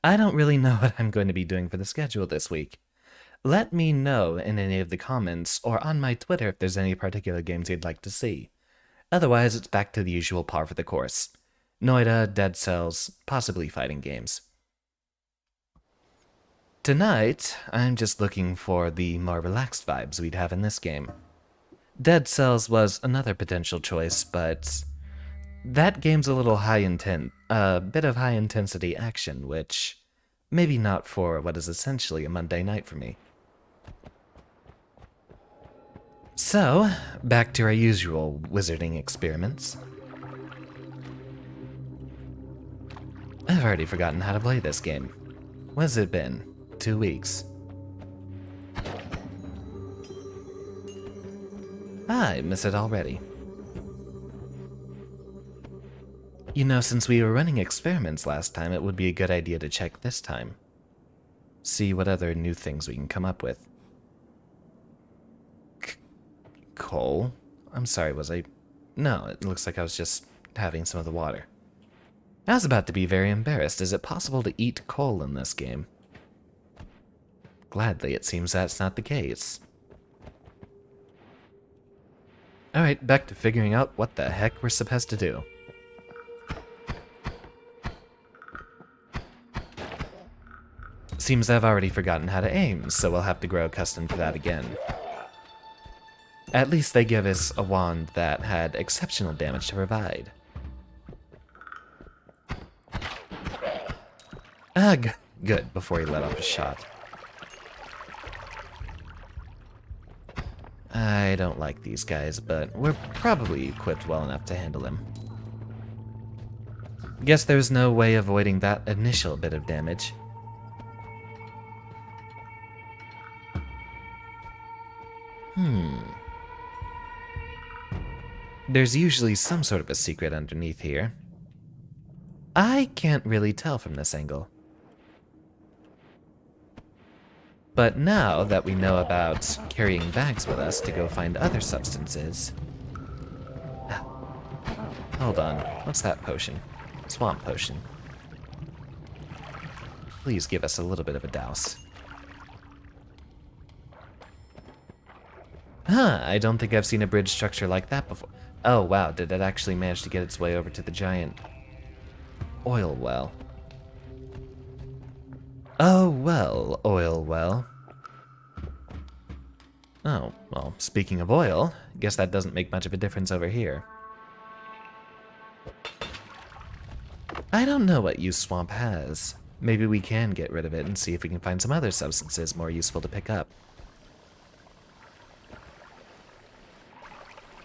I don't really know what I'm going to be doing for the schedule this week. Let me know in any of the comments or on my Twitter if there's any particular games you'd like to see. Otherwise, it's back to the usual par for the course. Noita, Dead Cells, possibly fighting games. Tonight, I'm just looking for the more relaxed vibes we'd have in this game. Dead Cells was another potential choice, but that game's a little a bit of high intensity action, which maybe not for what is essentially a Monday night for me. So, back to our usual wizarding experiments. I've already forgotten how to play this game. What has it been? 2 weeks. I miss it already. You know, since we were running experiments last time, it would be a good idea to check this time. See what other new things we can come up with. Coal? I'm sorry, was I... No, it looks like I was just having some of the water. I was about to be very embarrassed. Is it possible to eat coal in this game? Gladly, it seems that's not the case. Alright, back to figuring out what the heck we're supposed to do. Seems I've already forgotten how to aim, so we'll have to grow accustomed to that again. At least they give us a wand that had exceptional damage to provide. Ugh, good, before he let off a shot. I don't like these guys, but we're probably equipped well enough to handle him. Guess there's no way avoiding that initial bit of damage. There's usually some sort of a secret underneath here. I can't really tell from this angle. But now that we know about carrying bags with us to go find other substances... Hold on, what's that potion? Swamp potion. Please give us a little bit of a douse. Huh, I don't think I've seen a bridge structure like that before. Oh wow, did it actually manage to get its way over to the giant oil well? Oh well, oil well. Oh, well, speaking of oil, guess that doesn't make much of a difference over here. I don't know what use Swamp has. Maybe we can get rid of it and see if we can find some other substances more useful to pick up.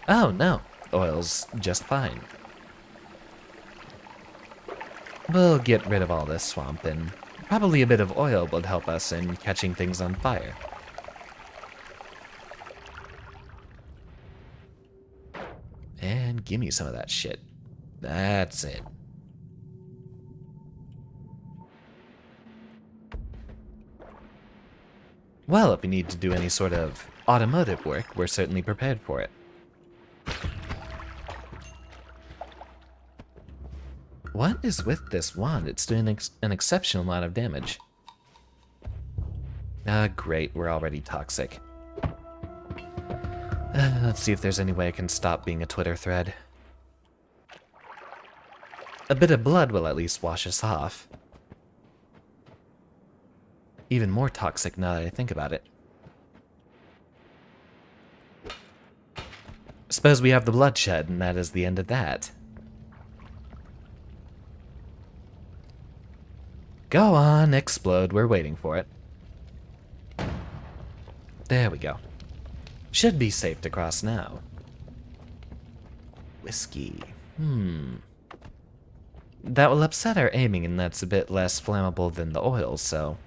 Oh no, oil's just fine. We'll get rid of all this swamp, and probably a bit of oil would help us in catching things on fire. And give me some of that shit. That's it. Well, if we need to do any sort of automotive work, we're certainly prepared for it. What is with this wand? It's doing an exceptional amount of damage. Ah, great, we're already toxic. Let's see if there's any way I can stop being a Twitter thread. A bit of blood will at least wash us off. Even more toxic now that I think about it. Suppose we have the bloodshed, and that is the end of that. Go on, explode, we're waiting for it. There we go. Should be safe to cross now. Whiskey. That will upset our aiming, and that's a bit less flammable than the oil, so...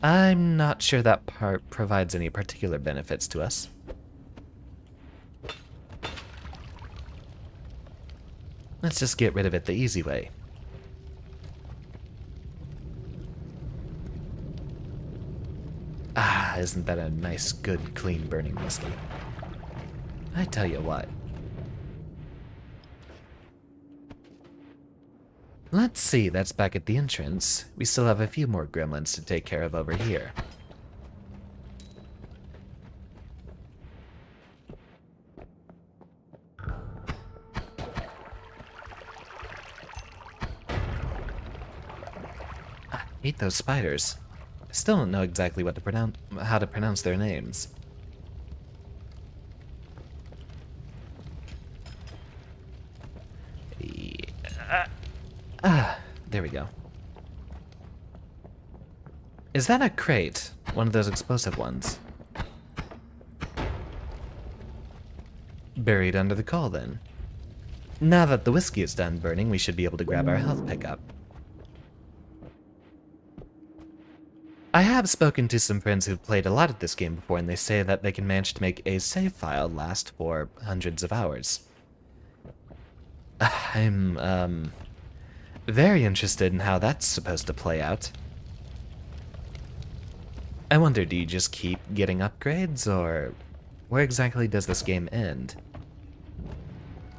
I'm not sure that part provides any particular benefits to us. Let's just get rid of it the easy way. Ah, isn't that a nice, good, clean burning whiskey? I tell you what. Let's see, that's back at the entrance. We still have a few more gremlins to take care of over here. I hate those spiders. I still don't know exactly how to pronounce their names. There we go. Is that a crate? One of those explosive ones? Buried under the coal, then. Now that the whiskey is done burning, we should be able to grab our health pickup. I have spoken to some friends who've played a lot of this game before, and they say that they can manage to make a save file last for hundreds of hours. I'm, very interested in how that's supposed to play out. I wonder, do you just keep getting upgrades, or where exactly does this game end?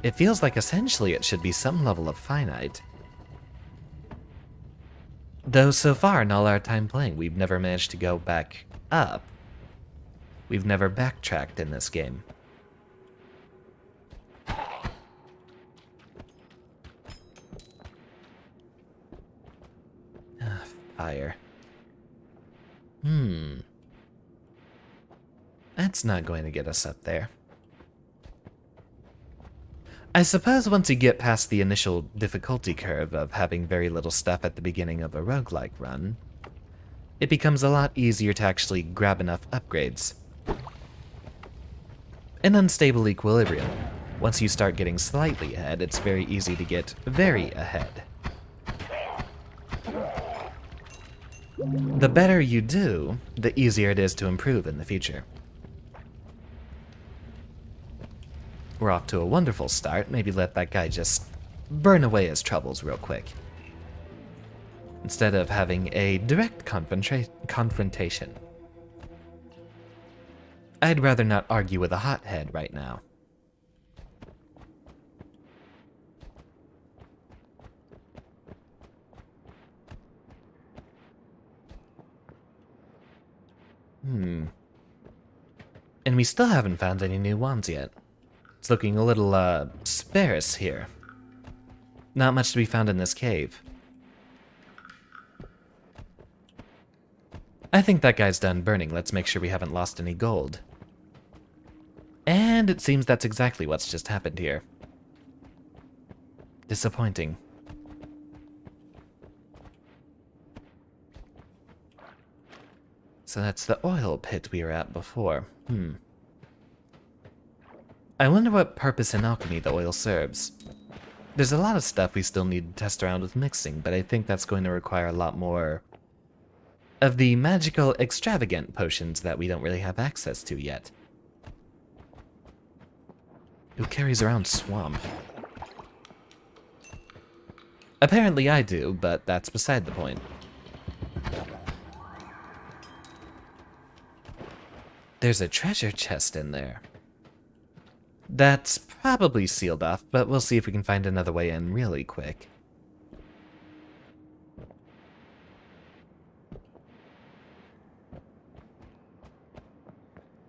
It feels like essentially it should be some level of finite. Though so far in all our time playing, we've never managed to go back up. We've never backtracked in this game. Fire. That's not going to get us up there. I suppose once you get past the initial difficulty curve of having very little stuff at the beginning of a roguelike run, it becomes a lot easier to actually grab enough upgrades. An unstable equilibrium. Once you start getting slightly ahead, it's very easy to get very ahead. The better you do, the easier it is to improve in the future. We're off to a wonderful start. Maybe let that guy just burn away his troubles real quick, instead of having a direct confrontation. I'd rather not argue with a hothead right now. And we still haven't found any new wands yet. It's looking a little, sparse here. Not much to be found in this cave. I think that guy's done burning. Let's make sure we haven't lost any gold. And it seems that's exactly what's just happened here. Disappointing. So that's the oil pit we were at before. I wonder what purpose in alchemy the oil serves. There's a lot of stuff we still need to test around with mixing, but I think that's going to require a lot more of the magical, extravagant potions that we don't really have access to yet. Who carries around swamp? Apparently I do, but that's beside the point. There's a treasure chest in there. That's probably sealed off, but we'll see if we can find another way in really quick.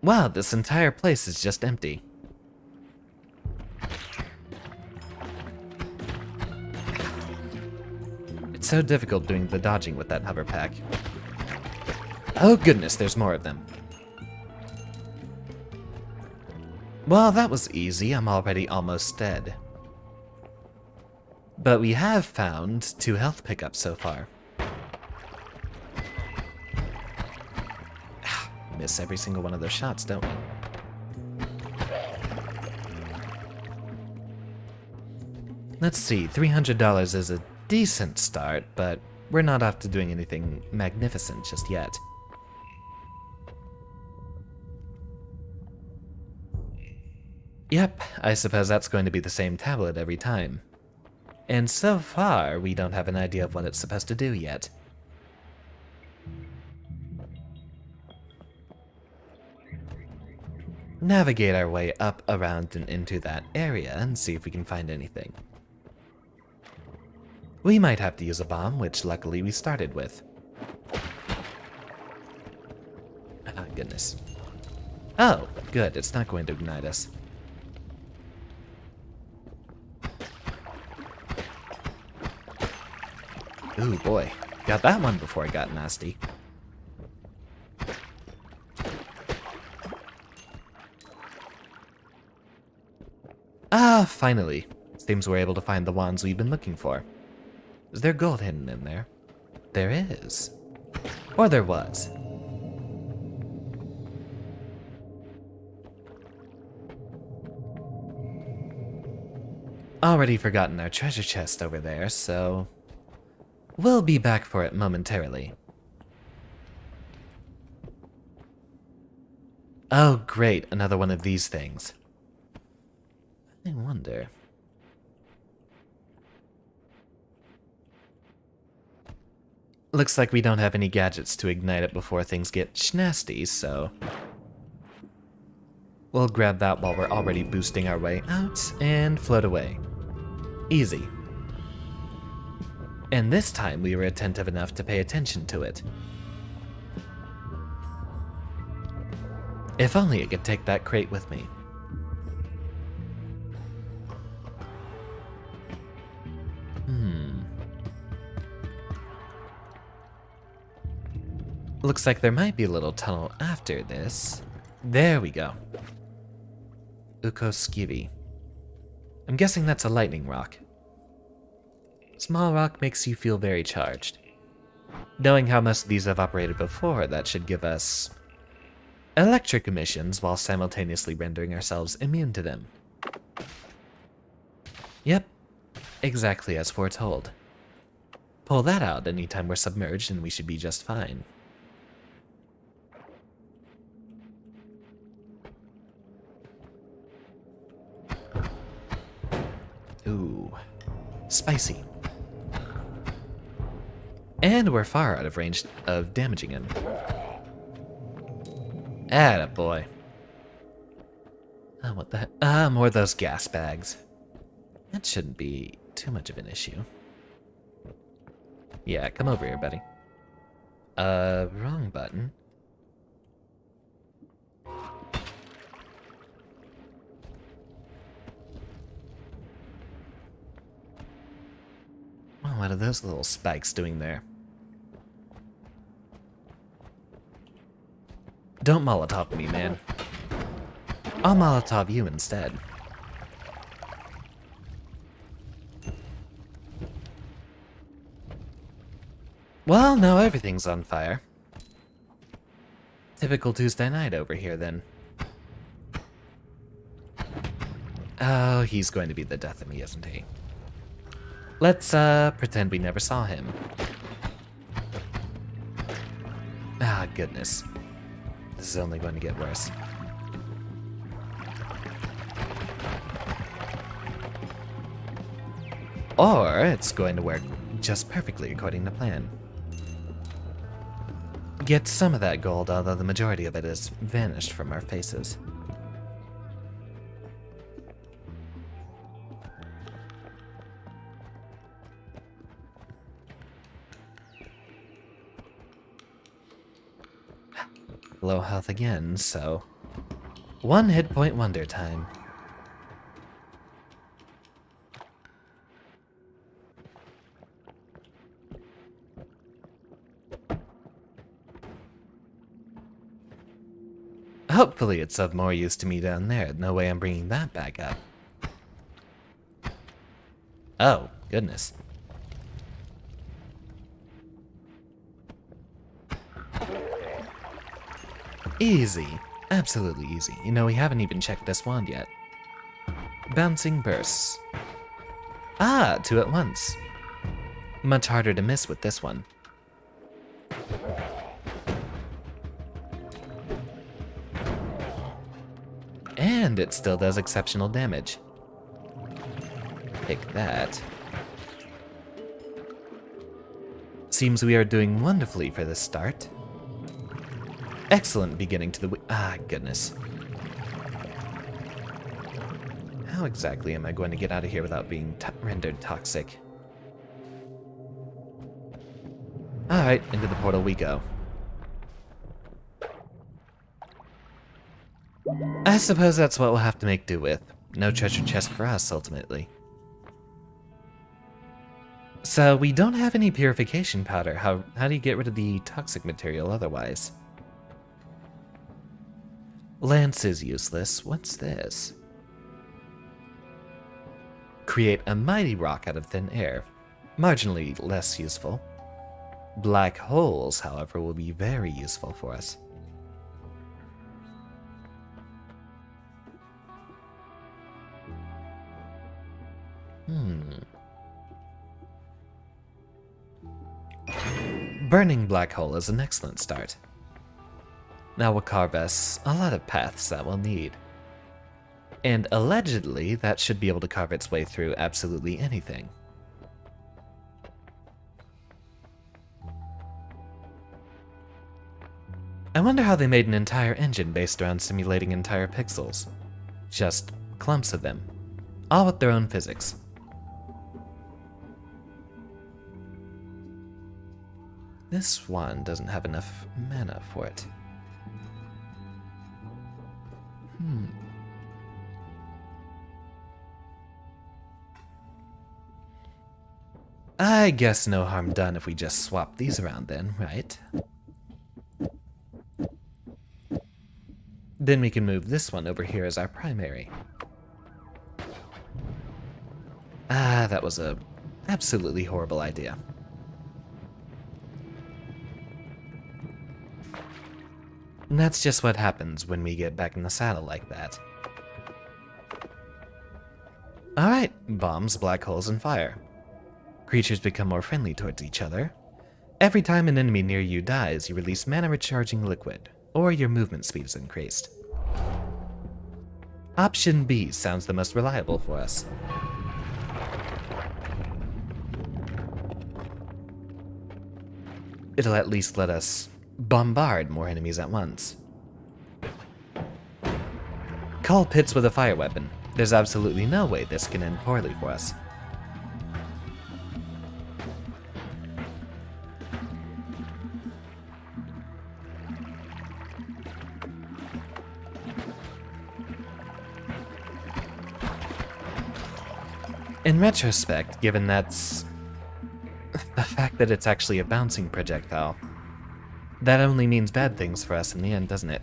Wow, this entire place is just empty. It's so difficult doing the dodging with that hover pack. Oh goodness, there's more of them. Well, that was easy. I'm already almost dead. But we have found 2 health pickups so far. Miss every single one of those shots, don't we? Let's see, $300 is a decent start, but we're not off to doing anything magnificent just yet. Yep, I suppose that's going to be the same tablet every time. And so far, we don't have an idea of what it's supposed to do yet. Navigate our way up, around, and into that area and see if we can find anything. We might have to use a bomb, which luckily we started with. Ah, goodness. Oh, good, it's not going to ignite us. Ooh, boy. Got that one before it got nasty. Ah, finally. Seems we're able to find the wands we've been looking for. Is there gold hidden in there? There is. Or there was. Already forgotten our treasure chest over there, so we'll be back for it momentarily. Oh, great, another one of these things. I wonder. Looks like we don't have any gadgets to ignite it before things get schnasty, so we'll grab that while we're already boosting our way out and float away. Easy. And this time we were attentive enough to pay attention to it. If only I could take that crate with me. Looks like there might be a little tunnel after this. There we go. Ukoskivi. I'm guessing that's a lightning rock. Small rock makes you feel very charged. Knowing how most of these have operated before, that should give us electric emissions while simultaneously rendering ourselves immune to them. Yep, exactly as foretold. Pull that out anytime we're submerged and we should be just fine. Ooh, spicy. And we're far out of range of damaging him. Attaboy. Oh, what the heck? Ah, more of those gas bags. That shouldn't be too much of an issue. Yeah, come over here, buddy. Wrong button. Oh, what are those little spikes doing there? Don't Molotov me, man. I'll Molotov you instead. Well, now everything's on fire. Typical Tuesday night over here, then. Oh, he's going to be the death of me, isn't he? Let's, pretend we never saw him. Ah, goodness. This is only going to get worse. Or it's going to work just perfectly according to plan. Get some of that gold, although the majority of it has vanished from our faces. Low health again, so 1 hit point wonder time. Hopefully it's of more use to me down there. No way I'm bringing that back up. Oh, goodness. Easy. Absolutely easy. You know, we haven't even checked this wand yet. Bouncing bursts. Ah, 2 at once. Much harder to miss with this one. And it still does exceptional damage. Pick that. Seems we are doing wonderfully for this start. Excellent beginning to the ah, goodness. How exactly am I going to get out of here without being rendered toxic? Alright, into the portal we go. I suppose that's what we'll have to make do with. No treasure chest for us, ultimately. So, we don't have any purification powder. How do you get rid of the toxic material otherwise? Lance is useless. What's this? Create a mighty rock out of thin air. Marginally less useful. Black holes, however, will be very useful for us. Burning black hole is an excellent start. Now we'll carve us a lot of paths that we'll need. And allegedly, that should be able to carve its way through absolutely anything. I wonder how they made an entire engine based around simulating entire pixels. Just clumps of them, all with their own physics. This one doesn't have enough mana for it. I guess no harm done if we just swap these around then, right? Then we can move this one over here as our primary. Ah, that was a absolutely horrible idea. And that's just what happens when we get back in the saddle like that. Alright, bombs, black holes, and fire. Creatures become more friendly towards each other. Every time an enemy near you dies, you release mana recharging liquid, or your movement speed is increased. Option B sounds the most reliable for us. It'll at least let us bombard more enemies at once. Cull pits with a fire weapon. There's absolutely no way this can end poorly for us. In retrospect, given that's the fact that it's actually a bouncing projectile, that only means bad things for us in the end, doesn't it?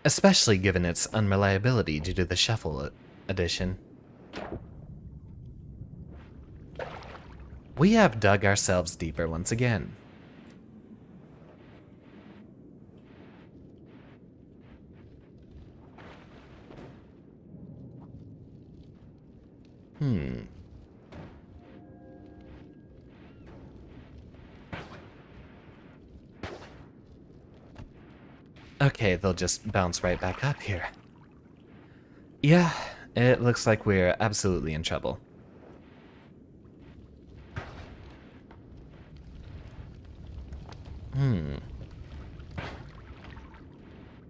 Especially given its unreliability due to the shuffle addition. We have dug ourselves deeper once again. Okay, they'll just bounce right back up here. Yeah, it looks like we're absolutely in trouble.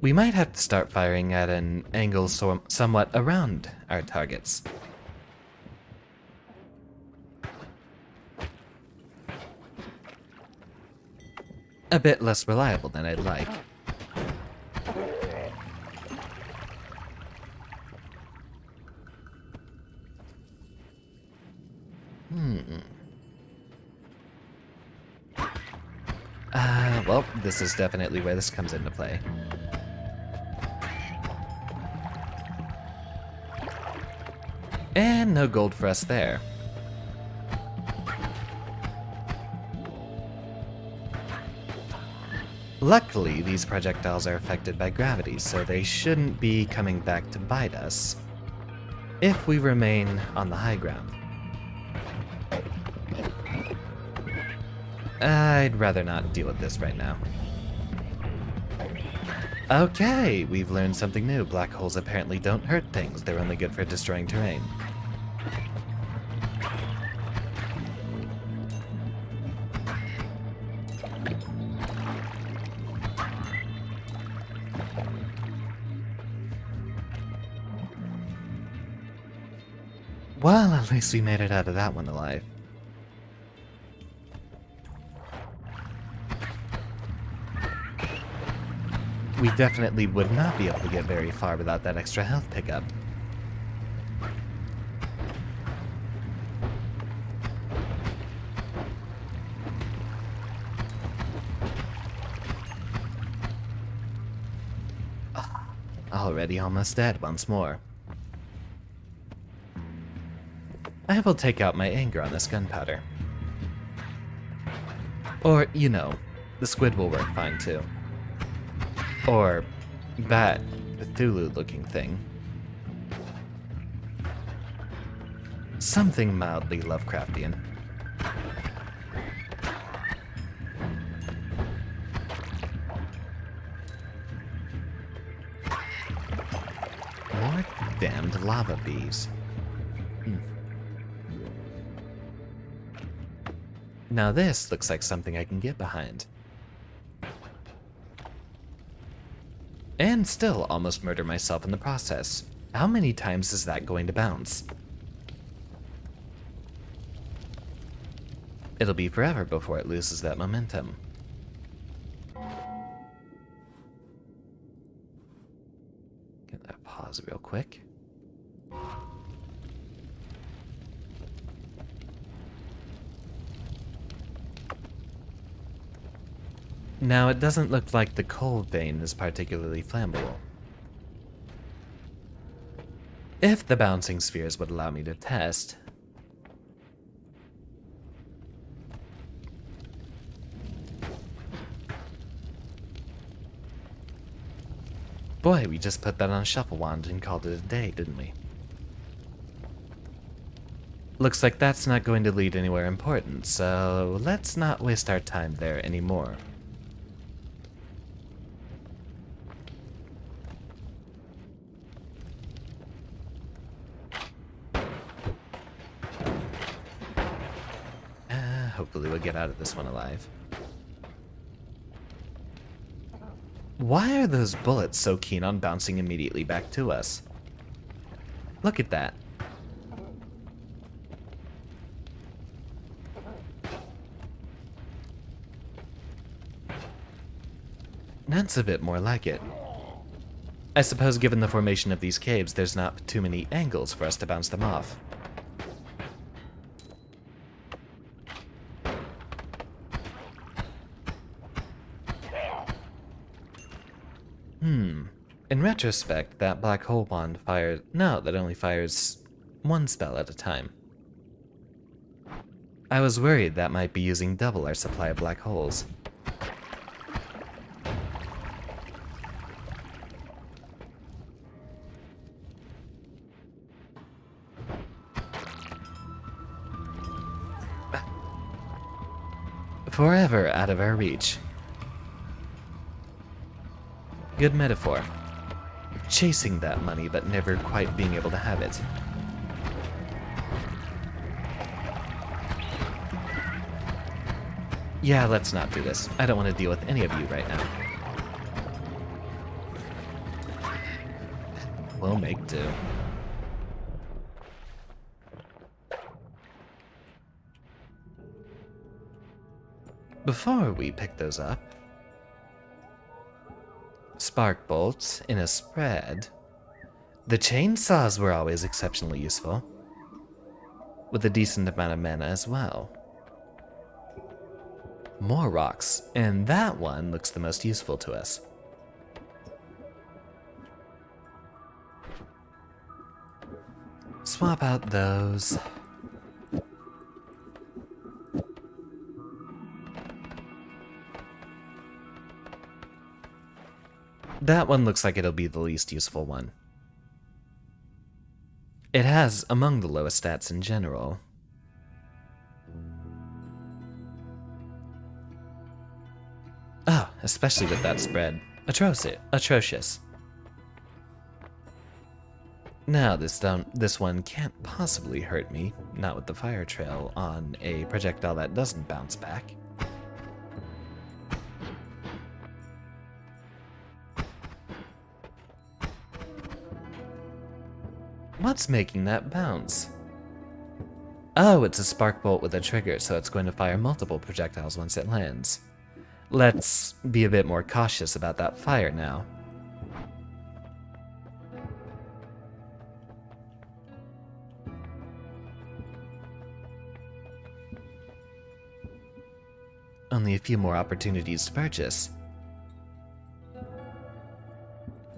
We might have to start firing at an angle somewhat around our targets. A bit less reliable than I'd like. Well, this is definitely where this comes into play. And no gold for us there. Luckily, these projectiles are affected by gravity, so they shouldn't be coming back to bite us if we remain on the high ground. I'd rather not deal with this right now. Okay, we've learned something new. Black holes apparently don't hurt things. They're only good for destroying terrain. Well, at least we made it out of that one alive. We definitely would not be able to get very far without that extra health pickup. Already almost dead once more. I will take out my anger on this gunpowder. Or, you know, the squid will work fine too. Or that Cthulhu-looking thing. Something mildly Lovecraftian. More damned lava bees. Now this looks like something I can get behind. And still almost murder myself in the process. How many times is that going to bounce? It'll be forever before it loses that momentum. Get that pause real quick. Now, it doesn't look like the coal vein is particularly flammable. If the bouncing spheres would allow me to test... Boy, we just put that on a shuffle wand and called it a day, didn't we? Looks like that's not going to lead anywhere important, so let's not waste our time there anymore. Hopefully we'll get out of this one alive. Why are those bullets so keen on bouncing immediately back to us? Look at that. That's a bit more like it. I suppose given the formation of these caves, there's not too many angles for us to bounce them off. In retrospect, that black hole wand fired... No, that only fires one spell at a time. I was worried that might be using double our supply of black holes. Forever out of our reach. Good metaphor. Chasing that money, but never quite being able to have it. Yeah, let's not do this. I don't want to deal with any of you right now. We'll make do. Before we pick those up, spark bolts in a spread. The chainsaws were always exceptionally useful, with a decent amount of mana as well. More rocks, and that one looks the most useful to us. Swap out those. That one looks like it'll be the least useful one. It has among the lowest stats in general. Oh, especially with that spread. Atrocious. Now, this one can't possibly hurt me, not with the fire trail on a projectile that doesn't bounce back. What's making that bounce? Oh, it's a spark bolt with a trigger, so it's going to fire multiple projectiles once it lands. Let's be a bit more cautious about that fire now. Only a few more opportunities to purchase.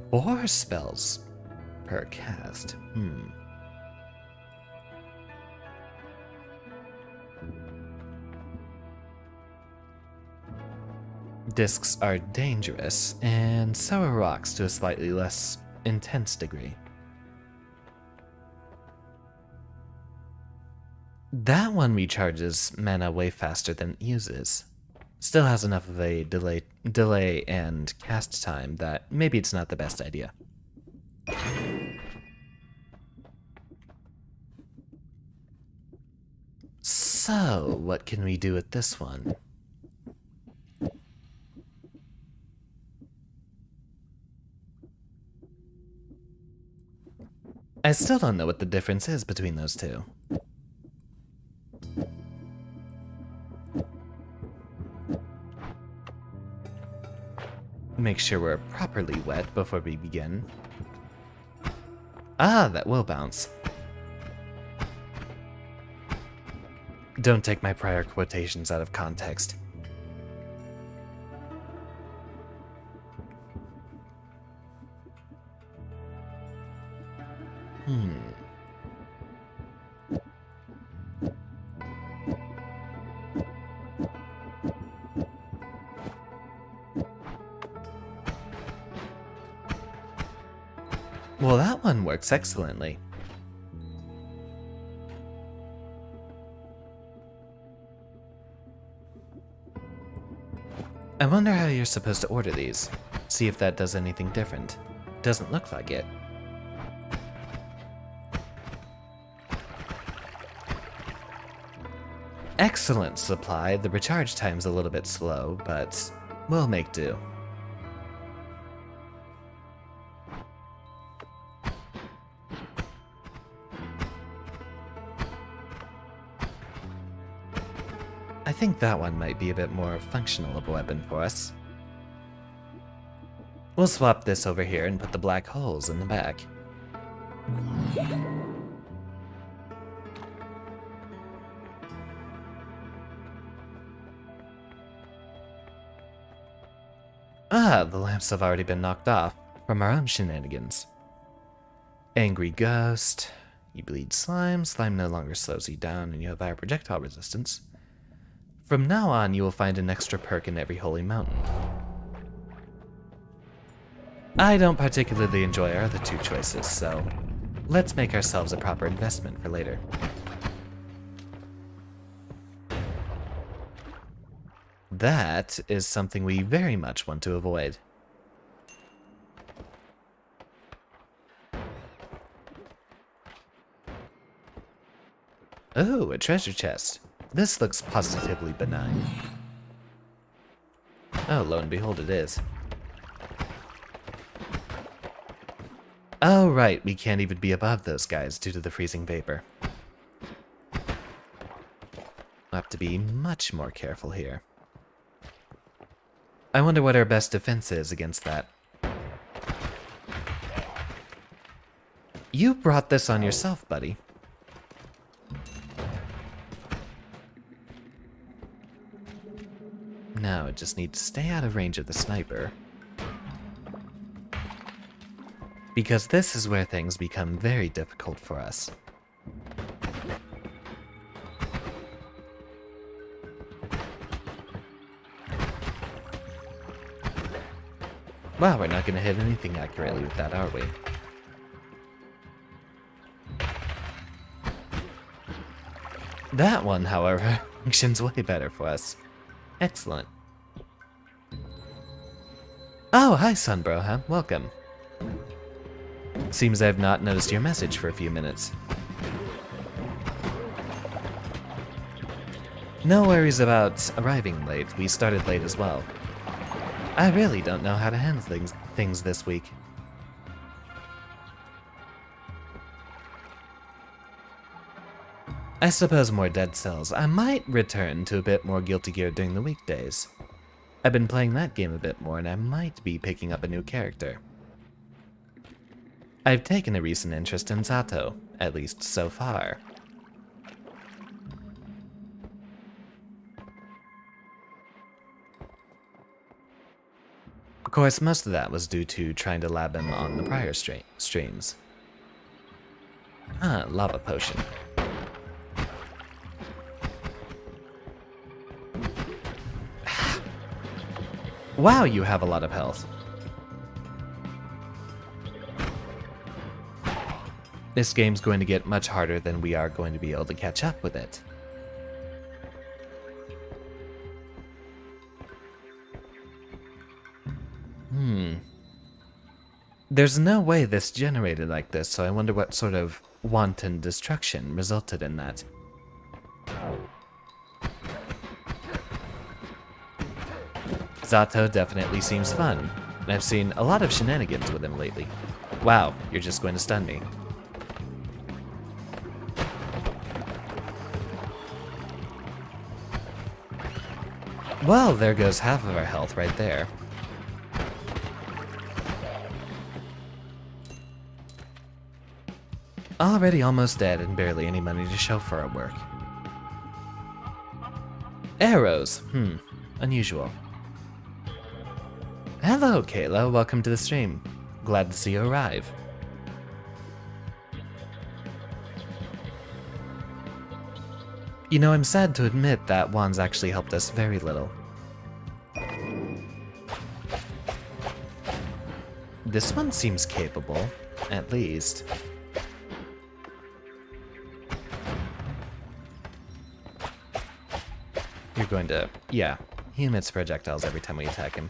4 spells per cast. Discs are dangerous, and so are rocks to a slightly less intense degree. That one recharges mana way faster than it uses. Still has enough of a delay and cast time that maybe it's not the best idea. So, what can we do with this one? I still don't know what the difference is between those two. Make sure we're properly wet before we begin. Ah, that will bounce. Don't take my prior quotations out of context. Well, that one works excellently. I wonder how you're supposed to order these. See if that does anything different. Doesn't look like it. Excellent supply. The recharge time's a little bit slow, but we'll make do. I think that one might be a bit more functional of a weapon for us. We'll swap this over here and put the black holes in the back. Ah, the lamps have already been knocked off from our own shenanigans. Angry Ghost. You bleed slime. Slime no longer slows you down and you have higher projectile resistance. From now on, you will find an extra perk in every holy mountain. I don't particularly enjoy our other two choices, so let's make ourselves a proper investment for later. That is something we very much want to avoid. Oh, a treasure chest. This looks positively benign. Oh, lo and behold, it is. Oh, right, we can't even be above those guys due to the freezing vapor. We'll have to be much more careful here. I wonder what our best defense is against that. You brought this on yourself, buddy. Now, I just need to stay out of range of the sniper. Because this is where things become very difficult for us. Wow, we're not going to hit anything accurately with that, are we? That one, however, functions way better for us. Excellent. Oh, hi, Sunbro. Welcome. Seems I've not noticed your message for a few minutes. No worries about arriving late. We started late as well. I really don't know how to handle things this week. I suppose more Dead Cells. I might return to a bit more Guilty Gear during the weekdays. I've been playing that game a bit more and I might be picking up a new character. I've taken a recent interest in Zato, at least so far. Of course, most of that was due to trying to lab him on the prior streams. Ah, lava potion. Wow, you have a lot of health. This game's going to get much harder than we are going to be able to catch up with it. There's no way this generated like this, so I wonder what sort of wanton destruction resulted in that. Zato definitely seems fun. I've seen a lot of shenanigans with him lately. Wow, you're just going to stun me. Well, there goes half of our health right there. Already almost dead and barely any money to show for our work. Arrows. Unusual. Hello, Kayla. Welcome to the stream. Glad to see you arrive. You know, I'm sad to admit that Juan's actually helped us very little. This one seems capable, at least. You're going to... yeah, he emits projectiles every time we attack him.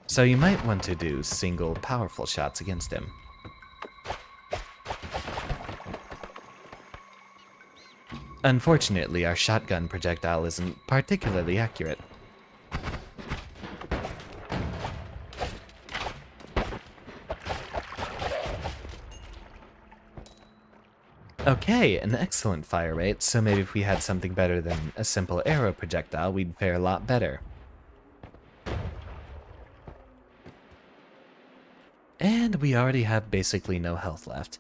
So you might want to do single powerful shots against him. Unfortunately, our shotgun projectile isn't particularly accurate. Okay, an excellent fire rate, so maybe if we had something better than a simple arrow projectile, we'd fare a lot better. And we already have basically no health left.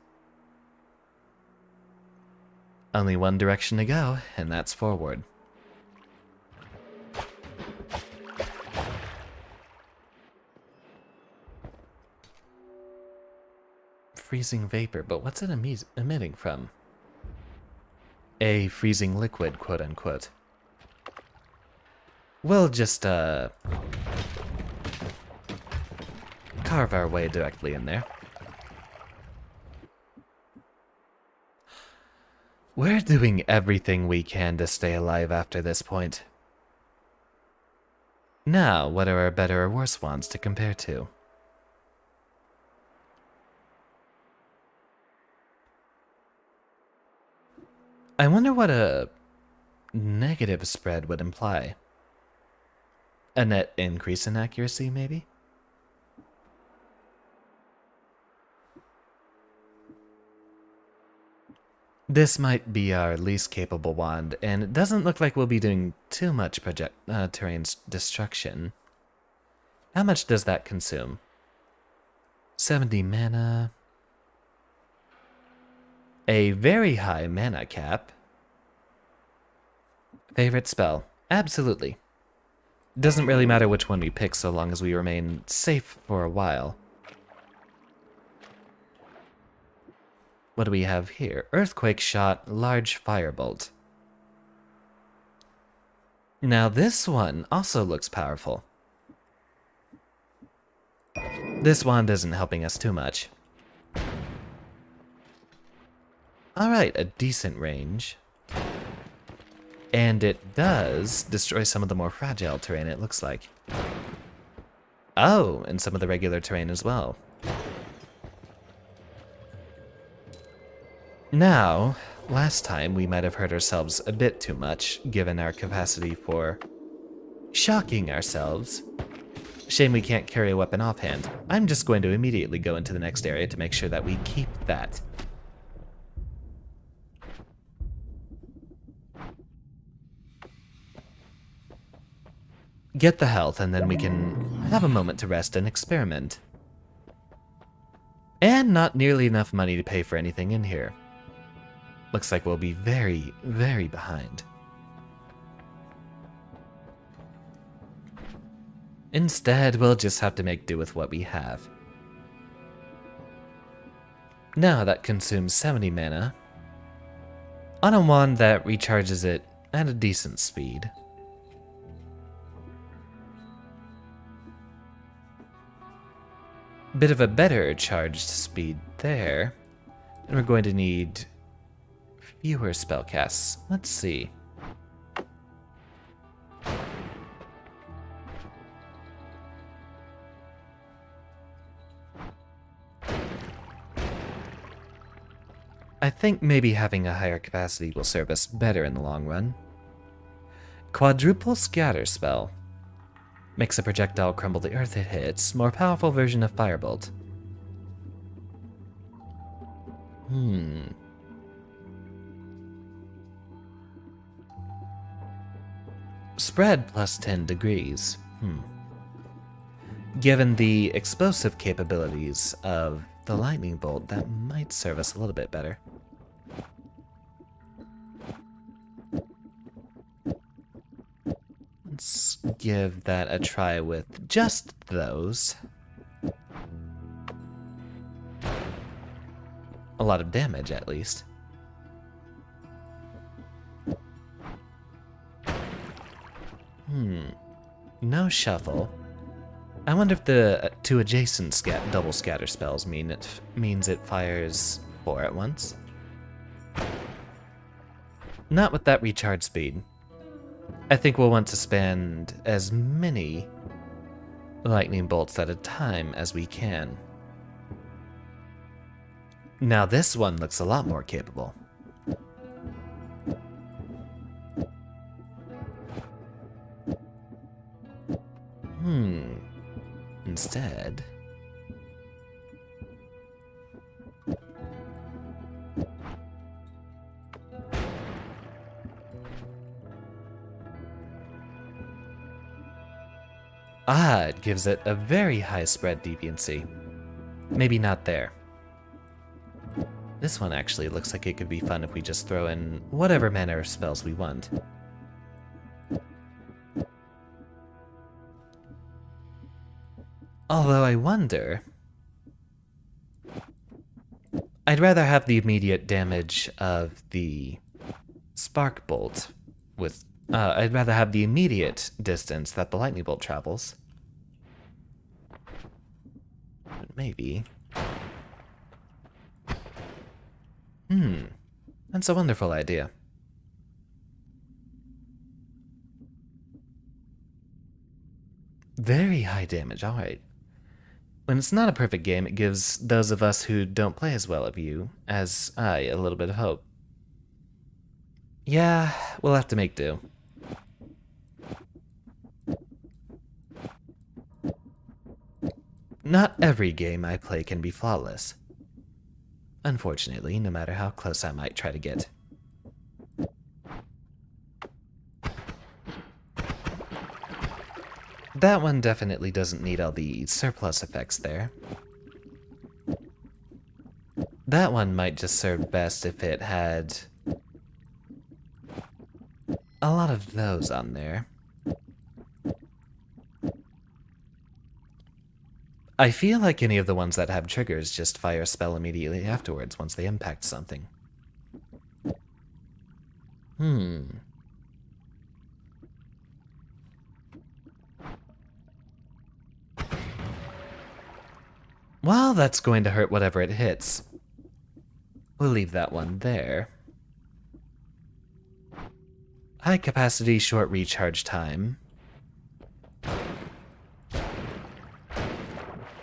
Only one direction to go, and that's forward. Freezing vapor, but what's it emitting from? A freezing liquid, quote unquote. We'll just, carve our way directly in there. We're doing everything we can to stay alive after this point. Now, what are our better or worse ones to compare to? I wonder what a negative spread would imply. A net increase in accuracy, maybe? This might be our least capable wand, and it doesn't look like we'll be doing too much terrain destruction. How much does that consume? 70 mana. A very high mana cap. Favorite spell? Absolutely. Doesn't really matter which one we pick so long as we remain safe for a while. What do we have here? Earthquake shot, large firebolt. Now this one also looks powerful. This wand isn't helping us too much. Alright, a decent range. And it does destroy some of the more fragile terrain, it looks like. Oh, and some of the regular terrain as well. Now, last time we might have hurt ourselves a bit too much, given our capacity for shocking ourselves. Shame we can't carry a weapon offhand. I'm just going to immediately go into the next area to make sure that we keep that. get the health, and then we can have a moment to rest and experiment. And not nearly enough money to pay for anything in here. Looks like we'll be very, very behind. Instead, we'll just have to make do with what we have. Now that consumes 70 mana on a wand that recharges it at a decent speed. Bit of a better charged speed there, and we're going to need fewer spell casts. Let's see. I think maybe having a higher capacity will serve us better in the long run. Quadruple Scatter Spell. Makes a projectile crumble the earth it hits. More powerful version of Firebolt. Spread plus 10 degrees. Given the explosive capabilities of the lightning bolt, that might serve us a little bit better. Let's give that a try with just those. A lot of damage, at least. No shuffle. I wonder if the two adjacent double scatter spells means it fires 4 at once. Not with that recharge speed. I think we'll want to spend as many lightning bolts at a time as we can. Now this one looks a lot more capable. Instead... it gives it a very high spread deviancy. Maybe not there. This one actually looks like it could be fun if we just throw in whatever manner of spells we want. Although I wonder... I'd rather have the immediate damage of the spark bolt with... I'd rather have the immediate distance that the lightning bolt travels. But maybe... That's a wonderful idea. Very high damage, alright. When it's not a perfect game, it gives those of us who don't play as well of you as I a little bit of hope. Yeah, we'll have to make do. Not every game I play can be flawless. Unfortunately, no matter how close I might try to get. That one definitely doesn't need all the surplus effects there. That one might just serve best if it had a lot of those on there. I feel like any of the ones that have triggers just fire a spell immediately afterwards once they impact something. Well, that's going to hurt whatever it hits. We'll leave that one there. High capacity, short recharge time.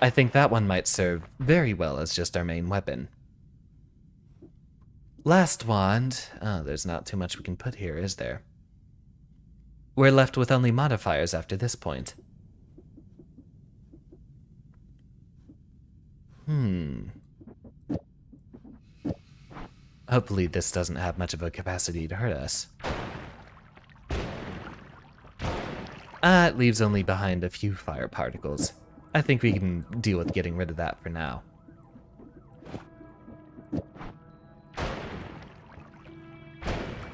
I think that one might serve very well as just our main weapon. Last wand. Oh, there's not too much we can put here, is there? We're left with only modifiers after this point. Hopefully this doesn't have much of a capacity to hurt us. It leaves only behind a few fire particles. I think we can deal with getting rid of that for now.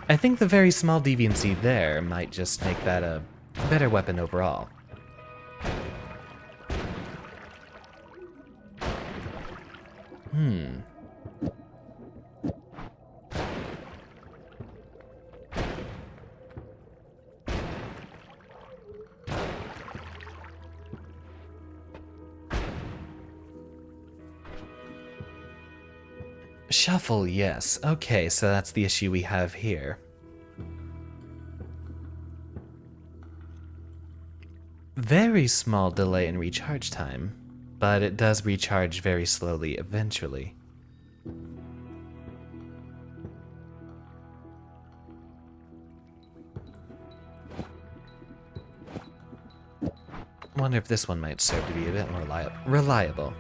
I think the very small deviancy there might just make that a better weapon overall. Shuffle, yes. Okay, so that's the issue we have here. Very small delay in recharge time, but it does recharge very slowly eventually. Wonder if this one might serve to be a bit more reliable.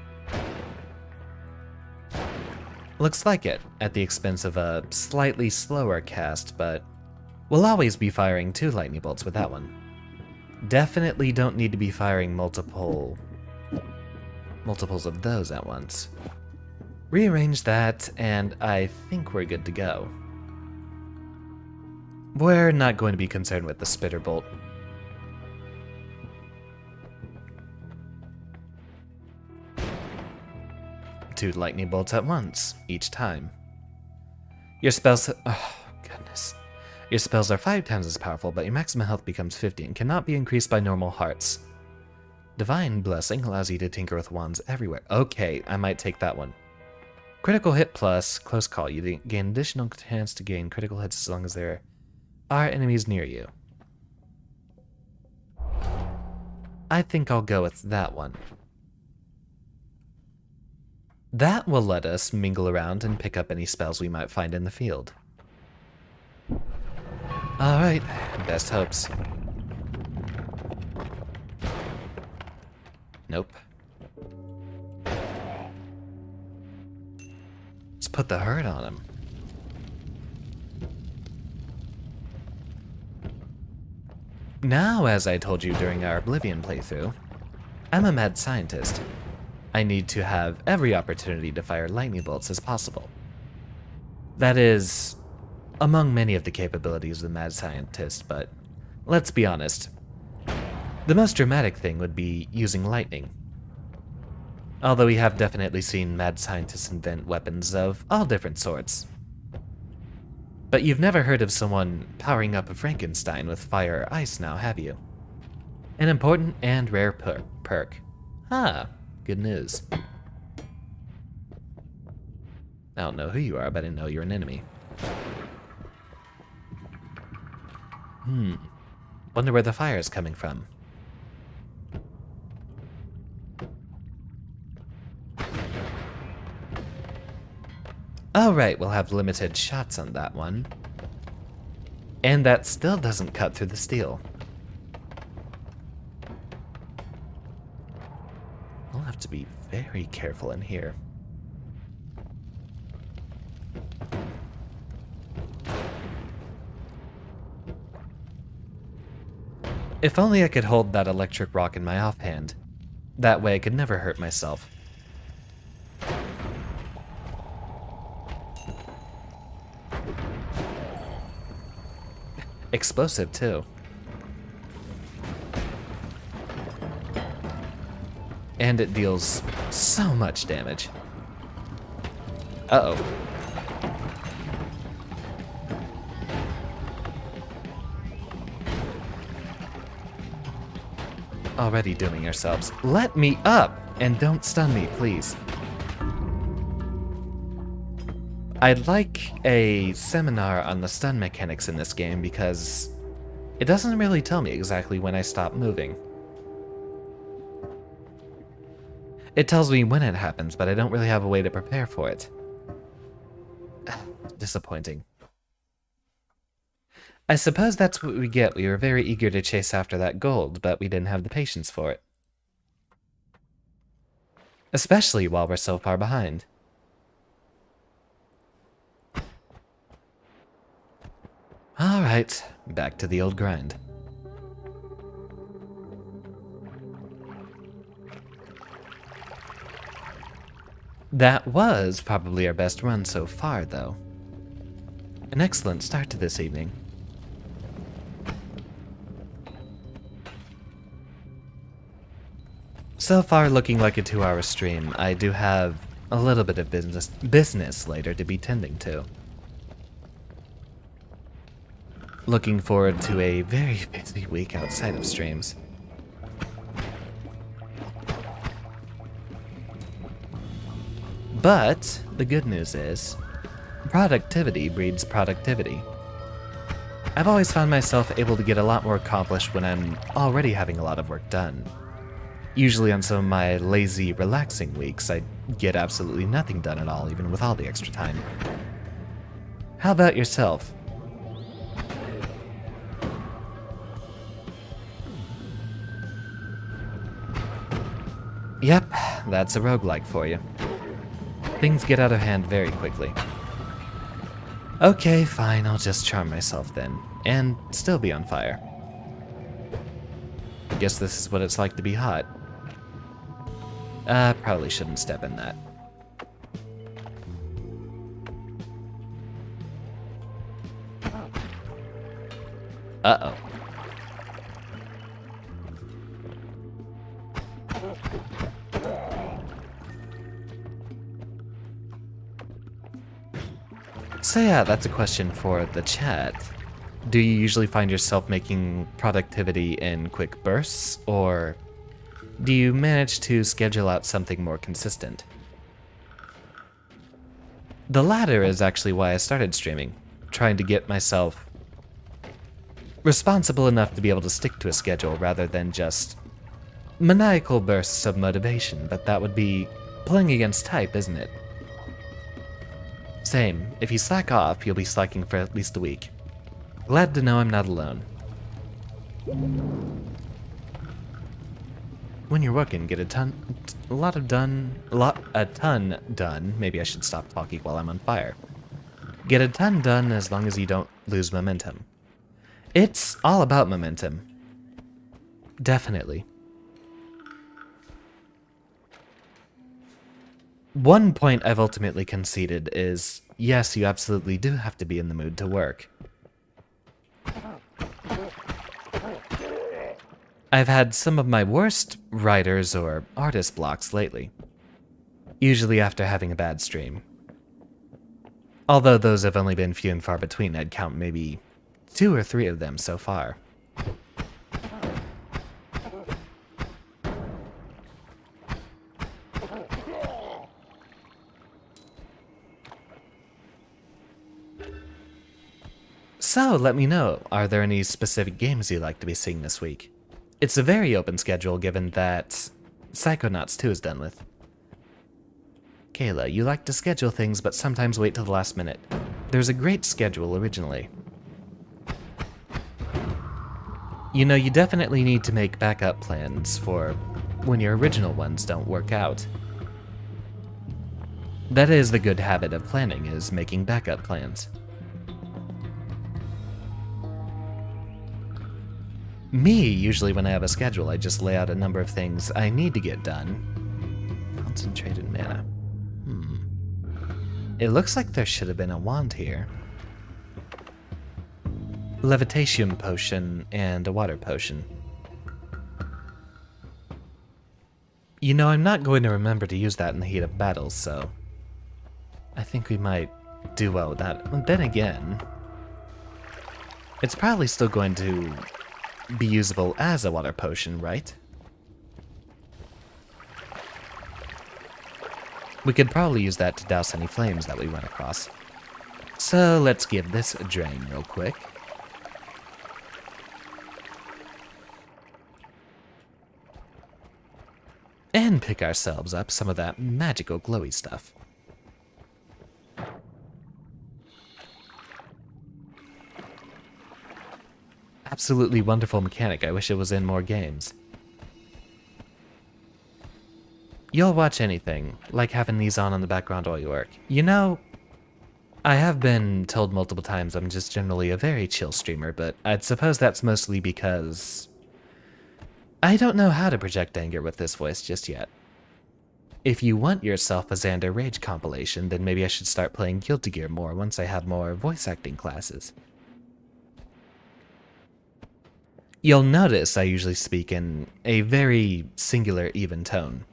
Looks like it, at the expense of a slightly slower cast, but we'll always be firing 2 lightning bolts with that one. Definitely don't need to be firing multiples of those at once. Rearrange that, and I think we're good to go. We're not going to be concerned with the spitter bolt. Two lightning bolts at once, each time. Your spells... oh, goodness. Your spells are 5 times as powerful, but your maximum health becomes 50 and cannot be increased by normal hearts. Divine Blessing allows you to tinker with wands everywhere. Okay, I might take that one. Critical hit plus close call. You gain additional chance to gain critical hits as long as there are enemies near you. I think I'll go with that one. That will let us mingle around and pick up any spells we might find in the field. Alright, best hopes. Nope. Let's put the hurt on him. Now, as I told you during our Oblivion playthrough, I'm a mad scientist. I need to have every opportunity to fire lightning bolts as possible. That is among many of the capabilities of the mad scientist, but let's be honest. The most dramatic thing would be using lightning. Although we have definitely seen mad scientists invent weapons of all different sorts. But you've never heard of someone powering up a Frankenstein with fire or ice now, have you? An important and rare perk. Ah, good news. I don't know who you are, but I know you're an enemy. Wonder where the fire is coming from. Alright, we'll have limited shots on that one. And that still doesn't cut through the steel. We'll have to be very careful in here. If only I could hold that electric rock in my offhand. That way I could never hurt myself. Explosive, too. And it deals so much damage. Uh-oh. Already dooming ourselves. Let me up! And don't stun me, please. I'd like a seminar on the stun mechanics in this game because it doesn't really tell me exactly when I stop moving. It tells me when it happens, but I don't really have a way to prepare for it. Disappointing. I suppose that's what we get. We were very eager to chase after that gold, but we didn't have the patience for it. Especially while we're so far behind. Alright, back to the old grind. That was probably our best run so far, though. An excellent start to this evening. So far looking like a 2-hour stream. I do have a little bit of business later to be tending to. Looking forward to a very busy week outside of streams. But the good news is, productivity breeds productivity. I've always found myself able to get a lot more accomplished when I'm already having a lot of work done. Usually on some of my lazy, relaxing weeks, I get absolutely nothing done at all, even with all the extra time. How about yourself? Yep, that's a roguelike for you. Things get out of hand very quickly. Okay, fine, I'll just charm myself then, and still be on fire. Guess this is what it's like to be hot. Probably shouldn't step in that. Uh-oh. So yeah, that's a question for the chat. Do you usually find yourself making productivity in quick bursts, or do you manage to schedule out something more consistent? The latter is actually why I started streaming, trying to get myself responsible enough to be able to stick to a schedule rather than just maniacal bursts of motivation, but that would be playing against type, isn't it? Same. If you slack off, you'll be slacking for at least a week. Glad to know I'm not alone. When you're working, get a ton done. Maybe I should stop talking while I'm on fire. Get a ton done as long as you don't lose momentum. It's all about momentum. Definitely. One point I've ultimately conceded is, yes, you absolutely do have to be in the mood to work. I've had some of my worst writers or artist blocks lately, usually after having a bad stream. Although those have only been few and far between, I'd count maybe 2 or 3 of them so far. So, let me know, are there any specific games you'd like to be seeing this week? It's a very open schedule given that Psychonauts 2 is done with. Kayla, you like to schedule things but sometimes wait till the last minute. There's a great schedule originally. You know, you definitely need to make backup plans for when your original ones don't work out. That is the good habit of planning, is making backup plans. Me, usually when I have a schedule, I just lay out a number of things I need to get done. Concentrated mana. It looks like there should have been a wand here. Levitation potion and a water potion. You know, I'm not going to remember to use that in the heat of battle, so I think we might do well with that. And then again, it's probably still going to be usable as a water potion, right? We could probably use that to douse any flames that we run across. So let's give this a drain real quick. And pick ourselves up some of that magical glowy stuff. Absolutely wonderful mechanic. I wish it was in more games. You'll watch anything, like having these on in the background while you work. You know, I have been told multiple times I'm just generally a very chill streamer, but I'd suppose that's mostly because I don't know how to project anger with this voice just yet. If you want yourself a Xander Rage compilation, then maybe I should start playing Guilty Gear more once I have more voice acting classes. You'll notice I usually speak in a very singular, even tone.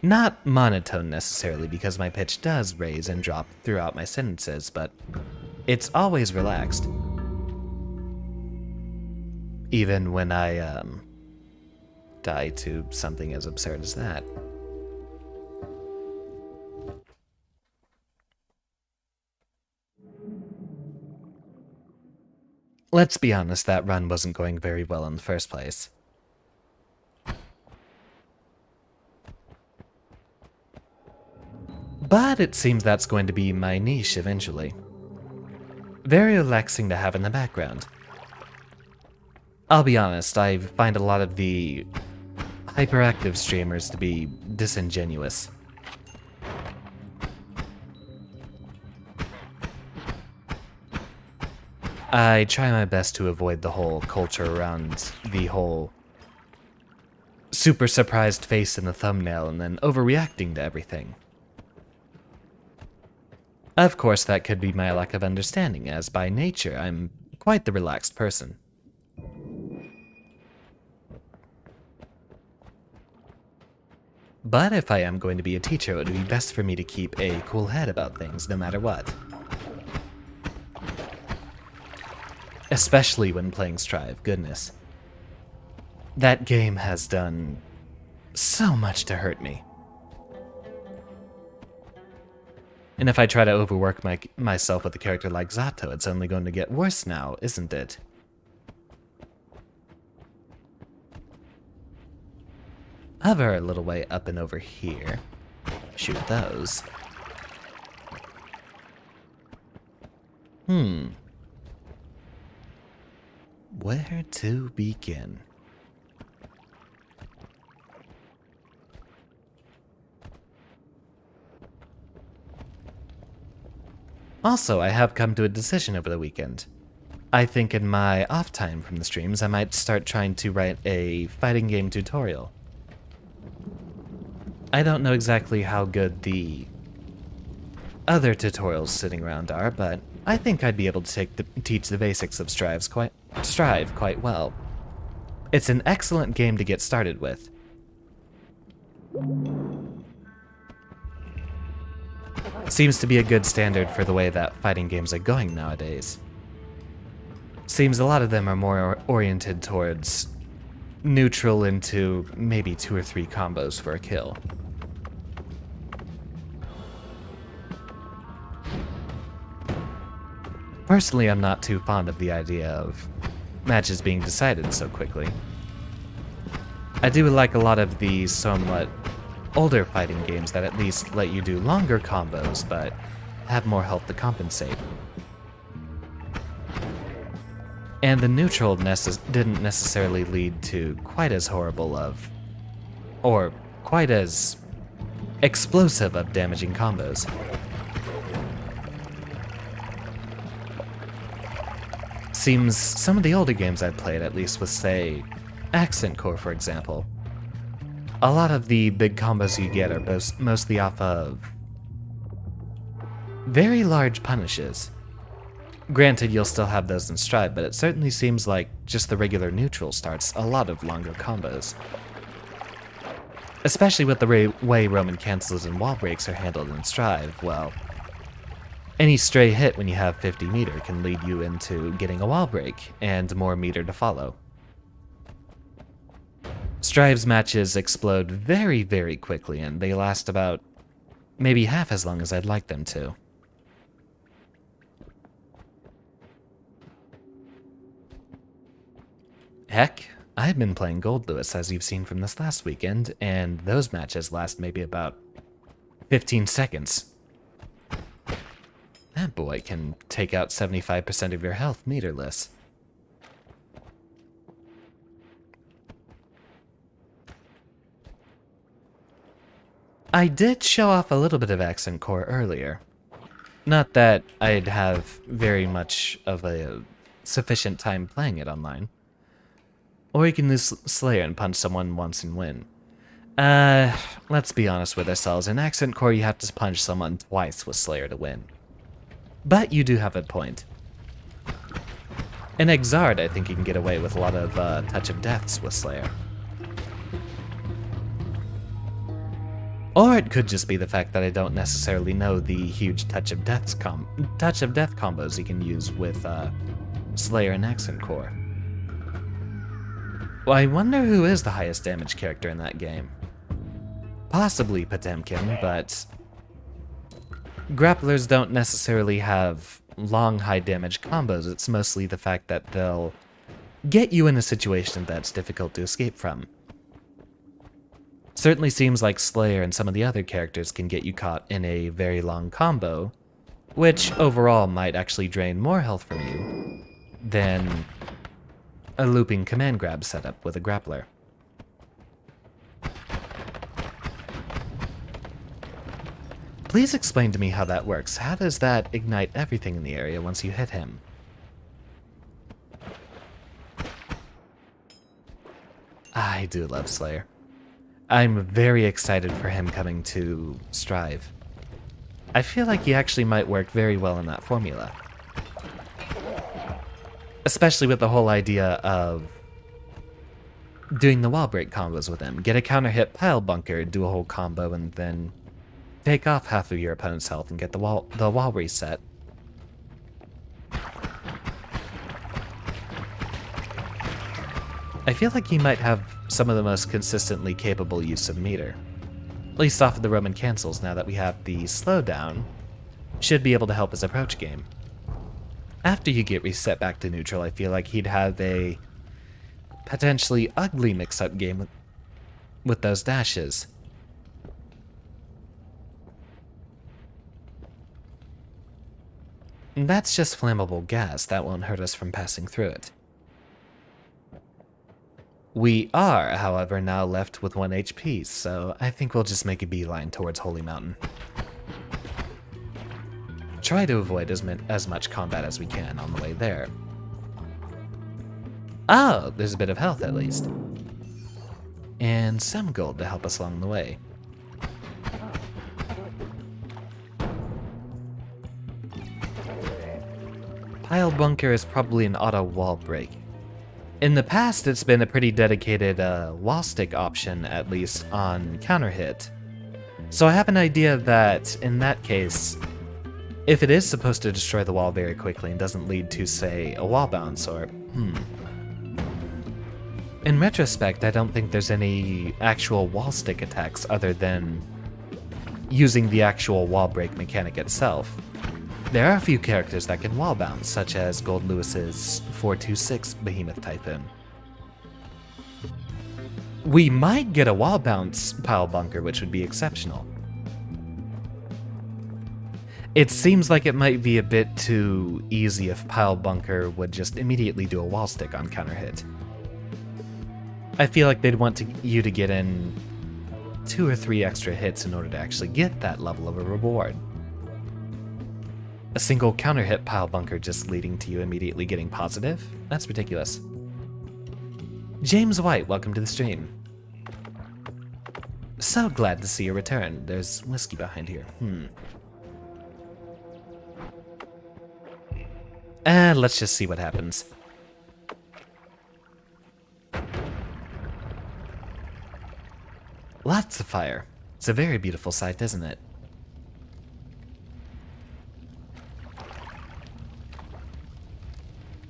Not monotone necessarily, because my pitch does raise and drop throughout my sentences, but it's always relaxed. Even when I, die to something as absurd as that. Let's be honest, that run wasn't going very well in the first place. But it seems that's going to be my niche eventually. Very relaxing to have in the background. I'll be honest, I find a lot of the hyperactive streamers to be disingenuous. I try my best to avoid the whole culture around the whole super surprised face in the thumbnail and then overreacting to everything. Of course, that could be my lack of understanding, as by nature I'm quite the relaxed person. But if I am going to be a teacher, it would be best for me to keep a cool head about things, no matter what. Especially when playing Strive, goodness. That game has done so much to hurt me. And if I try to overwork myself with a character like Zato, it's only going to get worse now, isn't it? Hover a little way up and over here. Shoot those. Where to begin? Also, I have come to a decision over the weekend. I think in my off time from the streams, I might start trying to write a fighting game tutorial. I don't know exactly how good the other tutorials sitting around are, but I think I'd be able to teach the basics of Strive quite well. It's an excellent game to get started with. Seems to be a good standard for the way that fighting games are going nowadays. Seems a lot of them are more oriented towards neutral into maybe 2 or 3 combos for a kill. Personally, I'm not too fond of the idea of matches being decided so quickly. I do like a lot of the somewhat older fighting games that at least let you do longer combos, but have more health to compensate. And the neutral didn't necessarily lead to quite as horrible of, or quite as explosive of damaging combos. Seems some of the older games I've played, at least with, say, Accent Core for example, a lot of the big combos you get are mostly off of very large punishes. Granted, you'll still have those in Strive, but it certainly seems like just the regular neutral starts a lot of longer combos. Especially with the way Roman cancels and wall breaks are handled in Strive, well, any stray hit when you have 50 meter can lead you into getting a wall break and more meter to follow. Strive's matches explode very, very quickly, and they last about maybe half as long as I'd like them to. Heck, I've been playing Gold Lewis, as you've seen from this last weekend, and those matches last maybe about 15 seconds. That boy can take out 75% of your health meterless. I did show off a little bit of Accent Core earlier. Not that I'd have very much of a sufficient time playing it online. Or you can use Slayer and punch someone once and win. Let's be honest with ourselves. In Accent Core, you have to punch someone twice with Slayer to win. But you do have a point. In Exard, I think you can get away with a lot of touch of deaths with Slayer. Or it could just be the fact that I don't necessarily know the huge touch of death combos you can use with Slayer and Accent Core. Well, I wonder who is the highest damage character in that game. Possibly Potemkin, but grapplers don't necessarily have long high damage combos. It's mostly the fact that they'll get you in a situation that's difficult to escape from. Certainly seems like Slayer and some of the other characters can get you caught in a very long combo, which overall might actually drain more health from you than a looping command grab setup with a grappler. Please explain to me how that works. How does that ignite everything in the area once you hit him? I do love Slayer. I'm very excited for him coming to Strive. I feel like he actually might work very well in that formula. Especially with the whole idea of doing the wall break combos with him. Get a counter hit pile bunker, do a whole combo, and then take off half of your opponent's health and get the wall reset. I feel like he might have some of the most consistently capable use of meter. At least off of the Roman cancels, now that we have the slowdown, should be able to help his approach game. After you get reset back to neutral, I feel like he'd have a potentially ugly mix-up game with those dashes. And that's just flammable gas, that won't hurt us from passing through it. We are, however, now left with 1 HP, so I think we'll just make a beeline towards Holy Mountain. Try to avoid as much combat as we can on the way there. Oh, there's a bit of health at least. And some gold to help us along the way. Pile bunker is probably an auto wall break. In the past, it's been a pretty dedicated wall stick option, at least on counter hit. So I have an idea that, in that case, if it is supposed to destroy the wall very quickly and doesn't lead to, say, a wall bounce or... In retrospect, I don't think there's any actual wall stick attacks other than using the actual wall break mechanic itself. There are a few characters that can wall bounce, such as Gold Lewis's 426 Behemoth Typhoon. We might get a wall bounce pile bunker, which would be exceptional. It seems like it might be a bit too easy if pile bunker would just immediately do a wall stick on counter hit. I feel like they'd want you to get in 2 or 3 extra hits in order to actually get that level of a reward. A single counter hit pile bunker just leading to you immediately getting positive? That's ridiculous. James White, welcome to the stream. So glad to see your return. There's whiskey behind here. Let's just see what happens. Lots of fire. It's a very beautiful sight, isn't it?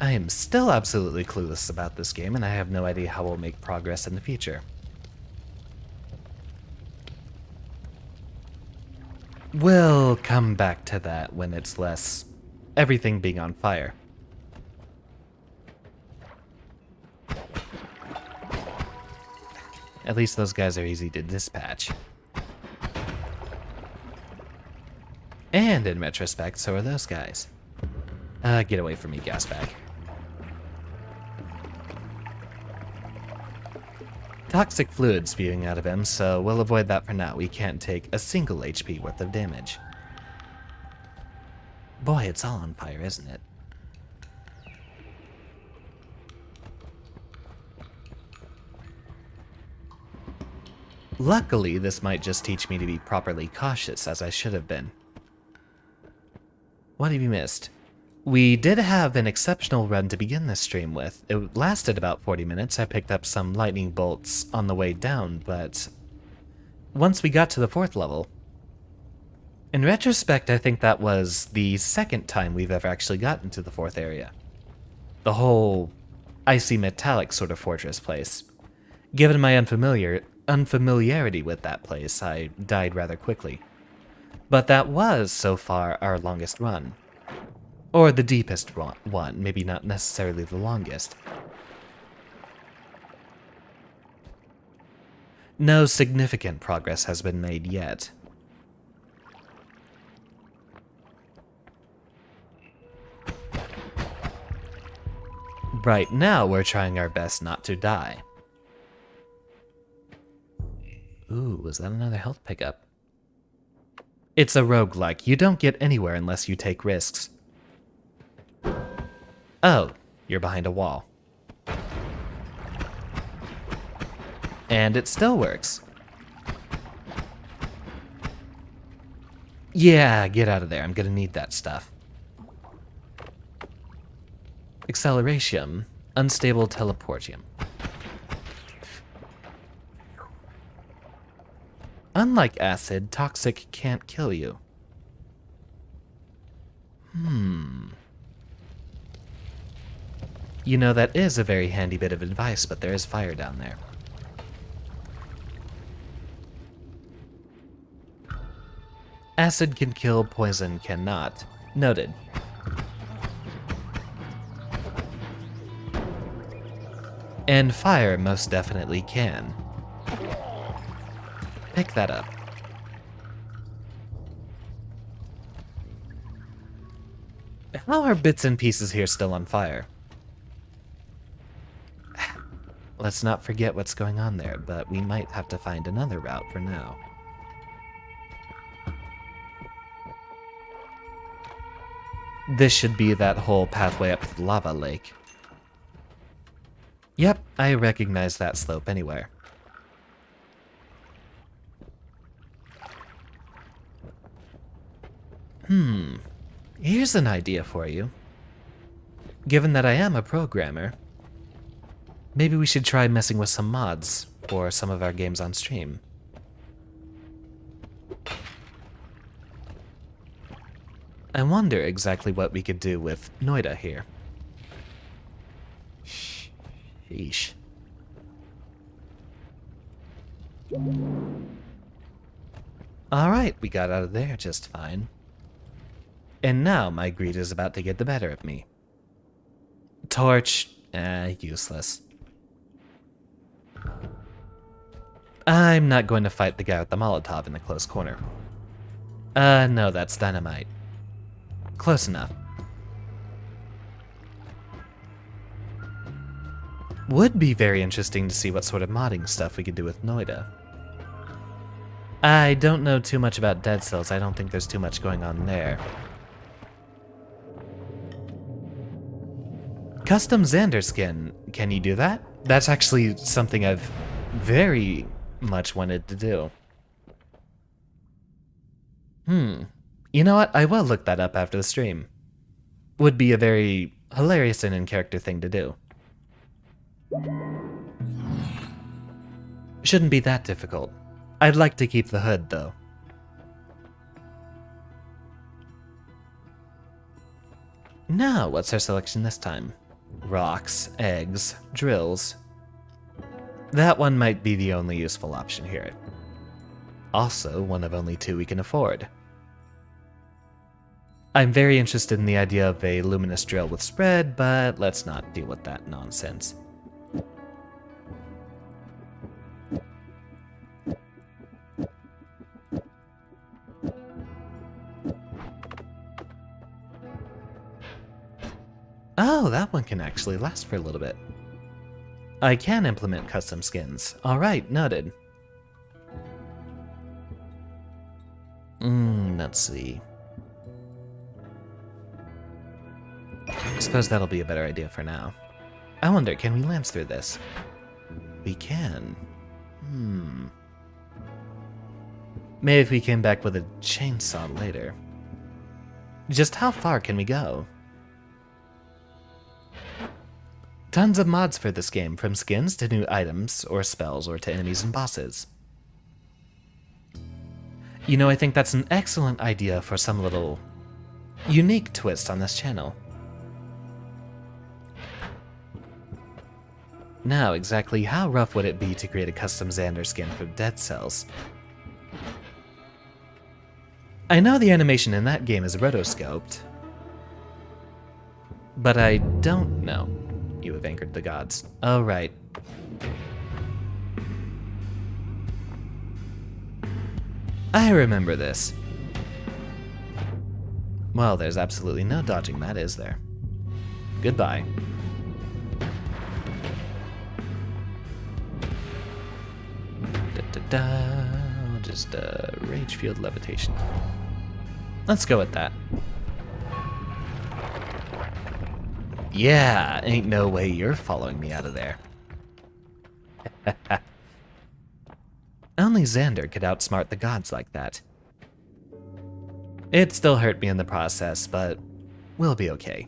I am still absolutely clueless about this game, and I have no idea how we'll make progress in the future. We'll come back to that when it's less everything being on fire. At least those guys are easy to dispatch. And in retrospect, so are those guys. Get away from me, gas bag. Toxic fluid spewing out of him, so we'll avoid that for now. We can't take a single HP worth of damage. Boy, it's all on fire, isn't it? Luckily, this might just teach me to be properly cautious, as I should have been. What have you missed? We did have an exceptional run to begin this stream with. It lasted about 40 minutes. I picked up some lightning bolts on the way down, but once we got to the 4th level, in retrospect, I think that was the 2nd time we've ever actually gotten to the 4th area. The whole icy metallic sort of fortress place. Given my unfamiliarity with that place, I died rather quickly. But that was, so far, our longest run. Or the deepest one, maybe not necessarily the longest. No significant progress has been made yet. Right now, we're trying our best not to die. Ooh, was that another health pickup? It's a roguelike. You don't get anywhere unless you take risks. Oh, you're behind a wall. And it still works. Yeah, get out of there. I'm gonna need that stuff. Acceleration. Unstable teleportium. Unlike acid, toxic can't kill you. You know, that is a very handy bit of advice, but there is fire down there. Acid can kill, poison cannot. Noted. And fire most definitely can. Pick that up. How are bits and pieces here still on fire? Let's not forget what's going on there, but we might have to find another route for now. This should be that whole pathway up to the lava lake. Yep, I recognize that slope anywhere. Here's an idea for you. Given that I am a programmer, maybe we should try messing with some mods for some of our games on stream. I wonder exactly what we could do with Noita here. Sheesh. Alright, we got out of there just fine. And now my greed is about to get the better of me. Torch, useless. I'm not going to fight the guy with the Molotov in the close corner. No, that's dynamite. Close enough. Would be very interesting to see what sort of modding stuff we could do with Noita. I don't know too much about Dead Cells. I don't think there's too much going on there. Custom Xander skin. Can you do that? That's actually something I've very much wanted to do. You know what? I will look that up after the stream. Would be a very hilarious and in-character thing to do. Shouldn't be that difficult. I'd like to keep the hood, though. Now, what's our selection this time? Rocks, eggs, drills. That one might be the only useful option here. Also, one of only two we can afford. I'm very interested in the idea of a luminous drill with spread, but let's not deal with that nonsense. Oh, that one can actually last for a little bit. I can implement custom skins. Alright, noted. Let's see. I suppose that'll be a better idea for now. I wonder, can we lance through this? We can. Maybe if we came back with a chainsaw later. Just how far can we go? Tons of mods for this game, from skins to new items or spells or to enemies and bosses. You know, I think that's an excellent idea for some little unique twist on this channel. Now, exactly how rough would it be to create a custom Xander skin for Dead Cells? I know the animation in that game is rotoscoped, but I don't know. You have anchored the gods. Oh, right. I remember this. Well, there's absolutely no dodging that, is there? Goodbye. I'll just rage field levitation. Let's go with that. Yeah, ain't no way you're following me out of there. Only Xander could outsmart the gods like that. It still hurt me in the process, but we'll be okay.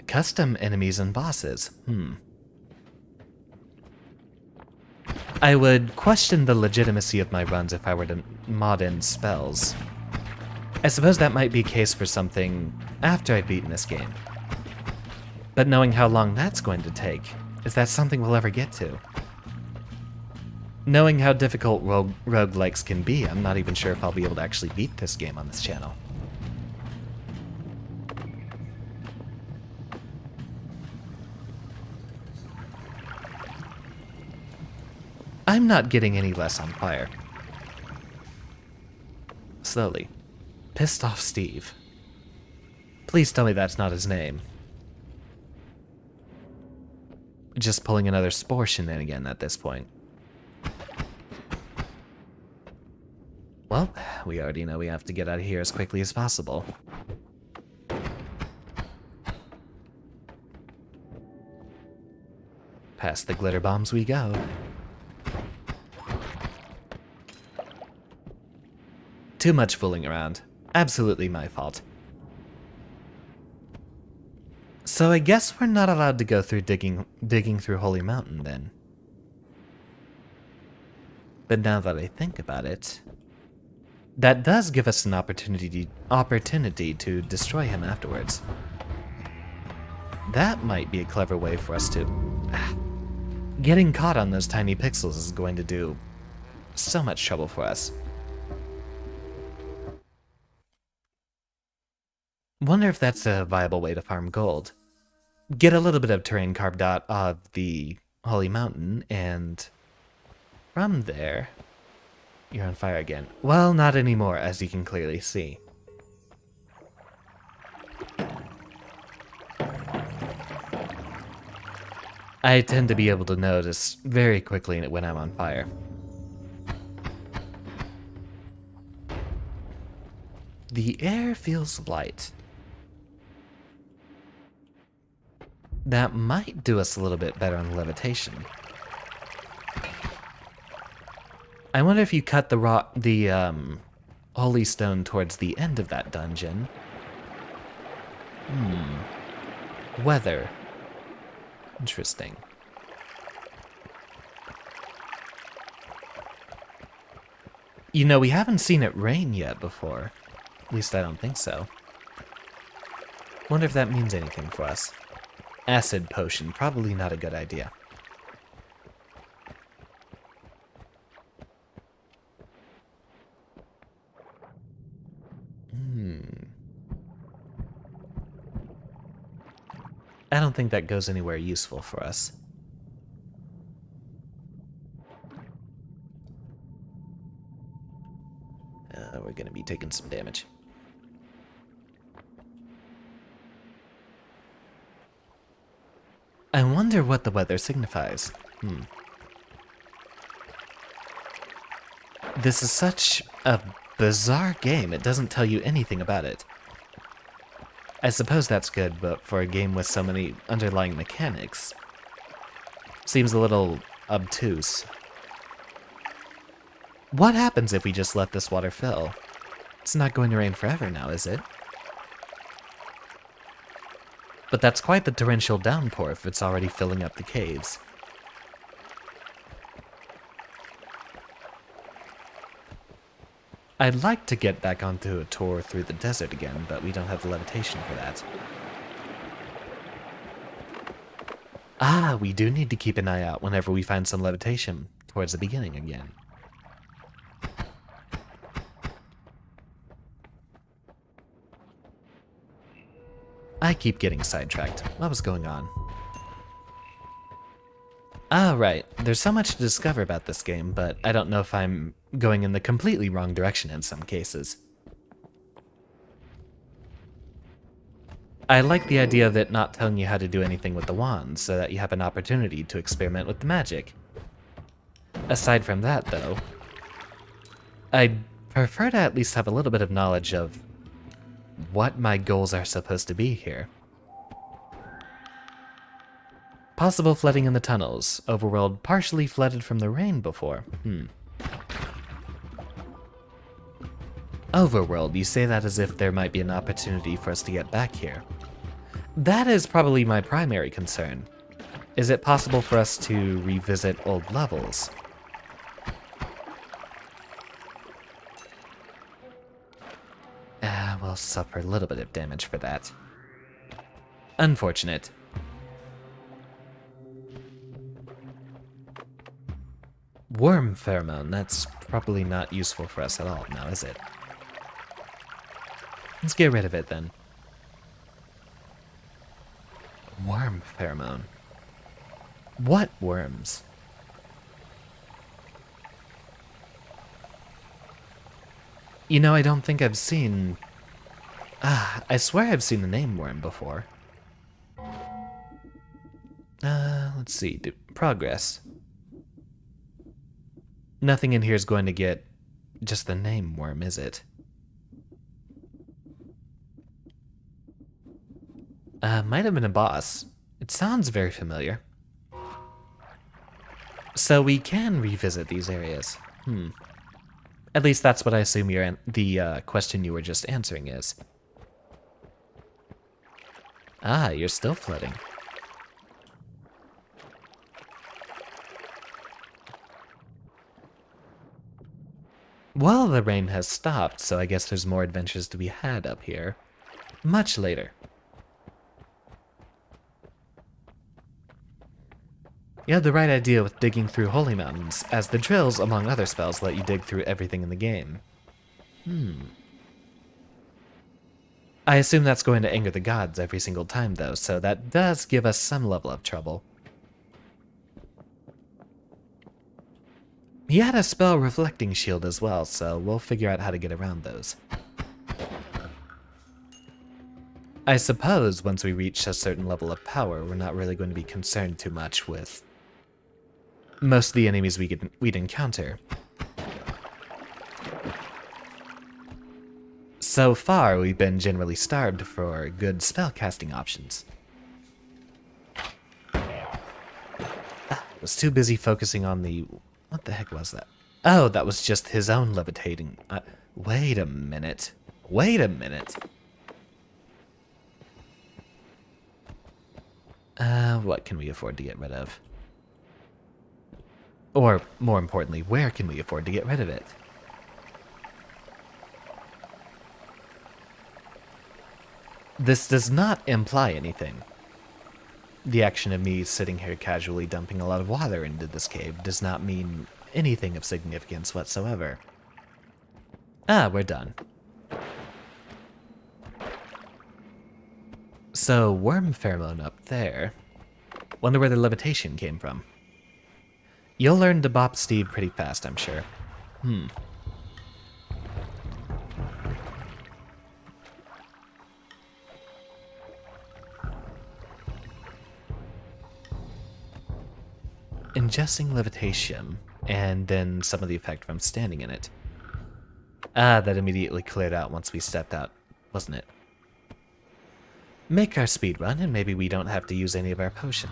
Custom enemies and bosses, I would question the legitimacy of my runs if I were to mod in spells. I suppose that might be a case for something after I've beaten this game. But knowing how long that's going to take, is that something we'll ever get to? Knowing how difficult roguelikes can be, I'm not even sure if I'll be able to actually beat this game on this channel. I'm not getting any less on fire. Slowly. Pissed off Steve. Please tell me that's not his name. Just pulling another spore shenanigan at this point. Well, we already know we have to get out of here as quickly as possible. Past the glitter bombs we go. Too much fooling around. Absolutely my fault. So I guess we're not allowed to go through digging through Holy Mountain then. But now that I think about it, that does give us an opportunity to destroy him afterwards. That might be a clever way for us to... Getting caught on those tiny pixels is going to do so much trouble for us. Wonder if that's a viable way to farm gold. Get a little bit of terrain carved out of the Holy Mountain, and from there... You're on fire again. Well, not anymore, as you can clearly see. I tend to be able to notice very quickly when I'm on fire. The air feels light. That might do us a little bit better on levitation. I wonder if you cut the holy stone towards the end of that dungeon. Weather. Interesting. You know, we haven't seen it rain yet before. At least I don't think so. Wonder if that means anything for us. Acid potion, probably not a good idea. I don't think that goes anywhere useful for us. We're gonna be taking some damage. I wonder what the weather signifies. This is such a bizarre game, it doesn't tell you anything about it. I suppose that's good, but for a game with so many underlying mechanics, seems a little obtuse. What happens if we just let this water fill? It's not going to rain forever now, is it? But that's quite the torrential downpour if it's already filling up the caves. I'd like to get back onto a tour through the desert again, but we don't have the levitation for that. Ah, we do need to keep an eye out whenever we find some levitation towards the beginning again. I keep getting sidetracked. What was going on? Ah, right. There's so much to discover about this game, but I don't know if I'm going in the completely wrong direction in some cases. I like the idea of it not telling you how to do anything with the wand, so that you have an opportunity to experiment with the magic. Aside from that, though, I'd prefer to at least have a little bit of knowledge of what my goals are supposed to be here. Possible flooding in the tunnels. Overworld partially flooded from the rain before. Overworld, you say that as if there might be an opportunity for us to get back here. That is probably my primary concern. Is it possible for us to revisit old levels? We'll suffer a little bit of damage for that. Unfortunate. Worm pheromone, that's probably not useful for us at all now, is it? Let's get rid of it then. Worm pheromone. What worms? You know, I don't think I've seen... I swear I've seen the name worm before. Let's see. Progress. Nothing in here is going to get just the name worm, is it? Might have been a boss. It sounds very familiar. So we can revisit these areas. At least that's what I assume the question you were just answering is. Ah, you're still flooding. Well, the rain has stopped, so I guess there's more adventures to be had up here. Much later. You had the right idea with digging through holy mountains, as the drills, among other spells, let you dig through everything in the game. I assume that's going to anger the gods every single time, though, so that does give us some level of trouble. He had a spell reflecting shield as well, so we'll figure out how to get around those. I suppose once we reach a certain level of power, we're not really going to be concerned too much with most of the enemies we'd encounter. So far, we've been generally starved for good spellcasting options. Was too busy focusing on the... What the heck was that? Oh, that was just his own levitating. Wait a minute. Wait a minute. What can we afford to get rid of? Or, more importantly, where can we afford to get rid of it? This does not imply anything. The action of me sitting here casually dumping a lot of water into this cave does not mean anything of significance whatsoever. Ah, we're done. So, worm pheromone up there. Wonder where the levitation came from. You'll learn to bop Steve pretty fast, I'm sure. Ingesting levitation, and then some of the effect from standing in it. Ah, that immediately cleared out once we stepped out, wasn't it? Make our speed run, and maybe we don't have to use any of our potion.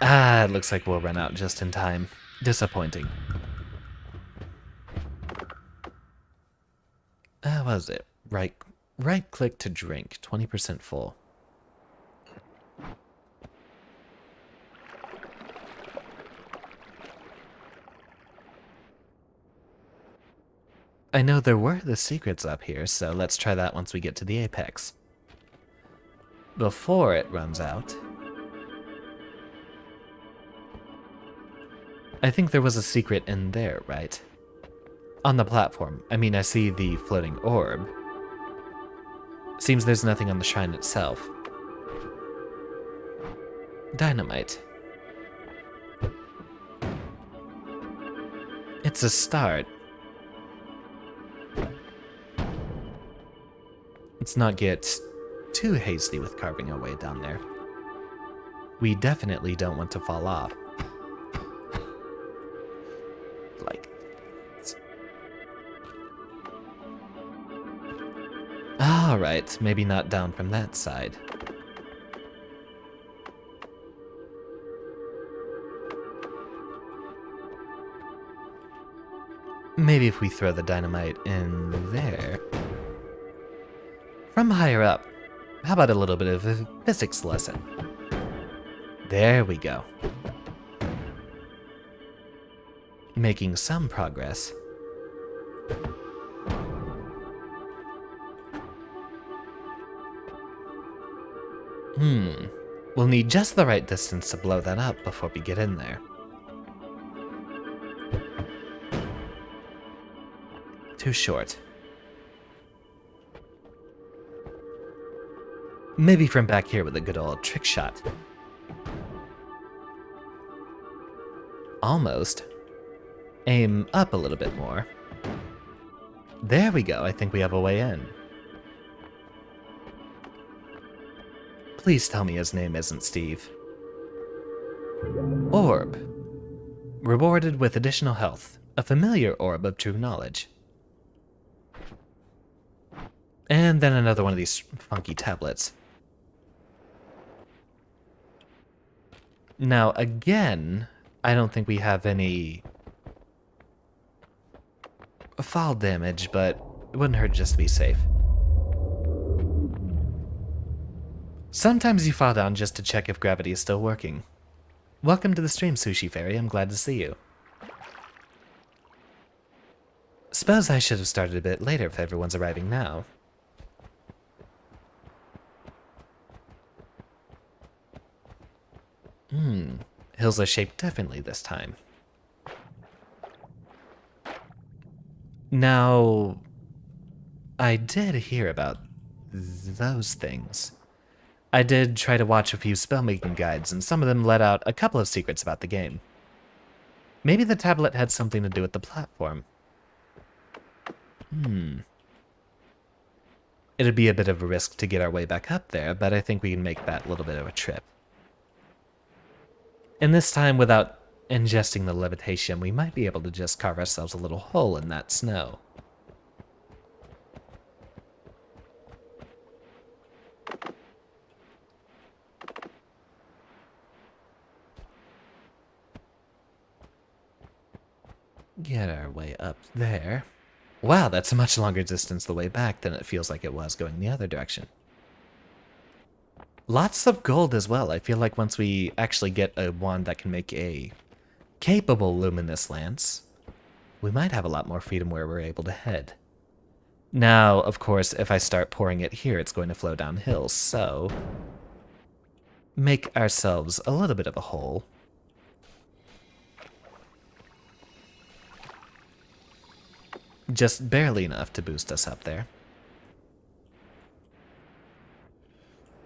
Ah, it looks like we'll run out just in time. Disappointing. What was it? Right click to drink, 20% full. I know there were the secrets up here, so let's try that once we get to the apex. Before it runs out. I think there was a secret in there, right? On the platform. I mean, I see the floating orb. Seems there's nothing on the shrine itself. Dynamite. It's a start. Let's not get too hasty with carving our way down there. We definitely don't want to fall off. Like... Alright, maybe not down from that side. Maybe if we throw the dynamite in there. From higher up, how about a little bit of a physics lesson? There we go. Making some progress. We'll need just the right distance to blow that up before we get in there. Too short. Maybe from back here with a good old trick shot. Almost. Aim up a little bit more. There we go, I think we have a way in. Please tell me his name isn't Steve. Orb. Rewarded with additional health. A familiar orb of true knowledge. And then another one of these funky tablets. Now, again, I don't think we have any fall damage, but it wouldn't hurt just to be safe. Sometimes you fall down just to check if gravity is still working. Welcome to the stream, Sushi Fairy. I'm glad to see you. Suppose I should have started a bit later if everyone's arriving now. Hills are shaped differently this time. Now, I did hear about those things. I did try to watch a few spellmaking guides, and some of them let out a couple of secrets about the game. Maybe the tablet had something to do with the platform. It'd be a bit of a risk to get our way back up there, but I think we can make that little bit of a trip. And this time, without ingesting the levitation, we might be able to just carve ourselves a little hole in that snow. Get our way up there. Wow, that's a much longer distance the way back than it feels like it was going the other direction. Lots of gold as well. I feel like once we actually get a wand that can make a capable luminous lance, we might have a lot more freedom where we're able to head. Now, of course, if I start pouring it here, it's going to flow downhill, so make ourselves a little bit of a hole. Just barely enough to boost us up there.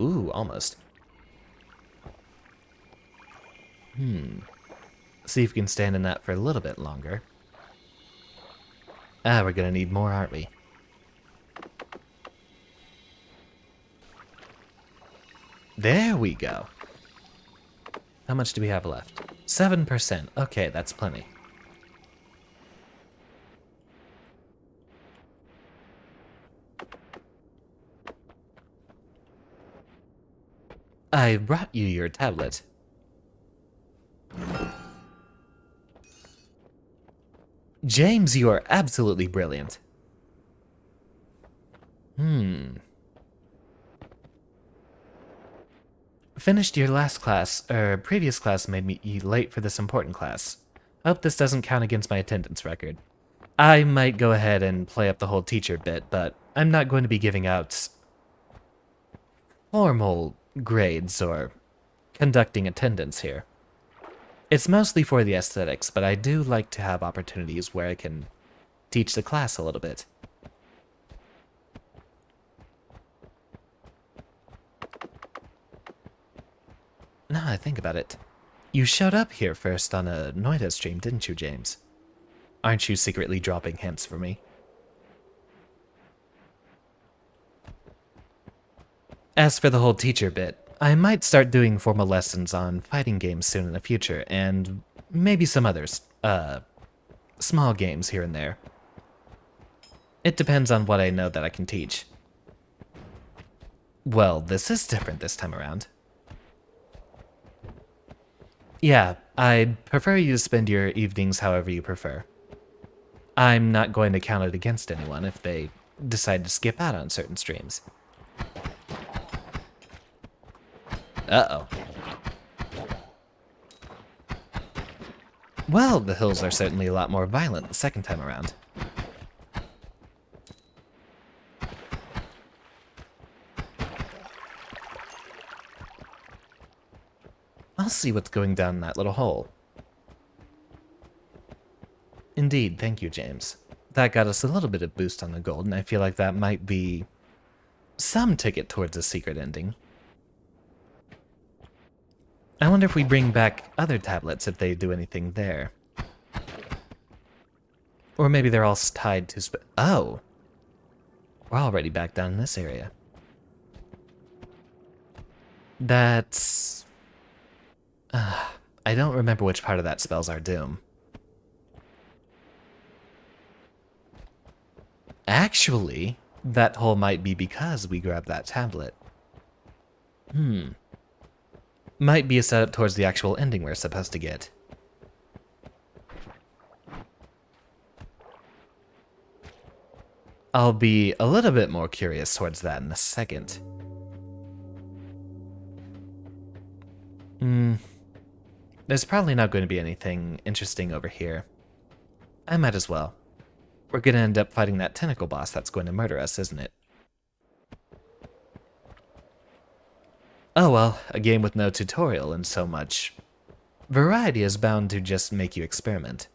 Ooh, almost. See if we can stand in that for a little bit longer. We're gonna need more, aren't we? There we go. How much do we have left? 7%. Okay, that's plenty. I brought you your tablet. James, you are absolutely brilliant. Finished your last class, previous class made me late for this important class. I hope this doesn't count against my attendance record. I might go ahead and play up the whole teacher bit, but I'm not going to be giving out formal grades or conducting attendance here. It's mostly for the aesthetics, but I do like to have opportunities where I can teach the class a little bit. Now I think about it. You showed up here first on a Noita stream, didn't you, James? Aren't you secretly dropping hints for me? As for the whole teacher bit, I might start doing formal lessons on fighting games soon in the future, and maybe some others, small games here and there. It depends on what I know that I can teach. Well, this is different this time around. Yeah, I'd prefer you to spend your evenings however you prefer. I'm not going to count it against anyone if they decide to skip out on certain streams. Uh-oh. Well, the hills are certainly a lot more violent the second time around. I'll see what's going down that little hole. Indeed, thank you, James. That got us a little bit of boost on the gold, and I feel like that might be some ticket towards a secret ending. I wonder if we bring back other tablets, if they do anything there. Or maybe they're all tied to oh! We're already back down in this area. That's... I don't remember which part of that spells our doom. Actually, that hole might be because we grabbed that tablet. Might be a setup towards the actual ending we're supposed to get. I'll be a little bit more curious towards that in a second. There's probably not going to be anything interesting over here. I might as well. We're gonna end up fighting that tentacle boss that's going to murder us, isn't it? Oh well, a game with no tutorial and so much variety is bound to just make you experiment.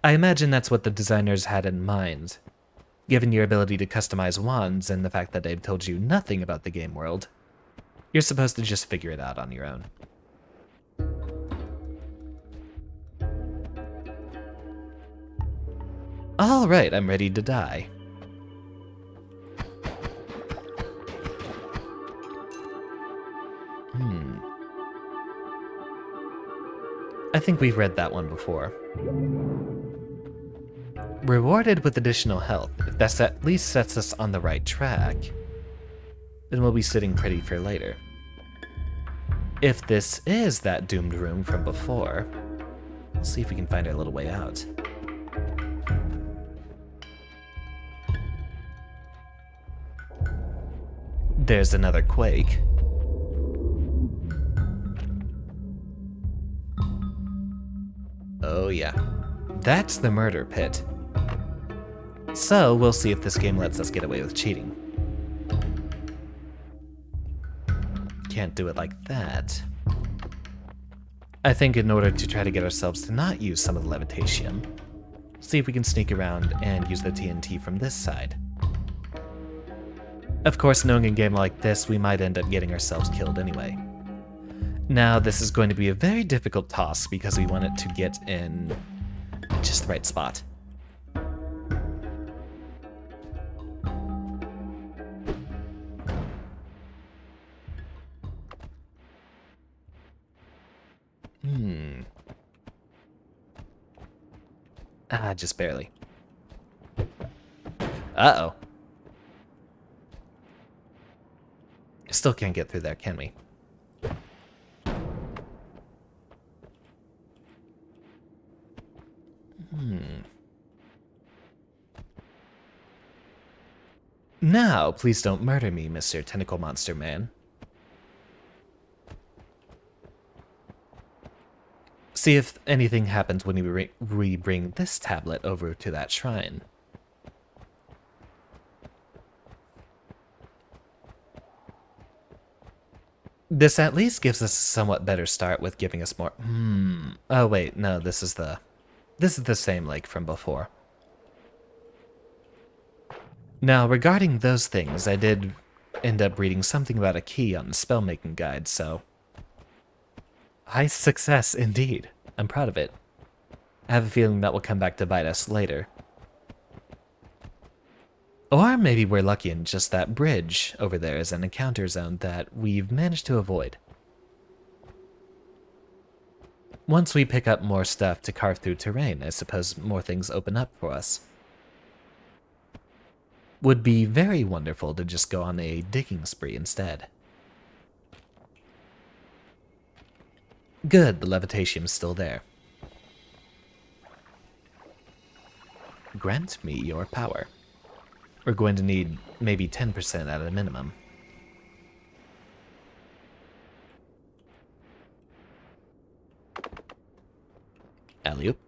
I imagine that's what the designers had in mind. Given your ability to customize wands and the fact that they've told you nothing about the game world, you're supposed to just figure it out on your own. Alright, I'm ready to die. I think we've read that one before. Rewarded with additional health. If that at least sets us on the right track, then we'll be sitting pretty for later. If this is that doomed room from before, let's see if we can find our little way out. There's another quake. Oh yeah. That's the murder pit. So, we'll see if this game lets us get away with cheating. Can't do it like that. I think in order to try to get ourselves to not use some of the levitation, see if we can sneak around and use the TNT from this side. Of course, knowing a game like this, we might end up getting ourselves killed anyway. Now, this is going to be a very difficult task because we want it to get in just the right spot. Just barely. Uh-oh. Still can't get through there, can we? Now, please don't murder me, Mr. Tentacle Monster Man. See if anything happens when we bring this tablet over to that shrine. This at least gives us a somewhat better start with giving us more. Oh wait, no, this is the same lake from before. Now, regarding those things, I did end up reading something about a key on the spellmaking guide, so high success indeed. I'm proud of it. I have a feeling that will come back to bite us later. Or maybe we're lucky and just that bridge over there is an encounter zone that we've managed to avoid. Once we pick up more stuff to carve through terrain, I suppose more things open up for us. Would be very wonderful to just go on a digging spree instead. Good, the levitation is still there. Grant me your power. We're going to need maybe 10% at a minimum. Alley-oop.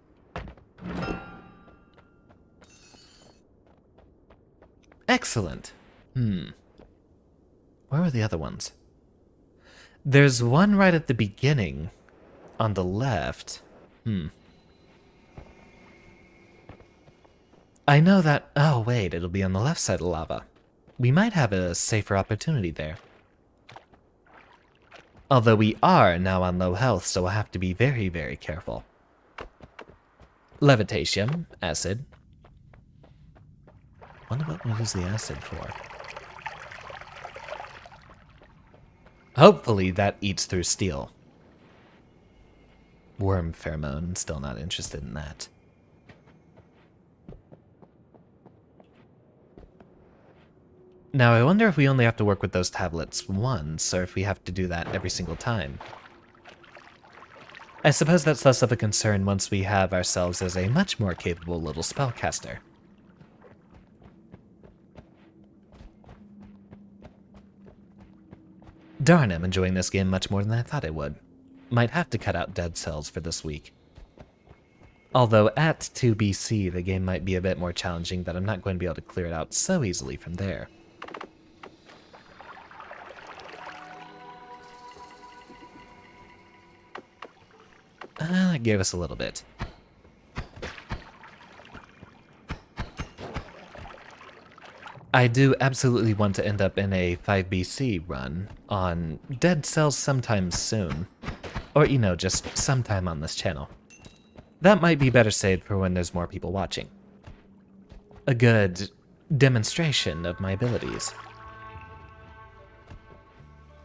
Excellent. Where are the other ones? There's one right at the beginning, on the left. I know that... Oh, wait, it'll be on the left side of the lava. We might have a safer opportunity there. Although we are now on low health, so we'll have to be very, very careful. Levitation, acid. Wonder what we use the acid for. Hopefully that eats through steel. Worm pheromone, still not interested in that. Now I wonder if we only have to work with those tablets once, or if we have to do that every single time. I suppose that's less of a concern once we have ourselves as a much more capable little spellcaster. Darn, I'm enjoying this game much more than I thought I would. Might have to cut out dead cells for this week. Although at 2 BC, the game might be a bit more challenging, that I'm not going to be able to clear it out so easily from there. That gave us a little bit. I do absolutely want to end up in a 5 BC run on dead cells sometime soon. Or, you know, just sometime on this channel. That might be better saved for when there's more people watching. A good demonstration of my abilities.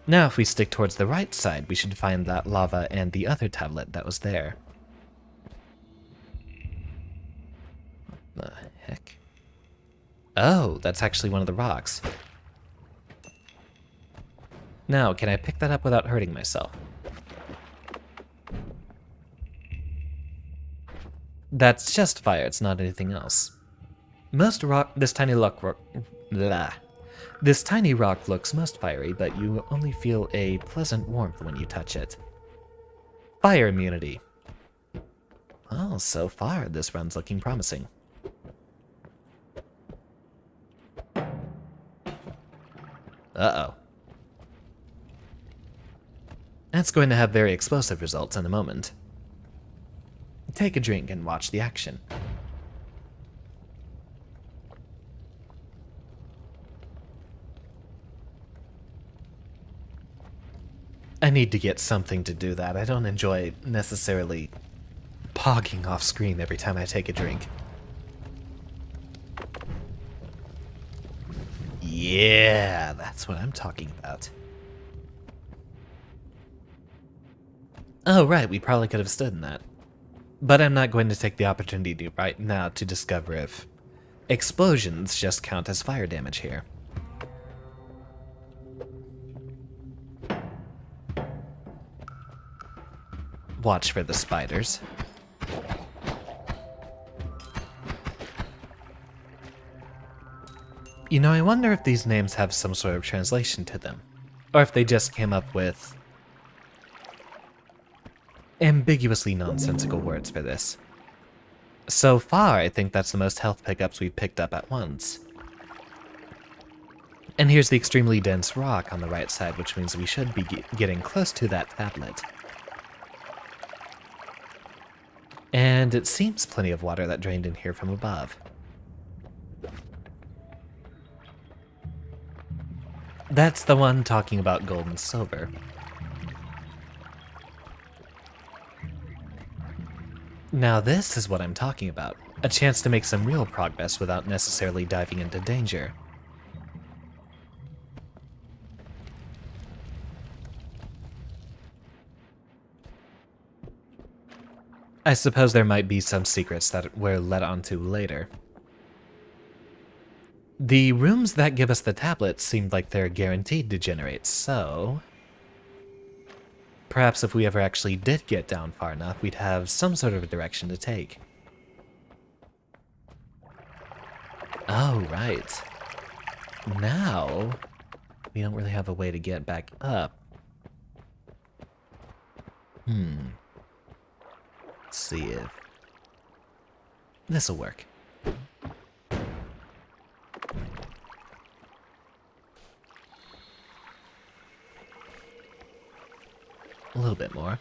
Now, if we stick towards the right side, we should find that lava and the other tablet that was there. What the heck? Oh, that's actually one of the rocks. Now, can I pick that up without hurting myself? That's just fire, it's not anything else. This tiny rock looks most fiery, but you only feel a pleasant warmth when you touch it. Fire immunity. Well, so far, this run's looking promising. Uh-oh. That's going to have very explosive results in a moment. Take a drink and watch the action. I need to get something to do that. I don't enjoy necessarily pogging off screen every time I take a drink. Yeah, that's what I'm talking about. Oh, right, we probably could have stood in that. But I'm not going to take the opportunity right now to discover if explosions just count as fire damage here. Watch for the spiders. You know, I wonder if these names have some sort of translation to them, or if they just came up with ambiguously nonsensical words for this. So far, I think that's the most health pickups we've picked up at once. And here's the extremely dense rock on the right side, which means we should be getting close to that tablet. And it seems plenty of water that drained in here from above. That's the one talking about gold and silver. Now this is what I'm talking about. A chance to make some real progress without necessarily diving into danger. I suppose there might be some secrets that we're led on to later. The rooms that give us the tablets seemed like they're guaranteed to generate, so perhaps if we ever actually did get down far enough, we'd have some sort of a direction to take. Oh, right. Now, we don't really have a way to get back up. Let's see if this'll work. A little bit more.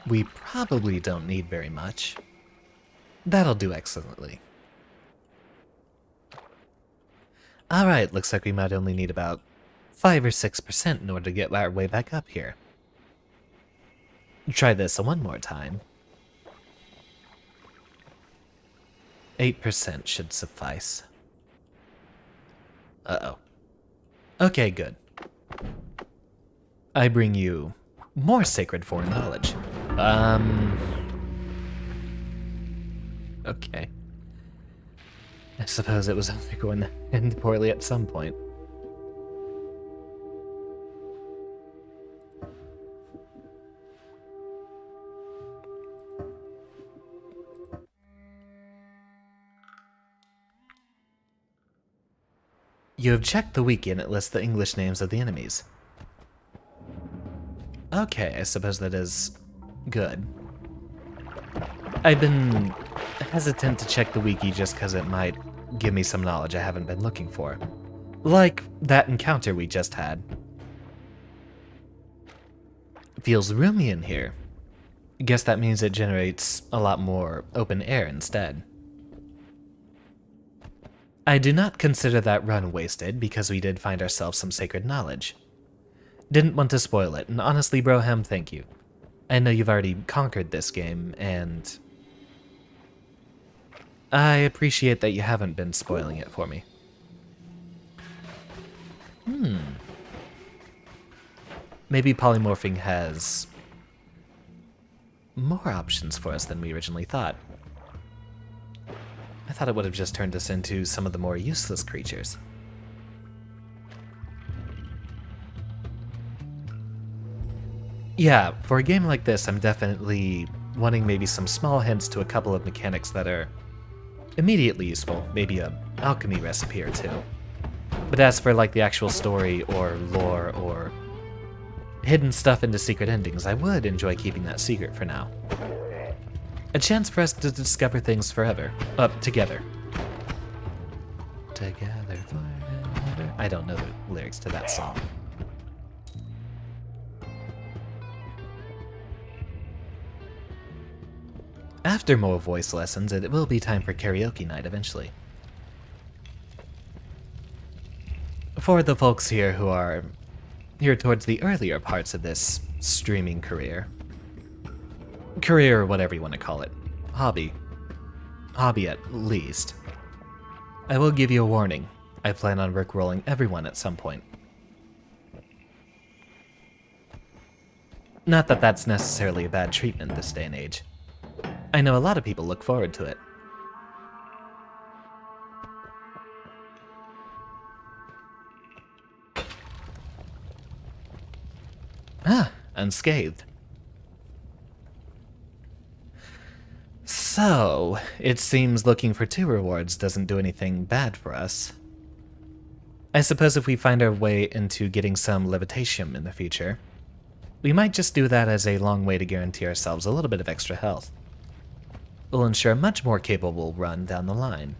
We probably don't need very much. That'll do excellently. Alright, looks like we might only need about 5 or 6% in order to get our way back up here. Try this one more time. 8% should suffice. Uh-oh. Okay, good. I bring you more sacred foreign knowledge. Okay. I suppose it was only going to end poorly at some point. You have checked the wiki and it lists the English names of the enemies. Okay, I suppose that is good. I've been hesitant to check the wiki just because it might give me some knowledge I haven't been looking for. Like that encounter we just had. Feels roomy in here. Guess that means it generates a lot more open air instead. I do not consider that run wasted because we did find ourselves some sacred knowledge. Didn't want to spoil it, and honestly, Broham, thank you. I know you've already conquered this game, and I appreciate that you haven't been spoiling it for me. Maybe polymorphing has more options for us than we originally thought. I thought it would have just turned us into some of the more useless creatures. Yeah, for a game like this, I'm definitely wanting maybe some small hints to a couple of mechanics that are immediately useful, maybe a alchemy recipe or two. But as for like the actual story or lore or hidden stuff into secret endings, I would enjoy keeping that secret for now. A chance for us to discover things forever. Together. Together forever. I don't know the lyrics to that song. After more voice lessons, it will be time for karaoke night eventually. For the folks here who are here towards the earlier parts of this streaming career, or whatever you want to call it, hobby at least, I will give you a warning. I plan on rickrolling everyone at some point. Not that that's necessarily a bad treatment this day and age. I know a lot of people look forward to it. Ah, unscathed. So, it seems looking for 2 rewards doesn't do anything bad for us. I suppose if we find our way into getting some levitation in the future, we might just do that as a long way to guarantee ourselves a little bit of extra health. It'll ensure a much more capable run down the line.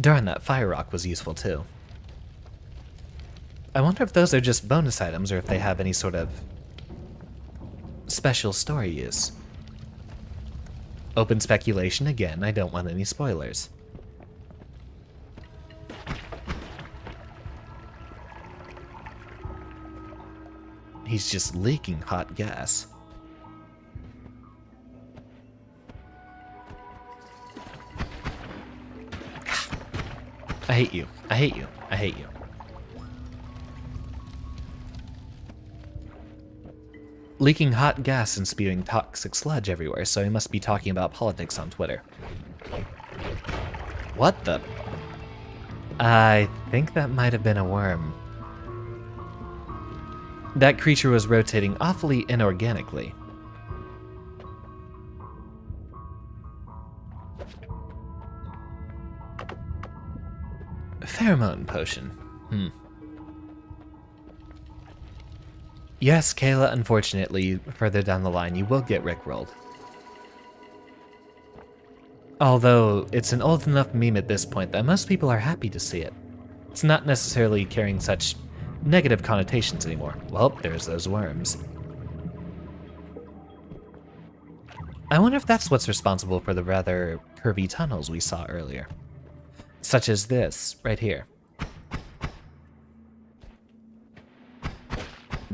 Darn, that fire rock was useful too. I wonder if those are just bonus items or if they have any sort of special story use. Open speculation again, I don't want any spoilers. He's just leaking hot gas. I hate you. I hate you. I hate you. Leaking hot gas and spewing toxic sludge everywhere, so he must be talking about politics on Twitter. What the? I think that might have been a worm. That creature was rotating awfully inorganically. Pheromone potion. Yes, Kayla, unfortunately, further down the line, you will get rickrolled. Although, it's an old enough meme at this point that most people are happy to see it. It's not necessarily carrying such negative connotations anymore. Well, there's those worms. I wonder if that's what's responsible for the rather curvy tunnels we saw earlier. Such as this, right here.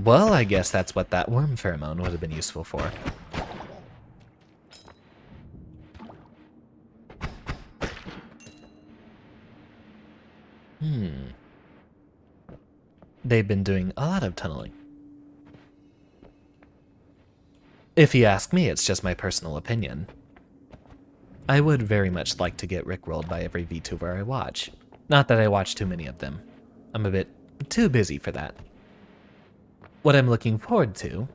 Well, I guess that's what that worm pheromone would have been useful for. They've been doing a lot of tunneling. If you ask me, it's just my personal opinion. I would very much like to get rickrolled by every VTuber I watch. Not that I watch too many of them. I'm a bit too busy for that. What I'm looking forward to,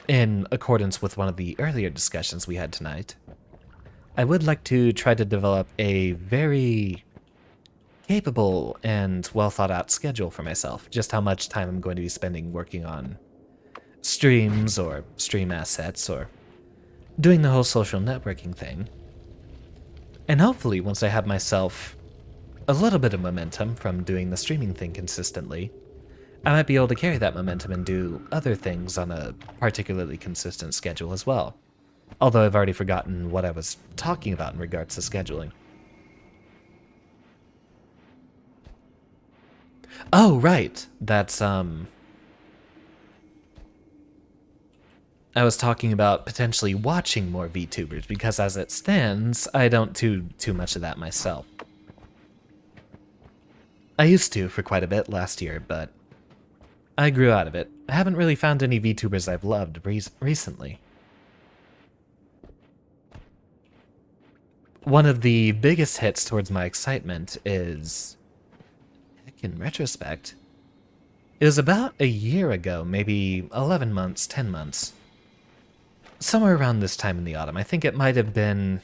in accordance with one of the earlier discussions we had tonight, I would like to try to develop a very capable and well thought out schedule for myself. Just how much time I'm going to be spending working on streams or stream assets or doing the whole social networking thing. And hopefully once I have myself a little bit of momentum from doing the streaming thing consistently, I might be able to carry that momentum and do other things on a particularly consistent schedule as well. Although I've already forgotten what I was talking about in regards to scheduling. Oh, right. That's, I was talking about potentially watching more VTubers, because as it stands, I don't do too much of that myself. I used to for quite a bit last year, but I grew out of it. I haven't really found any VTubers I've loved recently. One of the biggest hits towards my excitement is, in retrospect, it was about a year ago, maybe 11 months, 10 months. Somewhere around this time in the autumn. I think it might have been...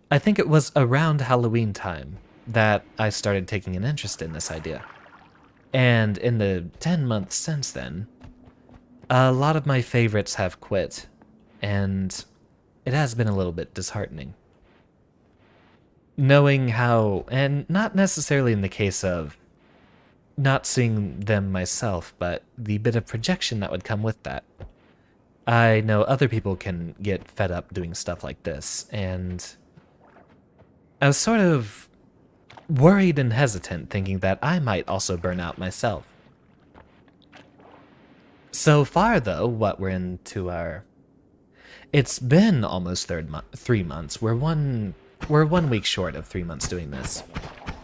I think it was around Halloween time that I started taking an interest in this idea. And in the 10 months since then, a lot of my favorites have quit, and it has been a little bit disheartening. Knowing how, and not necessarily in the case of not seeing them myself, but the bit of projection that would come with that. I know other people can get fed up doing stuff like this, and I was sort of worried and hesitant, thinking that I might also burn out myself. So far, though, what we're into our... It's been almost 3 months. We're one week short of 3 months doing this.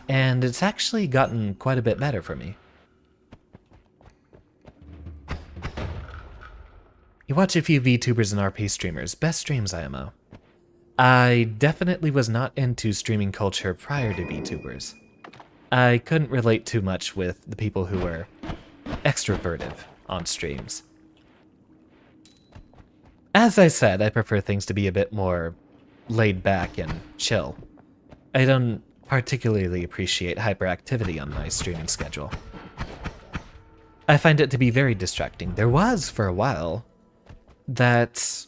And it's actually gotten quite a bit better for me. You watch a few VTubers and RP streamers. Best streams, IMO. I definitely was not into streaming culture prior to VTubers. I couldn't relate too much with the people who were extroverted on streams. As I said, I prefer things to be a bit more laid back and chill. I don't particularly appreciate hyperactivity on my streaming schedule. I find it to be very distracting. There was, for a while, that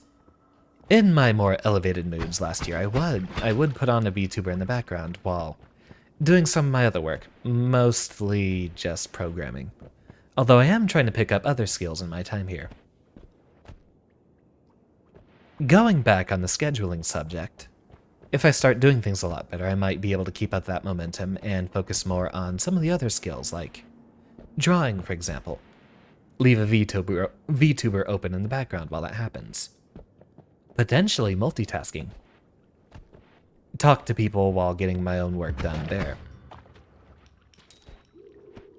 in my more elevated moods last year, I would put on a VTuber in the background while doing some of my other work, mostly just programming. Although I am trying to pick up other skills in my time here. Going back on the scheduling subject, if I start doing things a lot better, I might be able to keep up that momentum and focus more on some of the other skills, like drawing, for example. Leave a VTuber open in the background while that happens. Potentially multitasking. Talk to people while getting my own work done there.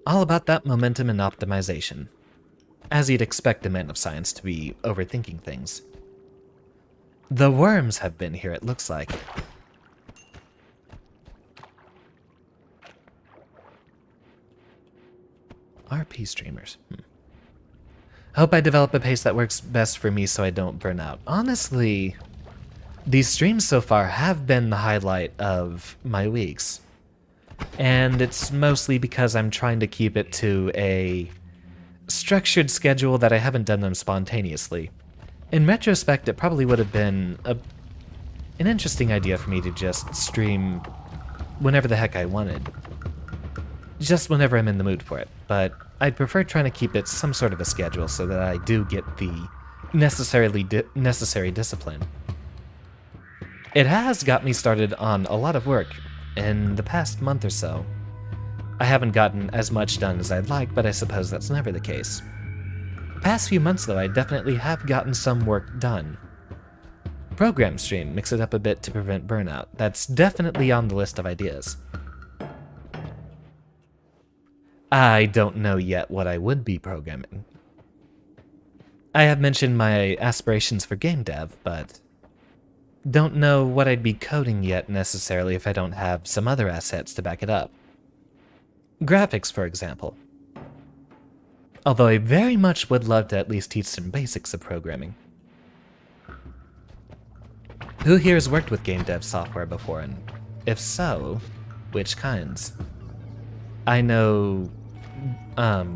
All about that momentum and optimization. As you'd expect a man of science to be overthinking things. The worms have been here, it looks like. RP streamers. Hope I develop a pace that works best for me so I don't burn out. Honestly, these streams so far have been the highlight of my weeks. And it's mostly because I'm trying to keep it to a structured schedule that I haven't done them spontaneously. In retrospect, it probably would have been an interesting idea for me to just stream whenever the heck I wanted. Just whenever I'm in the mood for it, but I'd prefer trying to keep it some sort of a schedule so that I do get the necessary discipline. It has got me started on a lot of work in the past month or so. I haven't gotten as much done as I'd like, but I suppose that's never the case. Past few months though, I definitely have gotten some work done. Program stream, mix it up a bit to prevent burnout. That's definitely on the list of ideas. I don't know yet what I would be programming. I have mentioned my aspirations for game dev, but don't know what I'd be coding yet necessarily if I don't have some other assets to back it up. Graphics, for example. Although I very much would love to at least teach some basics of programming. Who here has worked with game dev software before, and if so, which kinds? I know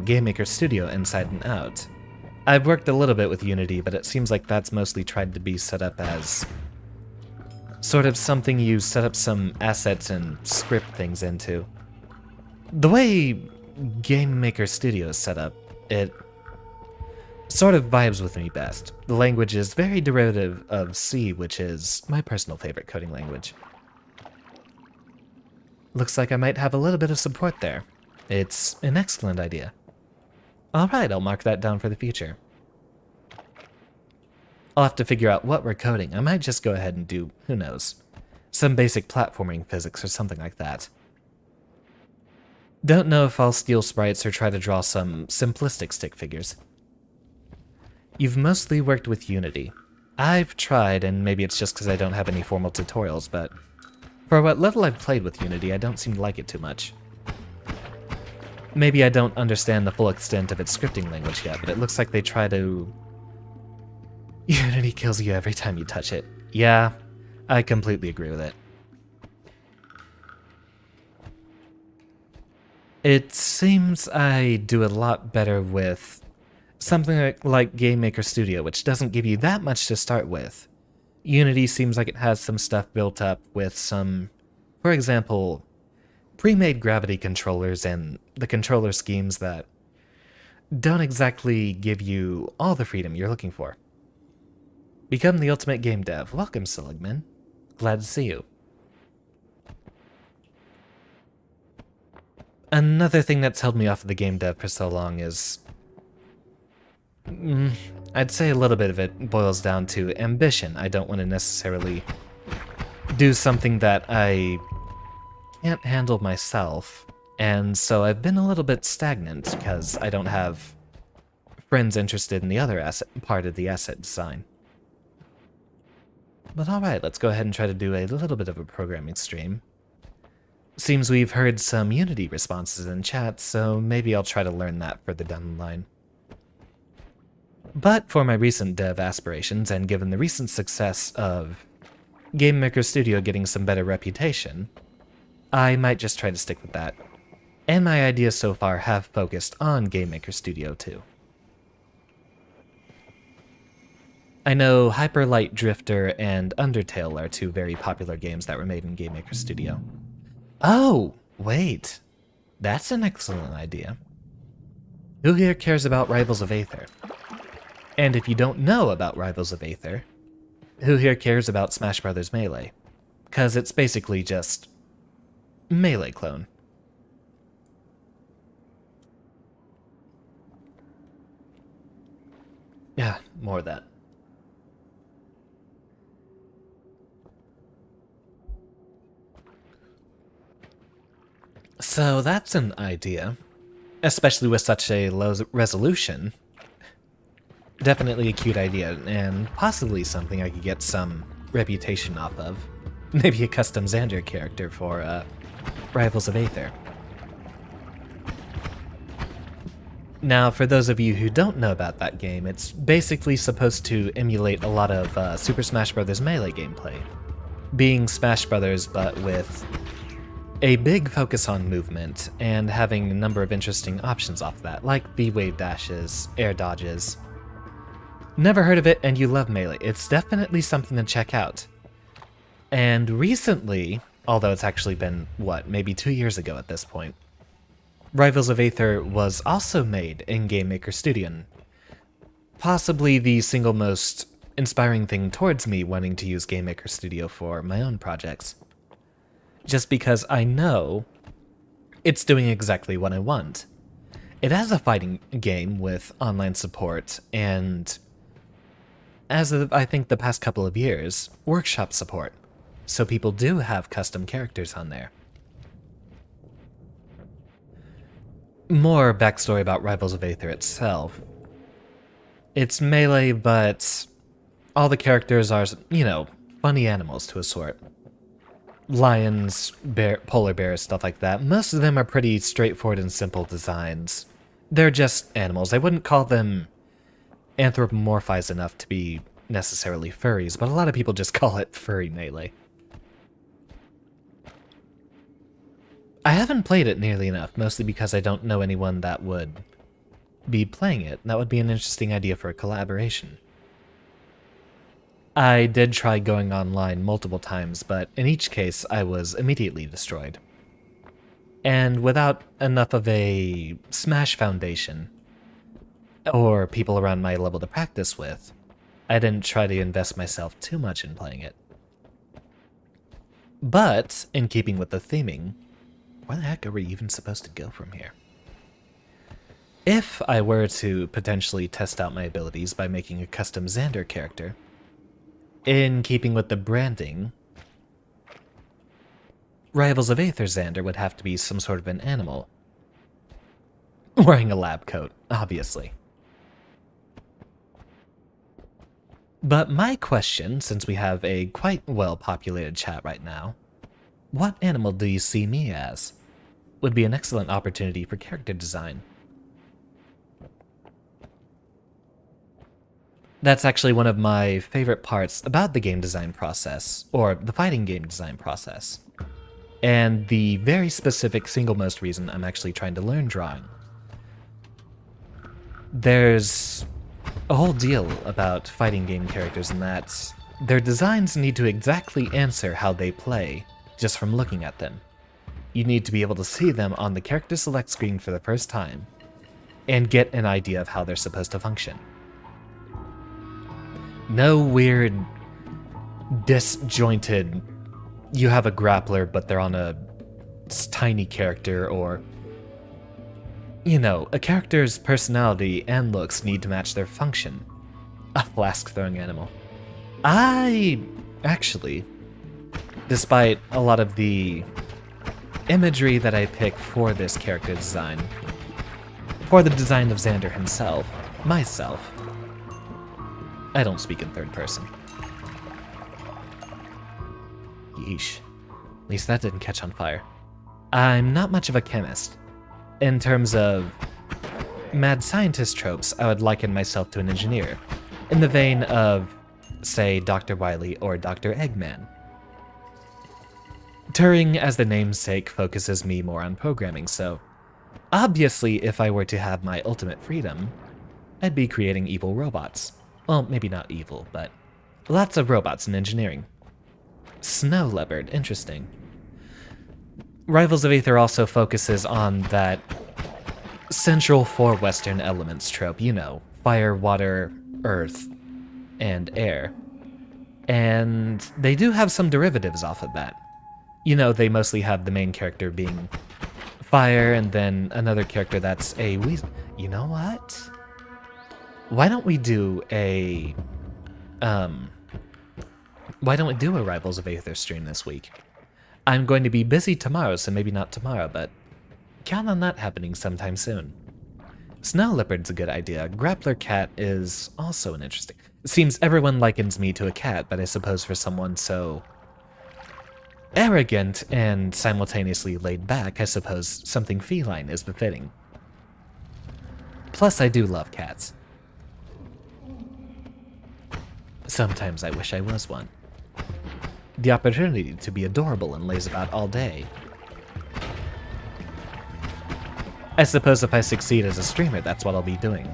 Game Maker Studio inside and out. I've worked a little bit with Unity, but it seems like that's mostly tried to be set up as sort of something you set up some assets and script things into. The way Game Maker Studio is set up, it sort of vibes with me best. The language is very derivative of C, which is my personal favorite coding language. Looks like I might have a little bit of support there. It's an excellent idea. Alright, I'll mark that down for the future. I'll have to figure out what we're coding. I might just go ahead and do, who knows, some basic platforming physics or something like that. Don't know if I'll steal sprites or try to draw some simplistic stick figures. You've mostly worked with Unity. I've tried, and maybe it's just because I don't have any formal tutorials, but for what little I've played with Unity, I don't seem to like it too much. Maybe I don't understand the full extent of its scripting language yet, but it looks like they try to... Unity kills you every time you touch it. Yeah, I completely agree with it. It seems I do a lot better with something like Game Maker Studio, which doesn't give you that much to start with. Unity seems like it has some stuff built up with some, for example, pre-made gravity controllers and the controller schemes that don't exactly give you all the freedom you're looking for. Become the ultimate game dev. Welcome, Seligman. Glad to see you. Another thing that's held me off of the game dev for so long is... I'd say a little bit of it boils down to ambition. I don't want to necessarily do something that I can't handle myself, and so I've been a little bit stagnant because I don't have friends interested in the other part of the asset design. But alright, let's go ahead and try to do a little bit of a programming stream. Seems we've heard some Unity responses in chat, so maybe I'll try to learn that further down the line. But for my recent dev aspirations, and given the recent success of Game Maker Studio getting some better reputation, I might just try to stick with that. And my ideas so far have focused on Game Maker Studio too. I know Hyper Light Drifter and Undertale are two very popular games that were made in Game Maker Studio. Oh, wait. That's an excellent idea. Who here cares about Rivals of Aether? And if you don't know about Rivals of Aether, who here cares about Smash Bros. Melee? Because it's basically just Melee clone. Yeah, more of that. So that's an idea, especially with such a low resolution. Definitely a cute idea, and possibly something I could get some reputation off of. Maybe a custom Xander character for Rivals of Aether. Now, for those of you who don't know about that game, it's basically supposed to emulate a lot of Super Smash Bros. Melee gameplay. Being Smash Bros. But with a big focus on movement, and having a number of interesting options off that, like the wave dashes, air dodges. Never heard of it and you love Melee, it's definitely something to check out. And recently, although it's actually been, maybe 2 years ago at this point, Rivals of Aether was also made in Game Maker Studio. Possibly the single most inspiring thing towards me wanting to use Game Maker Studio for my own projects. Just because I know it's doing exactly what I want. It has a fighting game with online support and, as of I think the past couple of years, workshop support. So people do have custom characters on there. More backstory about Rivals of Aether itself. It's Melee, but all the characters are, funny animals to a sort. Lions, polar bears, stuff like that. Most of them are pretty straightforward and simple designs. They're just animals. I wouldn't call them anthropomorphized enough to be necessarily furries, but a lot of people just call it furry Melee. I haven't played it nearly enough, mostly because I don't know anyone that would be playing it. That would be an interesting idea for a collaboration. I did try going online multiple times, but in each case I was immediately destroyed. And without enough of a Smash foundation, or people around my level to practice with, I didn't try to invest myself too much in playing it. But, in keeping with the theming, where the heck are we even supposed to go from here? If I were to potentially test out my abilities by making a custom Xander character, in keeping with the branding, Rivals of Aether Xander would have to be some sort of an animal. Wearing a lab coat, obviously. But my question, since we have a quite well-populated chat right now, what animal do you see me as? Would be an excellent opportunity for character design. That's actually one of my favorite parts about the game design process, or the fighting game design process. And the very specific single most reason I'm actually trying to learn drawing. There's a whole deal about fighting game characters in that their designs need to exactly answer how they play just from looking at them. You need to be able to see them on the character select screen for the first time and get an idea of how they're supposed to function. No weird, disjointed, you have a grappler but they're on a tiny character, or, a character's personality and looks need to match their function. A flask throwing animal. I actually, despite a lot of the imagery that I pick for this character design, for the design of Xander himself, myself, I don't speak in third person. Yeesh. At least that didn't catch on fire. I'm not much of a chemist. In terms of mad scientist tropes, I would liken myself to an engineer, in the vein of, say, Dr. Wily or Dr. Eggman. Turing, as the namesake, focuses me more on programming, so obviously if I were to have my ultimate freedom, I'd be creating evil robots. Well, maybe not evil, but lots of robots in engineering. Snow leopard, interesting. Rivals of Aether also focuses on that central four Western elements trope, you know, fire, water, earth, and air. And they do have some derivatives off of that. You know, they mostly have the main character being fire, and then another character that's a weasel. You know what? Why don't we do a Rivals of Aether stream this week? I'm going to be busy tomorrow, so maybe not tomorrow, but count on that happening sometime soon. Snow leopard's a good idea. Grappler cat is also an interesting. It seems everyone likens me to a cat, but I suppose for someone so arrogant and simultaneously laid back, I suppose something feline is befitting. Plus, I do love cats. Sometimes I wish I was one. The opportunity to be adorable and laze about all day. I suppose if I succeed as a streamer, that's what I'll be doing.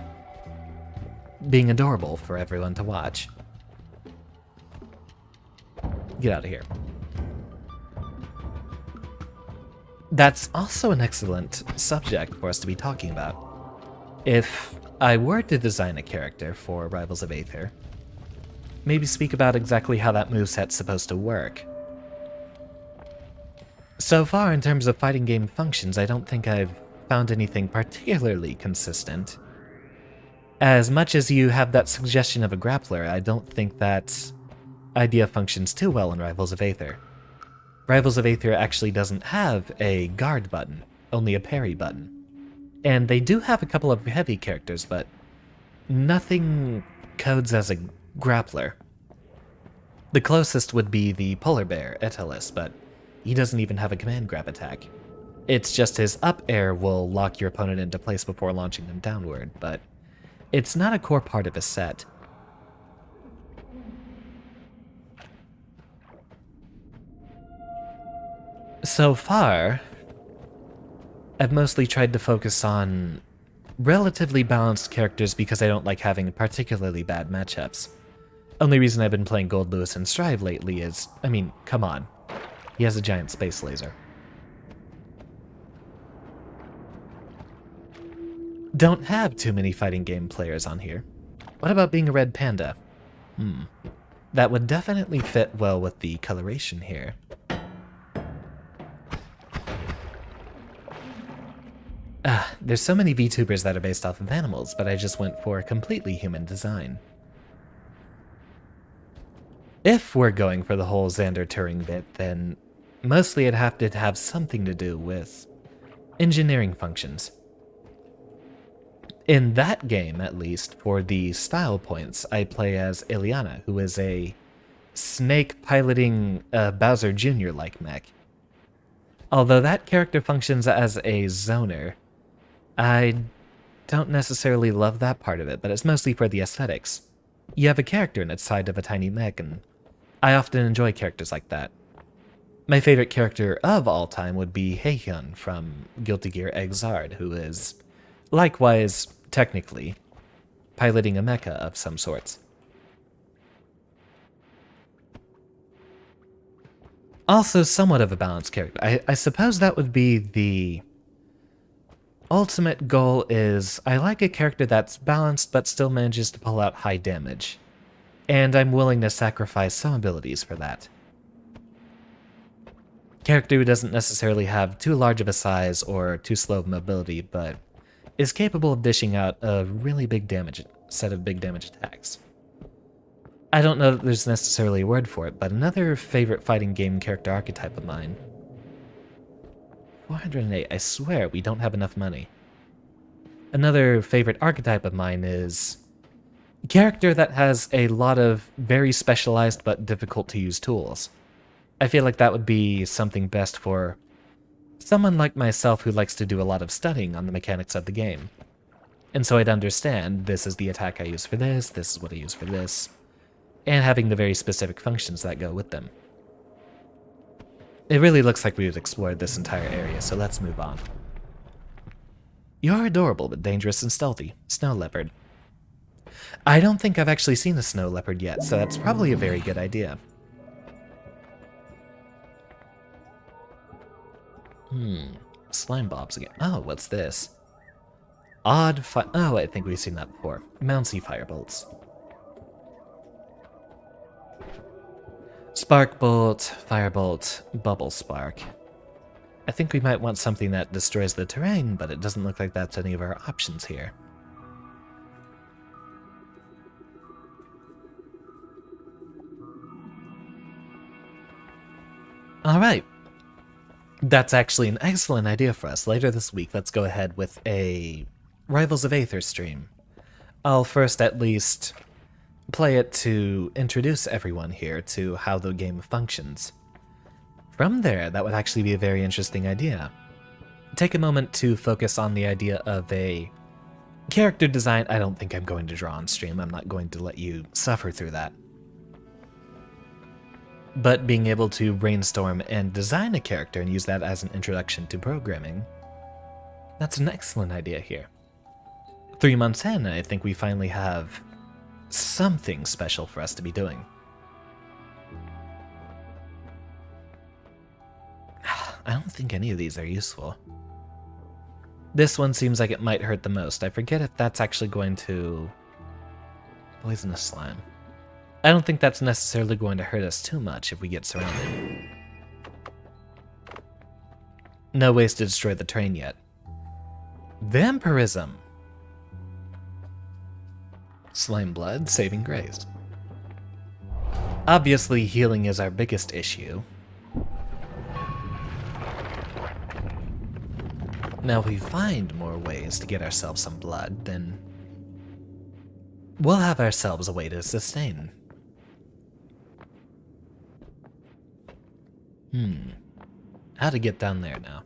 Being adorable for everyone to watch. Get out of here. That's also an excellent subject for us to be talking about. If I were to design a character for Rivals of Aether, maybe speak about exactly how that moveset's supposed to work. So far, in terms of fighting game functions, I don't think I've found anything particularly consistent. As much as you have that suggestion of a grappler, I don't think that idea functions too well in Rivals of Aether. Rivals of Aether actually doesn't have a guard button, only a parry button. And they do have a couple of heavy characters, but nothing codes as a grappler. The closest would be the polar bear, Etelis, but he doesn't even have a command grab attack. It's just his up air will lock your opponent into place before launching them downward, but it's not a core part of his set. So far, I've mostly tried to focus on relatively balanced characters because I don't like having particularly bad matchups. Only reason I've been playing Gold Lewis and Strive lately is, I mean, come on. He has a giant space laser. Don't have too many fighting game players on here. What about being a red panda? That would definitely fit well with the coloration here. There's so many VTubers that are based off of animals, but I just went for a completely human design. If we're going for the whole Xander Turing bit, then mostly it'd have to have something to do with engineering functions. In that game, at least, for the style points, I play as Ileana, who is a snake piloting Bowser Jr.-like mech. Although that character functions as a zoner, I don't necessarily love that part of it, but it's mostly for the aesthetics. You have a character inside of a tiny mech, and I often enjoy characters like that. My favorite character of all time would be Haehyun from Guilty Gear Xrd, who is, likewise, technically, piloting a mecha of some sorts. Also somewhat of a balanced character. I suppose that would be the ultimate goal is I like a character that's balanced but still manages to pull out high damage. And I'm willing to sacrifice some abilities for that. Character who doesn't necessarily have too large of a size or too slow of mobility, but is capable of dishing out a really big set of big damage attacks. I don't know that there's necessarily a word for it, but another favorite fighting game character archetype of mine. 408, I swear we don't have enough money. Another favorite archetype of mine is a character that has a lot of very specialized but difficult to use tools. I feel like that would be something best for someone like myself who likes to do a lot of studying on the mechanics of the game. And so I'd understand this is the attack I use for this is what I use for this, and having the very specific functions that go with them. It really looks like we've explored this entire area, so let's move on. You're adorable but dangerous and stealthy. Snow leopard. I don't think I've actually seen a snow leopard yet, so that's probably a very good idea. Slime bobs again. Oh, what's this? Oh, I think we've seen that before. Mouncy firebolts. Spark bolt, firebolt, bubble spark. I think we might want something that destroys the terrain, but it doesn't look like that's any of our options here. Alright. That's actually an excellent idea for us. Later this week, let's go ahead with a Rivals of Aether stream. I'll first at least play it to introduce everyone here to how the game functions. From there, that would actually be a very interesting idea. Take a moment to focus on the idea of a character design. I don't think I'm going to draw on stream. I'm not going to let you suffer through that. But being able to brainstorm and design a character and use that as an introduction to programming, that's an excellent idea here. 3 months in, I think we finally have something special for us to be doing. I don't think any of these are useful. This one seems like it might hurt the most. I forget if that's actually going to... Poisonous slime. I don't think that's necessarily going to hurt us too much if we get surrounded. No ways to destroy the terrain yet. Vampirism. Slime blood, saving grace. Obviously, healing is our biggest issue. Now, if we find more ways to get ourselves some blood, then we'll have ourselves a way to sustain. How to get down there now?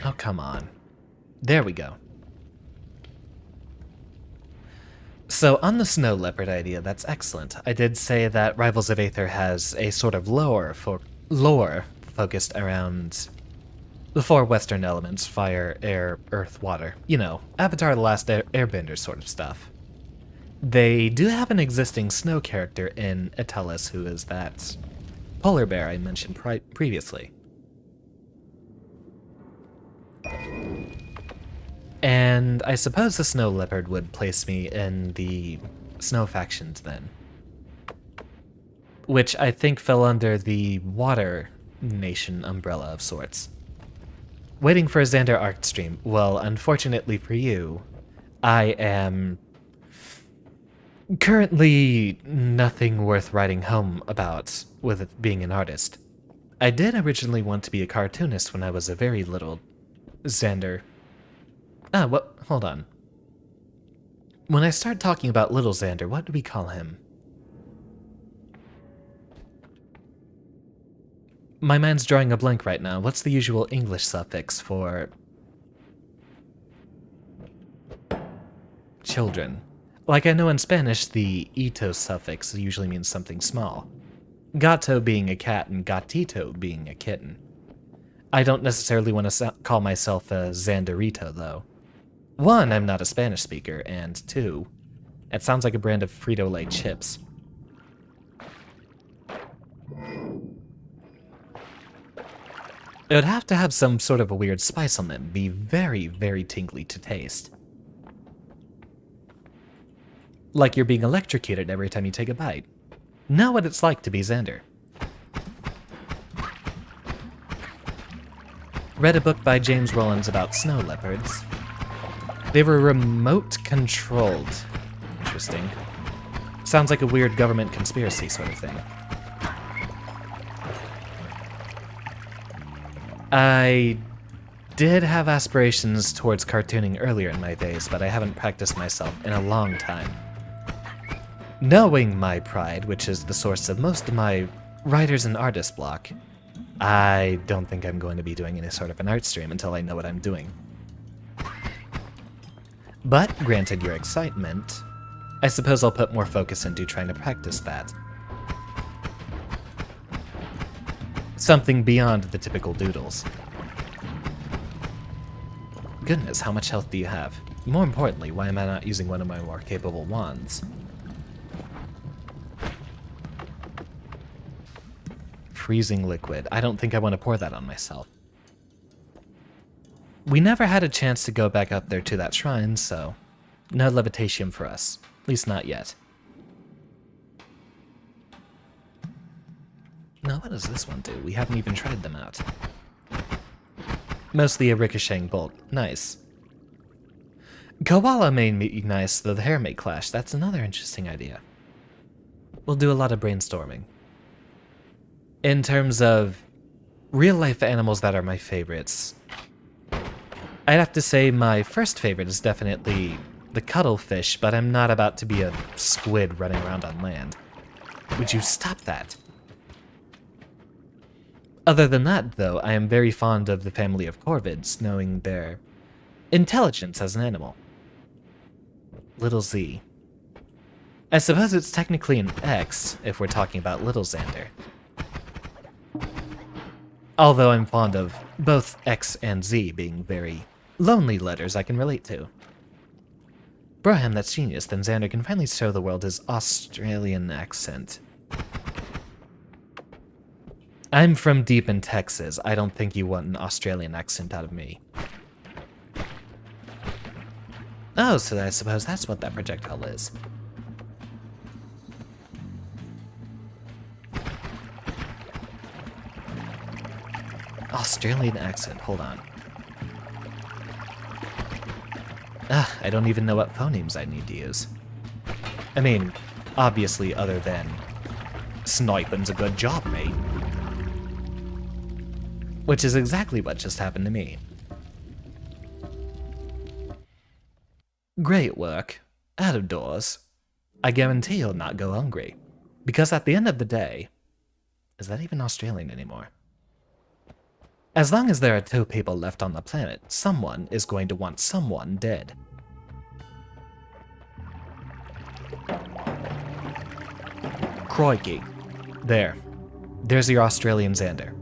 Oh, come on. There we go. So, on the snow leopard idea, that's excellent. I did say that Rivals of Aether has a sort of lore focused around the 4 Western elements: fire, air, earth, water. You know, Avatar The Last Airbender sort of stuff. They do have an existing snow character in Atelis, who is that polar bear I mentioned previously. And I suppose the snow leopard would place me in the snow factions then, which I think fell under the water nation umbrella of sorts. Waiting for a Xander Arc stream. Well, unfortunately for you, I am currently nothing worth writing home about with it being an artist. I did originally want to be a cartoonist when I was a very little Xander. What? Hold on. When I start talking about little Xander, what do we call him? My mind's drawing a blank right now. What's the usual English suffix for children? Like, I know in Spanish, the ito suffix usually means something small. Gato being a cat and gatito being a kitten. I don't necessarily want to call myself a Xanderito, though. 1, I'm not a Spanish speaker, and 2, it sounds like a brand of Frito-Lay chips. It would have to have some sort of a weird spice on them, be very, very tingly to taste. Like you're being electrocuted every time you take a bite. Know what it's like to be Xander. Read a book by James Rollins about snow leopards. They were remote controlled. Interesting. Sounds like a weird government conspiracy sort of thing. I did have aspirations towards cartooning earlier in my days, but I haven't practiced myself in a long time. Knowing my pride, which is the source of most of my writers and artist block, I don't think I'm going to be doing any sort of an art stream until I know what I'm doing. But granted your excitement, I suppose I'll put more focus into trying to practice that. Something beyond the typical doodles. Goodness, how much health do you have? More importantly, why am I not using one of my more capable wands? Freezing liquid. I don't think I want to pour that on myself. We never had a chance to go back up there to that shrine, so no levitation for us. At least not yet. Now, what does this one do? We haven't even tried them out. Mostly a ricocheting bolt. Nice. Koala may be nice, though the hair may clash. That's another interesting idea. We'll do a lot of brainstorming. In terms of real-life animals that are my favorites, I'd have to say my first favorite is definitely the cuttlefish, but I'm not about to be a squid running around on land. Would you stop that? Other than that, though, I am very fond of the family of corvids, knowing their intelligence as an animal. Little Z. I suppose it's technically an X, if we're talking about Little Xander. Although I'm fond of both X and Z being very lonely letters I can relate to. Broham, that's genius. Then Xander can finally show the world his Australian accent. I'm from deep in Texas. I don't think you want an Australian accent out of me. Oh, so I suppose that's what that projectile is. Australian accent, hold on. I don't even know what phonemes I need to use. I mean, obviously other than sniping's a good job, mate. Which is exactly what just happened to me. Great work. Out of doors. I guarantee you'll not go hungry. Because at the end of the day, is that even Australian anymore? As long as there are 2 people left on the planet, someone is going to want someone dead. Crikey. There's your Australian Xander.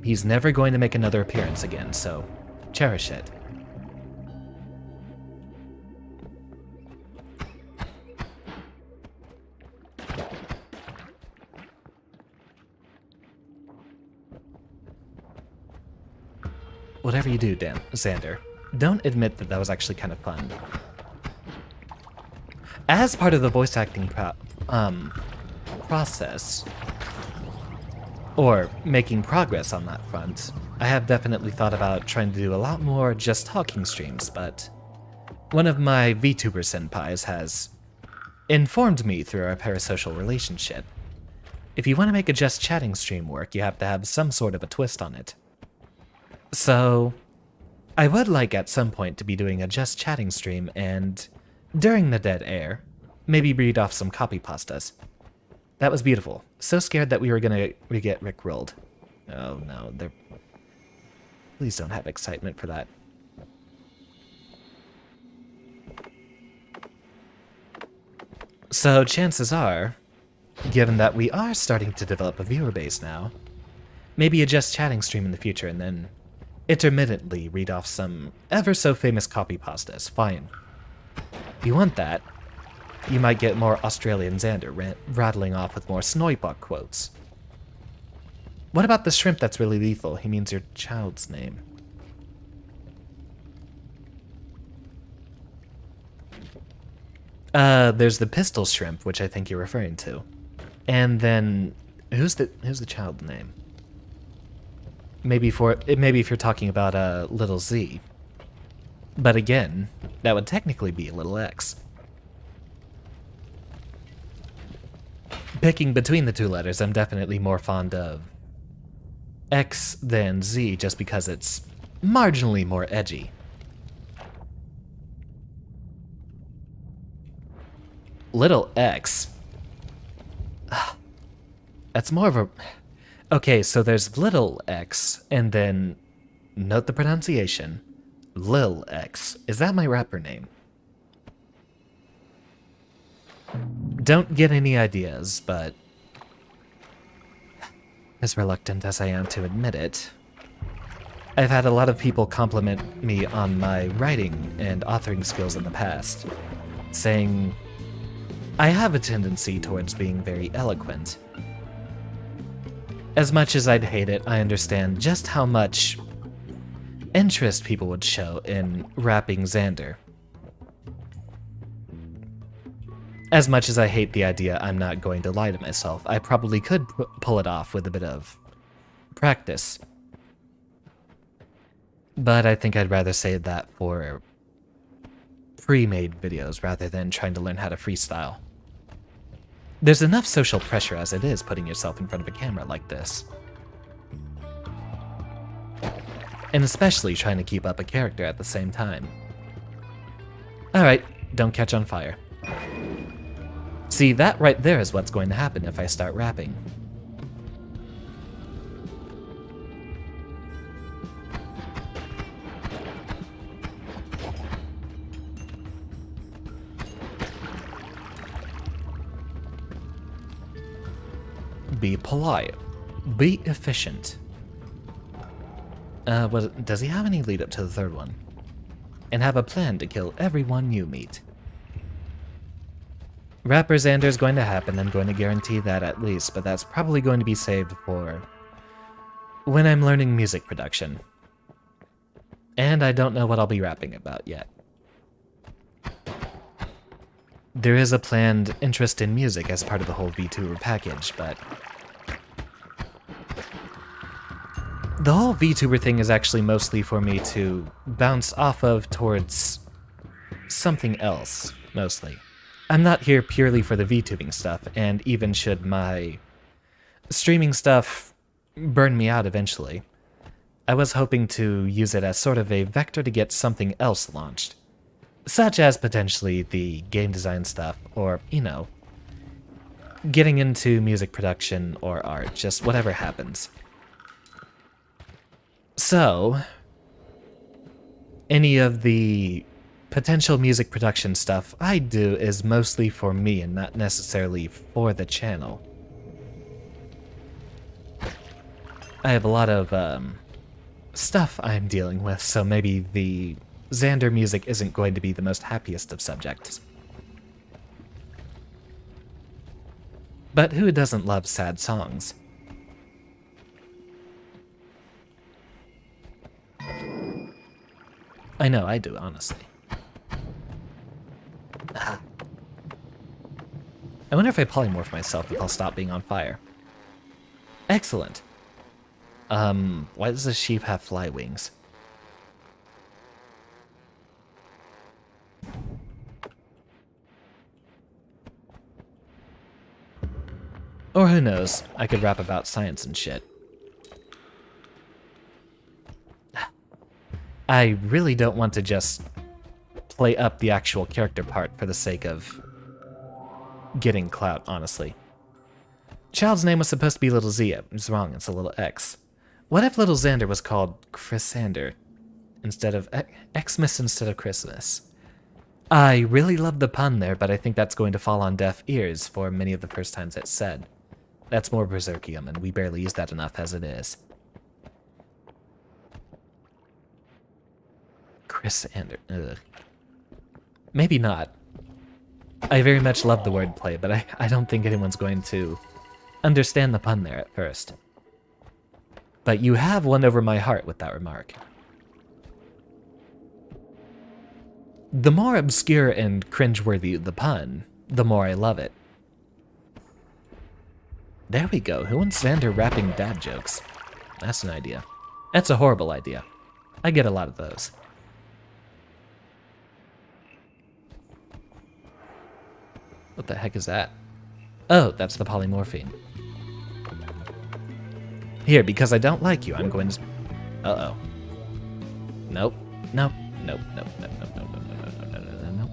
He's never going to make another appearance again, so cherish it. Whatever you do, Xander, don't admit that was actually kind of fun. As part of the voice acting process, or making progress on that front, I have definitely thought about trying to do a lot more just talking streams, but one of my VTuber senpais has informed me through our parasocial relationship. If you want to make a just chatting stream work, you have to have some sort of a twist on it. So, I would like at some point to be doing a just chatting stream and, during the dead air, maybe read off some copy pastas. That was beautiful. So scared that we were gonna get rickrolled. Oh no, please don't have excitement for that. So chances are, given that we are starting to develop a viewer base now, maybe a just chatting stream in the future and then intermittently read off some ever so famous copy pastas. Fine. If you want that, you might get more Australian Xander rattling off with more Snoibuck quotes. What about the shrimp that's really lethal? He means your child's name. There's the pistol shrimp, which I think you're referring to. And then, who's the child name? Maybe if you're talking about little Z. But again, that would technically be a little X. Picking between the 2 letters, I'm definitely more fond of X than Z just because it's marginally more edgy. Little X. That's more of a... Okay, so there's little X, and then, note the pronunciation, Lil X. Is that my rapper name? Don't get any ideas, but as reluctant as I am to admit it, I've had a lot of people compliment me on my writing and authoring skills in the past, saying I have a tendency towards being very eloquent. As much as I'd hate it, I understand just how much interest people would show in rapping Xander. As much as I hate the idea, I'm not going to lie to myself. I probably could pull it off with a bit of practice. But I think I'd rather save that for pre-made videos rather than trying to learn how to freestyle. There's enough social pressure as it is putting yourself in front of a camera like this. And especially trying to keep up a character at the same time. Alright, don't catch on fire. See, that right there is what's going to happen if I start rapping. Be polite. Be efficient. Does he have any lead up to the third one? And have a plan to kill everyone you meet. Rapper Xander's going to happen, I'm going to guarantee that at least, but that's probably going to be saved for when I'm learning music production. And I don't know what I'll be rapping about yet. There is a planned interest in music as part of the whole VTuber package, but the whole VTuber thing is actually mostly for me to bounce off of towards something else, mostly. I'm not here purely for the VTubing stuff, and even should my streaming stuff burn me out eventually, I was hoping to use it as sort of a vector to get something else launched. Such as potentially the game design stuff, or, you know, getting into music production or art, just whatever happens. So, any of the potential music production stuff I do is mostly for me and not necessarily for the channel. I have a lot of stuff I'm dealing with, so maybe the Xander music isn't going to be the most happiest of subjects. But who doesn't love sad songs? I know, I do, honestly. I wonder if I polymorph myself if I'll stop being on fire. Excellent. Why does the sheep have fly wings? Or who knows, I could rap about science and shit. I really don't want to just play up the actual character part for the sake of getting clout, honestly. Child's name was supposed to be Little Z. It's wrong, it's a Little X. What if Little Xander was called Chrisander instead of Xmas instead of Christmas? I really love the pun there, but I think that's going to fall on deaf ears for many of the first times it's said. That's more Berserkium, and we barely use that enough as it is. Chrisander. Ugh. Maybe not. I very much love the wordplay, but I don't think anyone's going to understand the pun there at first. But you have won over my heart with that remark. The more obscure and cringeworthy the pun, the more I love it. There we go. Who wants Xander rapping dad jokes? That's an idea. That's a horrible idea. I get a lot of those. What the heck is that? Oh, that's the polymorphine. Here, because I don't like you, I'm going to... Uh-oh. Nope. Nope. Nope. Nope. Nope. Nope. Nope. Nope. Nope. Nope. Nope. Nope.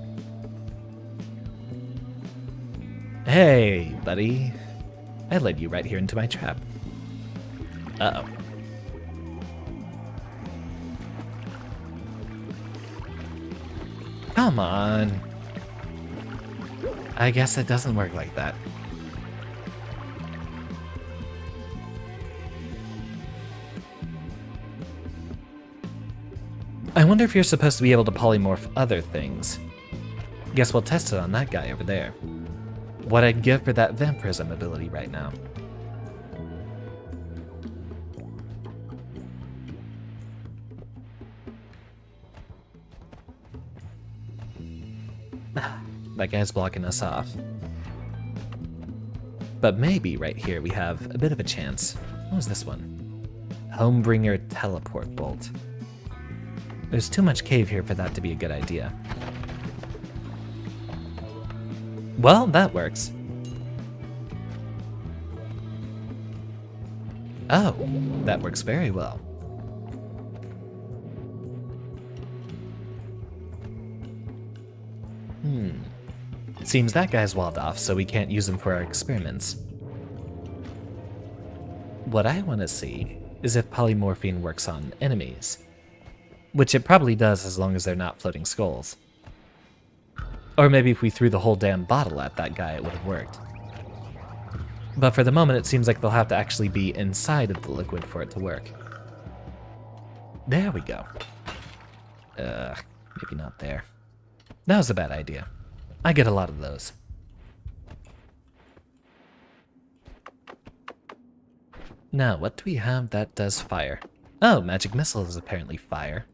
Hey, buddy. I led you right here into my trap. Uh-oh. Come on. I guess it doesn't work like that. I wonder if you're supposed to be able to polymorph other things. Guess we'll test it on that guy over there. What I'd give for that vampirism ability right now. That guy's blocking us off. But maybe right here we have a bit of a chance. What was this one? Homebringer teleport bolt. There's too much cave here for that to be a good idea. Well, that works. Oh, that works very well. Seems that guy's walled off, so we can't use him for our experiments. What I want to see is if polymorphine works on enemies. Which it probably does as long as they're not floating skulls. Or maybe if we threw the whole damn bottle at that guy, it would have worked. But for the moment, it seems like they'll have to actually be inside of the liquid for it to work. There we go. Maybe not there. That was a bad idea. I get a lot of those. Now, what do we have that does fire? Oh, magic missile is apparently fire.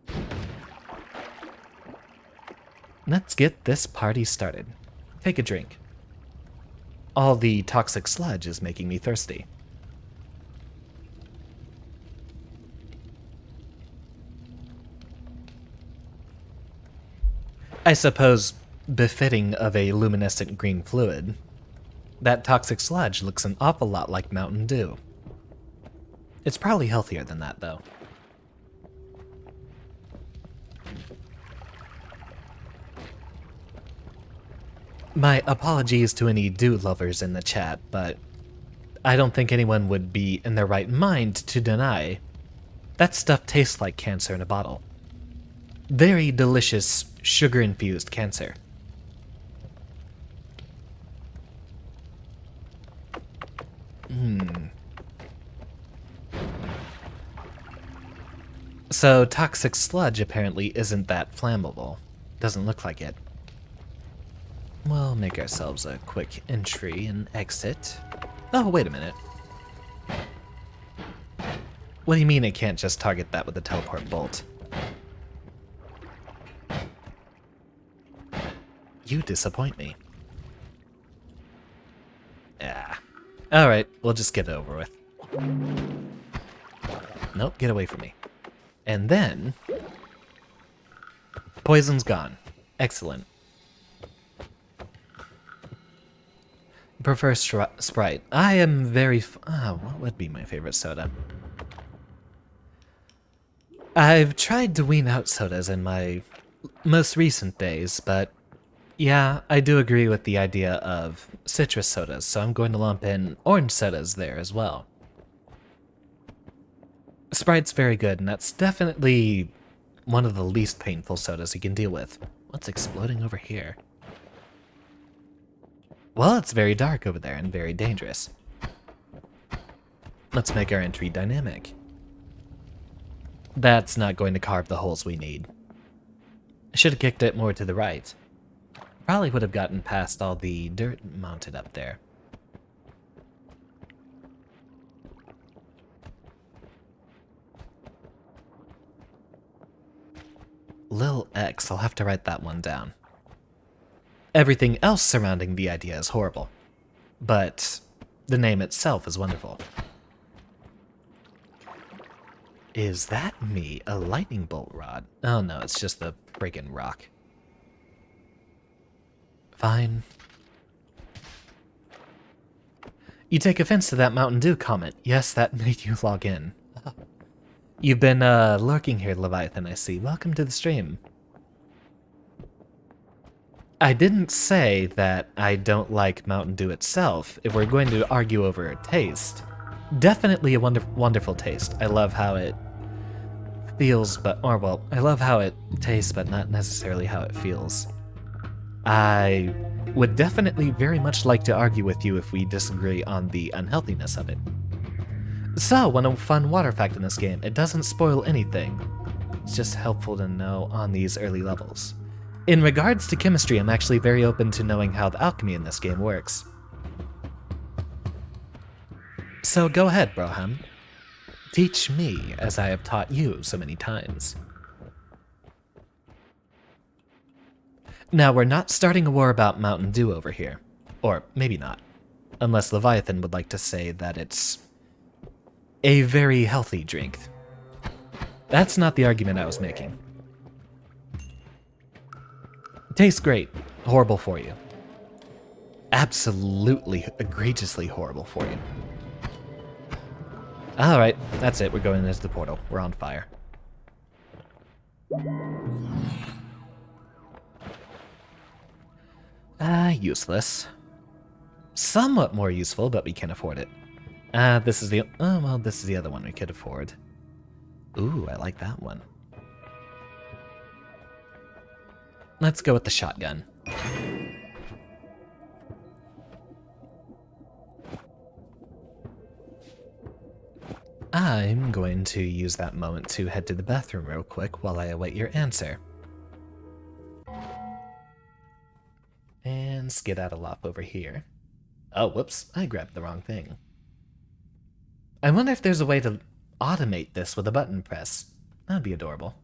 Let's get this party started. Take a drink. All the toxic sludge is making me thirsty. I suppose befitting of a luminescent green fluid. That toxic sludge looks an awful lot like Mountain Dew. It's probably healthier than that, though. My apologies to any Dew lovers in the chat, but I don't think anyone would be in their right mind to deny that stuff tastes like cancer in a bottle. Very delicious, sugar-infused cancer. So, toxic sludge apparently isn't that flammable. Doesn't look like it. We'll make ourselves a quick entry and exit. Oh, wait a minute. What do you mean I can't just target that with a teleport bolt? You disappoint me. Yeah. Alright, we'll just get it over with. Nope, get away from me. And then... poison's gone. Excellent. Prefer Sprite. I am very... what would be my favorite soda? I've tried to wean out sodas in my most recent days, but yeah, I do agree with the idea of citrus sodas, so I'm going to lump in orange sodas there as well. Sprite's very good, and that's definitely one of the least painful sodas you can deal with. What's exploding over here? Well, it's very dark over there and very dangerous. Let's make our entry dynamic. That's not going to carve the holes we need. I should have kicked it more to the right. Probably would have gotten past all the dirt mounted up there. Lil X, I'll have to write that one down. Everything else surrounding the idea is horrible, but the name itself is wonderful. Is that me? A lightning bolt rod? Oh no, it's just the friggin' rock. Fine. You take offense to that Mountain Dew comment. Yes, that made you log in. You've been lurking here, Leviathan, I see. Welcome to the stream. I didn't say that I don't like Mountain Dew itself. If we're going to argue over taste, definitely a wonderful taste. I love how it feels, or well, I love how it tastes, but not necessarily how it feels. I would definitely very much like to argue with you if we disagree on the unhealthiness of it. So, one fun water fact in this game, it doesn't spoil anything. It's just helpful to know on these early levels. In regards to chemistry, I'm actually very open to knowing how the alchemy in this game works. So go ahead, Broham. Teach me as I have taught you so many times. Now, we're not starting a war about Mountain Dew over here. Or maybe not. Unless Leviathan would like to say that it's a very healthy drink. That's not the argument I was making. Tastes great. Horrible for you. Absolutely, egregiously horrible for you. Alright, that's it. We're going into the portal. We're on fire. Useless. Somewhat more useful, but we can't afford it. This is the... Oh, well, this is the other one we could afford. Ooh, I like that one. Let's go with the shotgun. I'm going to use that moment to head to the bathroom real quick while I await your answer. And skedaddle off over here. Oh, whoops, I grabbed the wrong thing. I wonder if there's a way to automate this with a button press. That'd be adorable.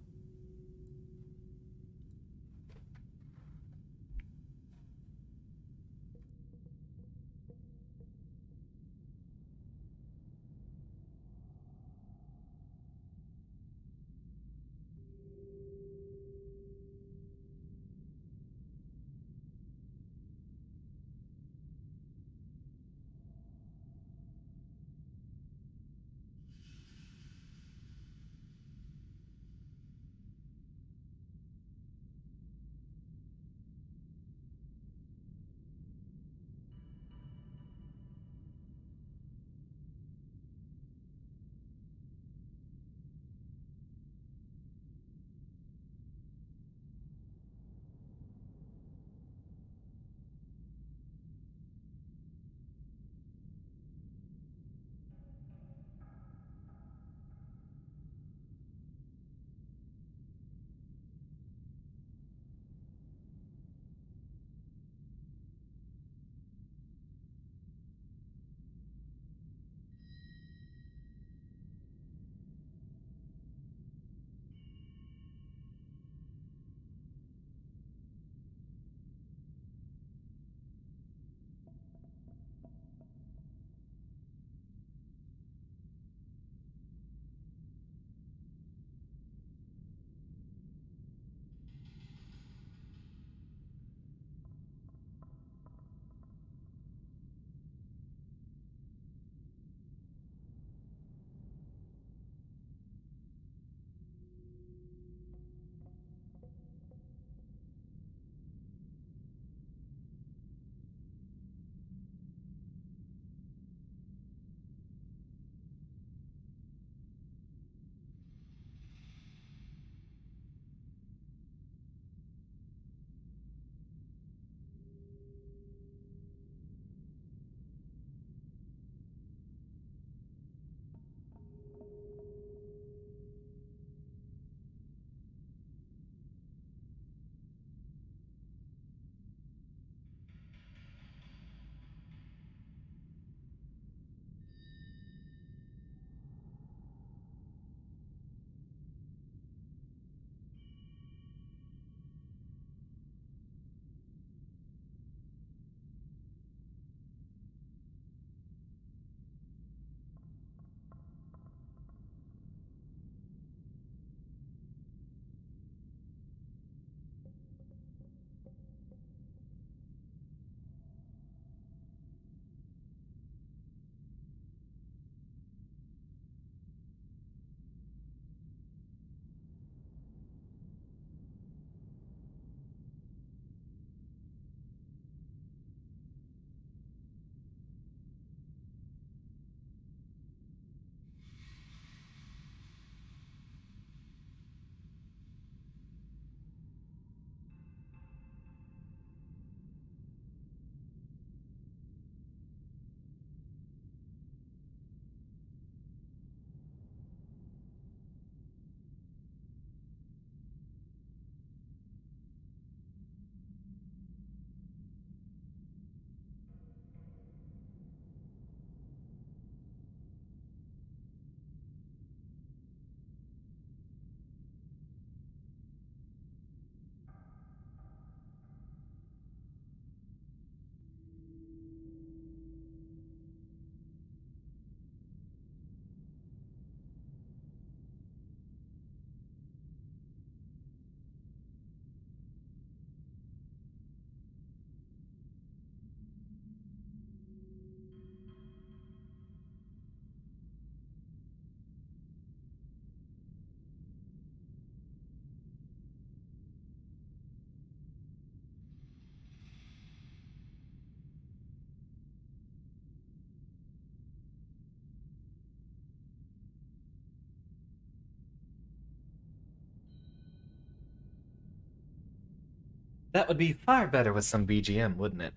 That would be far better with some BGM, wouldn't it?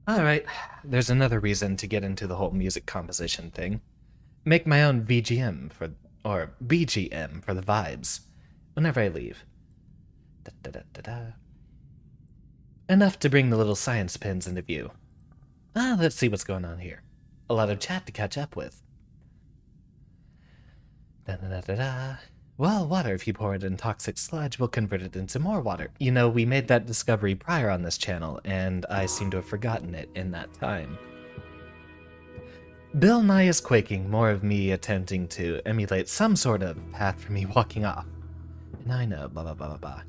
Alright, there's another reason to get into the whole music composition thing. Make my own VGM for, or BGM for the vibes, whenever I leave. Da, da, da, da, da. Enough to bring the little science pins into view. Let's see what's going on here. A lot of chat to catch up with. Da, da, da, da, da. Well, water, if you pour it in toxic sludge, will convert it into more water. You know, we made that discovery prior on this channel, and I seem to have forgotten it in that time. Bill Nye is quaking, more of me attempting to emulate some sort of path for me walking off. And I know, blah blah blah blah blah.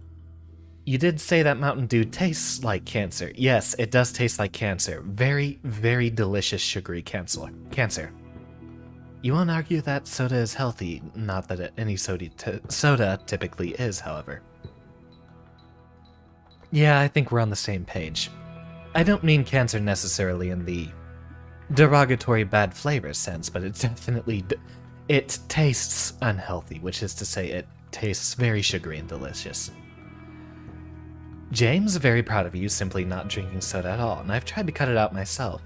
You did say that Mountain Dew tastes like cancer. Yes, it does taste like cancer. Very, very delicious sugary cancer. You won't argue that soda is healthy, not that any soda typically is, however. Yeah, I think we're on the same page. I don't mean cancer necessarily in the derogatory bad flavor sense, but it definitely it tastes unhealthy, which is to say it tastes very sugary and delicious. James, very proud of you simply not drinking soda at all, and I've tried to cut it out myself.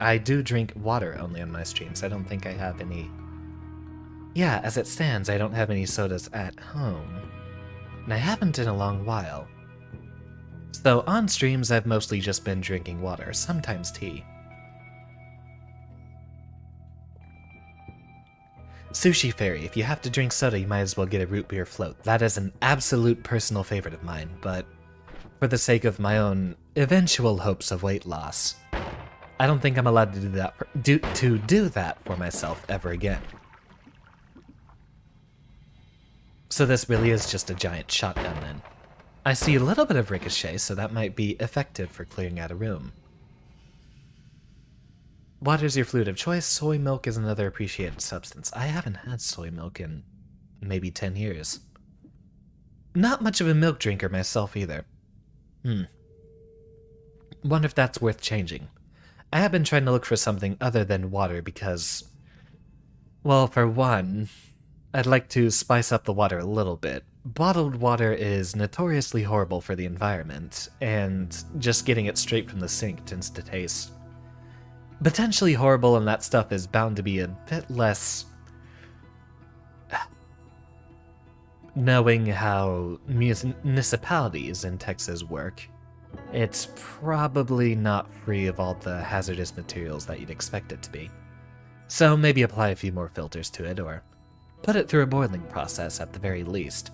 I do drink water only on my streams. I don't think I have any... Yeah, as it stands, I don't have any sodas at home. And I haven't in a long while. So on streams, I've mostly just been drinking water, sometimes tea. Sushi Fairy, if you have to drink soda, you might as well get a root beer float. That is an absolute personal favorite of mine, but for the sake of my own eventual hopes of weight loss, I don't think I'm allowed to do that for myself ever again. So this really is just a giant shotgun then. I see a little bit of ricochet, so that might be effective for clearing out a room. Water's your fluid of choice. Soy milk is another appreciated substance. I haven't had soy milk in maybe 10 years. Not much of a milk drinker myself either. Wonder if that's worth changing. I have been trying to look for something other than water because, well, for one, I'd like to spice up the water a little bit. Bottled water is notoriously horrible for the environment, and just getting it straight from the sink tends to taste potentially horrible, and that stuff is bound to be a bit less... Knowing how municipalities in Texas work, it's probably not free of all the hazardous materials that you'd expect it to be. So maybe apply a few more filters to it, or put it through a boiling process at the very least.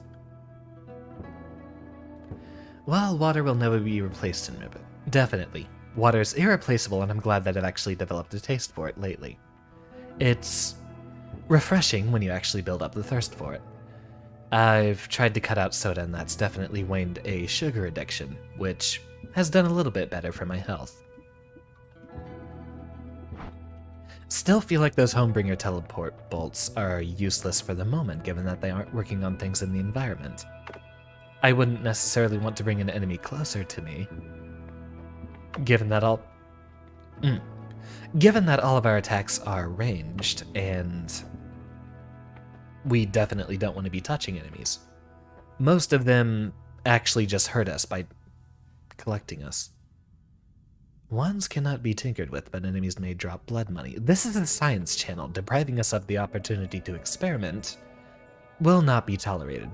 Well, water will never be replaced in Ribbit. Definitely. Water's irreplaceable, and I'm glad that I've actually developed a taste for it lately. It's refreshing when you actually build up the thirst for it. I've tried to cut out soda, and that's definitely waned a sugar addiction, which has done a little bit better for my health. Still feel like those Homebringer teleport bolts are useless for the moment, given that they aren't working on things in the environment. I wouldn't necessarily want to bring an enemy closer to me, given that all of our attacks are ranged, and we definitely don't want to be touching enemies. Most of them actually just hurt us by collecting us. Wands cannot be tinkered with, but enemies may drop blood money. This is a science channel. Depriving us of the opportunity to experiment will not be tolerated.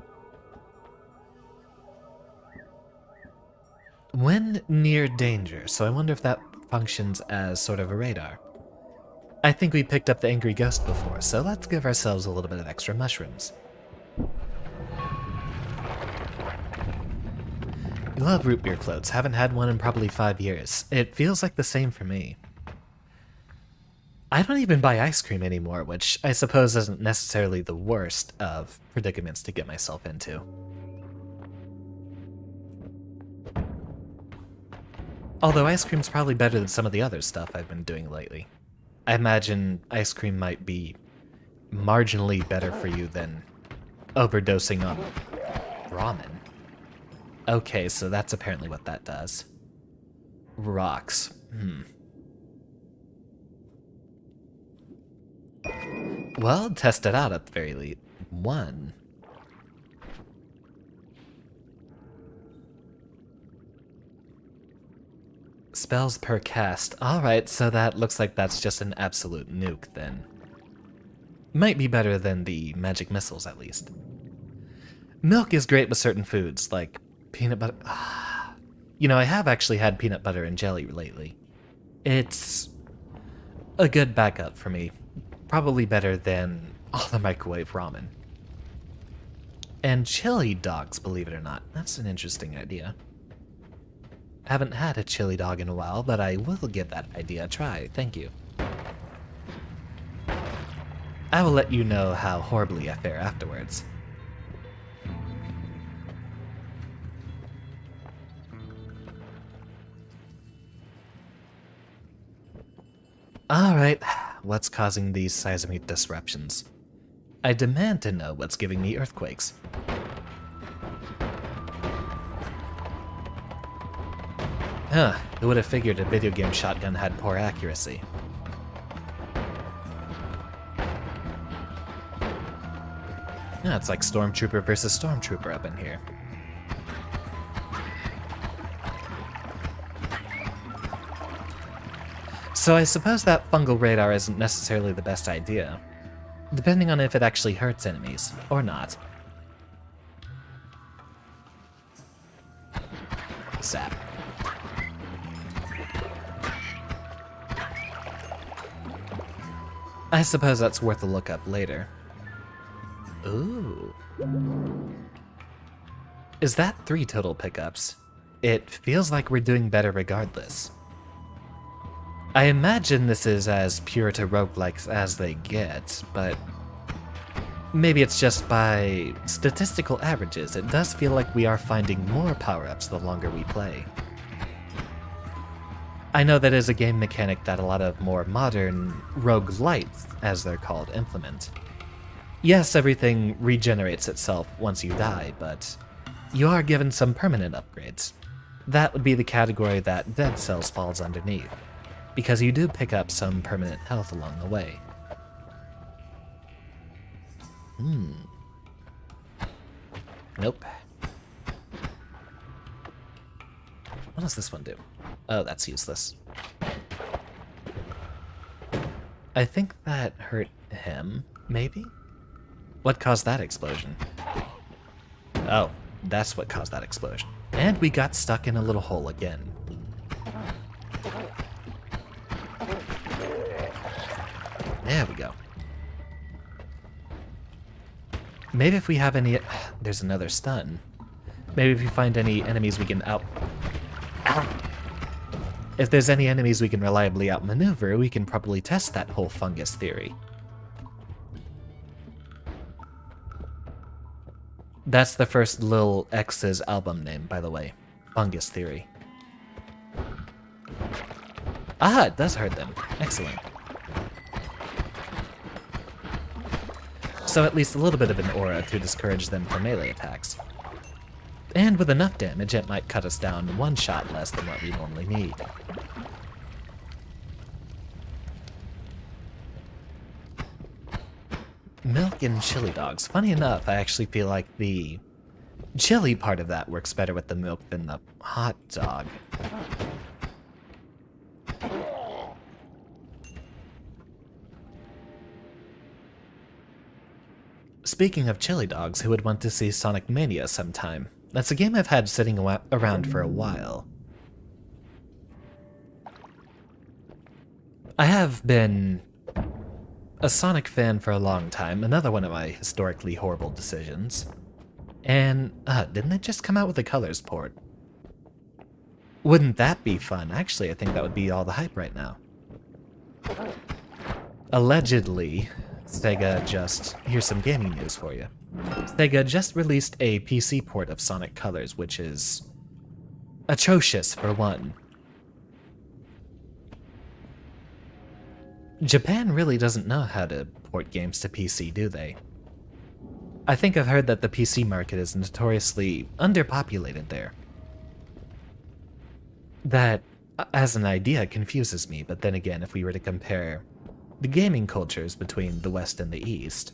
When near danger, so I wonder if that functions as sort of a radar. I think we picked up the angry ghost before, so let's give ourselves a little bit of extra mushrooms. I love root beer floats. Haven't had one in probably 5 years. It feels like the same for me. I don't even buy ice cream anymore, which I suppose isn't necessarily the worst of predicaments to get myself into. Although ice cream's probably better than some of the other stuff I've been doing lately. I imagine ice cream might be marginally better for you than overdosing on ramen. Okay, so that's apparently what that does. Rocks. Well, test it out at the very least. 1. spells per cast. Alright, so that looks like that's just an absolute nuke then. Might be better than the magic missiles, at least. Milk is great with certain foods, like peanut butter. You know, I have actually had peanut butter and jelly lately. It's a good backup for me. Probably better than all the microwave ramen. And chili dogs, believe it or not. That's an interesting idea. Haven't had a chili dog in a while, but I will give that idea a try. Thank you. I will let you know how horribly I fare afterwards. Alright, what's causing these seismic disruptions? I demand to know what's giving me earthquakes. Huh, who would have figured a video game shotgun had poor accuracy? Yeah, it's like Stormtrooper versus Stormtrooper up in here. So I suppose that fungal radar isn't necessarily the best idea, depending on if it actually hurts enemies, or not. Zap. I suppose that's worth a look up later. Ooh. Is that 3 total pickups? It feels like we're doing better regardless. I imagine this is as pure to roguelikes as they get, but maybe it's just by statistical averages. It does feel like we are finding more power-ups the longer we play. I know that is a game mechanic that a lot of more modern roguelites, as they're called, implement. Yes, everything regenerates itself once you die, but you are given some permanent upgrades. That would be the category that Dead Cells falls underneath, because you do pick up some permanent health along the way. Nope. What does this one do? Oh, that's useless. I think that hurt him, maybe? What caused that explosion? Oh, that's what caused that explosion. And we got stuck in a little hole again. There we go. Maybe if we have any... There's another stun. Maybe if we find any enemies we can out... Ow! If there's any enemies we can reliably outmaneuver, we can probably test that whole fungus theory. That's the first Lil X's album name, by the way. Fungus Theory. Ah, it does hurt them. Excellent. So at least a little bit of an aura to discourage them from melee attacks. And with enough damage, it might cut us down one shot less than what we normally need. Milk and chili dogs. Funny enough, I actually feel like the chili part of that works better with the milk than the hot dog. Speaking of chili dogs, who would want to see Sonic Mania sometime? That's a game I've had sitting around for a while. I have been a Sonic fan for a long time, another one of my historically horrible decisions. And, didn't they just come out with a Colors port? Wouldn't that be fun? Actually, I think that would be all the hype right now. Allegedly, Sega just... Here's some gaming news for you. Sega just released a PC port of Sonic Colors, which is atrocious for one. Japan really doesn't know how to port games to PC, do they? I think I've heard that the PC market is notoriously underpopulated there. That, as an idea, confuses me, but then again, if we were to compare the gaming cultures between the West and the East,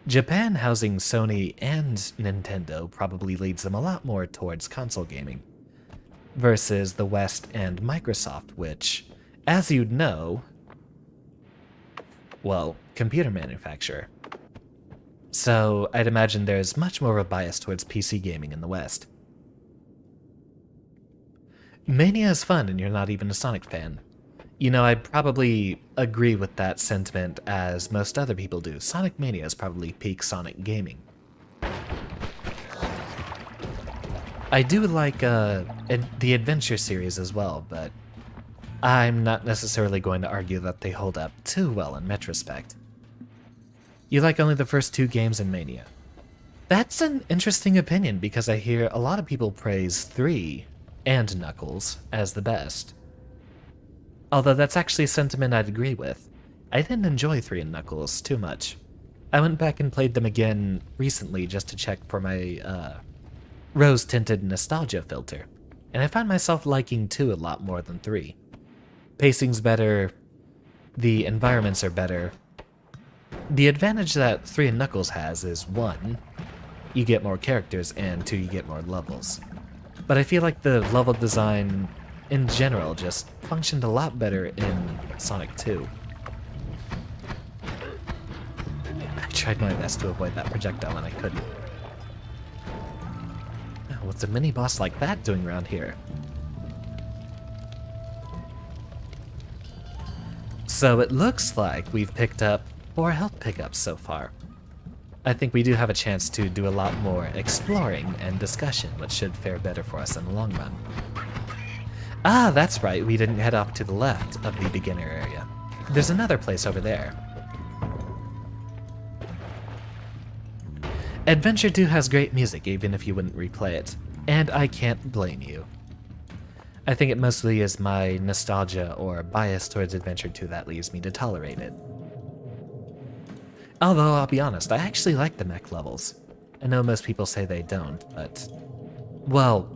Japan housing Sony and Nintendo probably leads them a lot more towards console gaming. versus the West and Microsoft, which, as you'd know, well, computer manufacturer. So I'd imagine there's much more of a bias towards PC gaming in the West. Mania is fun and you're not even a Sonic fan. You know, I'd probably agree with that sentiment as most other people do. Sonic Mania is probably peak Sonic gaming. I do like the Adventure series as well, but I'm not necessarily going to argue that they hold up too well in retrospect. You like only the first 2 games in Mania. That's an interesting opinion because I hear a lot of people praise 3 and Knuckles as the best. Although that's actually a sentiment I'd agree with. I didn't enjoy 3 and Knuckles too much. I went back and played them again recently just to check for my rose-tinted nostalgia filter, and I found myself liking 2 a lot more than 3. Pacing's better, the environments are better. The advantage that 3 and Knuckles has is 1, you get more characters, and 2, you get more levels. But I feel like the level design in general just functioned a lot better in Sonic 2. I tried my best to avoid that projectile and I couldn't. What's a mini-boss like that doing around here? So it looks like we've picked up 4 health pickups so far. I think we do have a chance to do a lot more exploring and discussion, which should fare better for us in the long run. Ah, that's right, we didn't head off to the left of the beginner area. There's another place over there. Adventure 2 has great music, even if you wouldn't replay it, and I can't blame you. I think it mostly is my nostalgia or bias towards Adventure 2 that leads me to tolerate it. Although, I'll be honest, I actually like the mech levels. I know most people say they don't, but... well,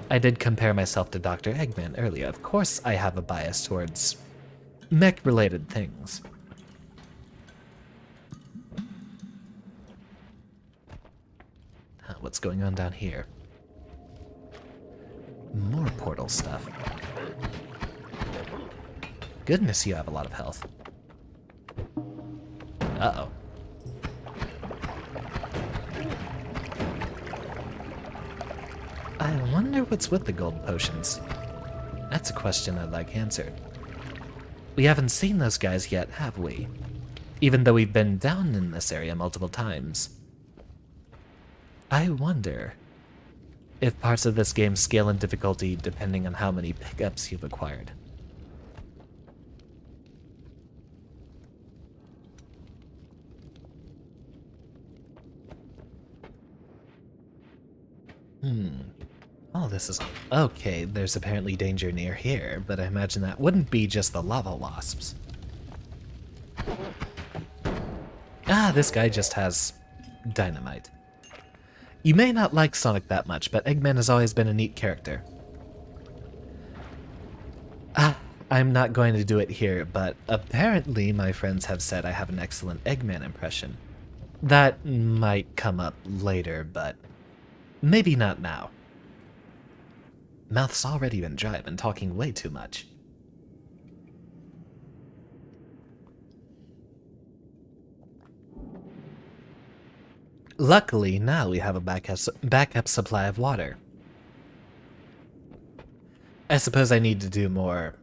I did compare myself to Dr. Eggman earlier. Of course I have a bias towards mech-related things. What's going on down here? More portal stuff. Goodness, you have a lot of health. Uh-oh. I wonder what's with the gold potions. That's a question I'd like answered. We haven't seen those guys yet, have we? Even though we've been down in this area multiple times. I wonder if parts of this game scale in difficulty depending on how many pickups you've acquired. Oh, this is... okay, there's apparently danger near here, but I imagine that wouldn't be just the lava wasps. Ah, this guy just has dynamite. You may not like Sonic that much, but Eggman has always been a neat character. I'm not going to do it here, but apparently my friends have said I have an excellent Eggman impression. That might come up later, but maybe not now. Mouth's already been dry, I've been talking way too much. Luckily, now we have a backup supply of water. I suppose I need to do more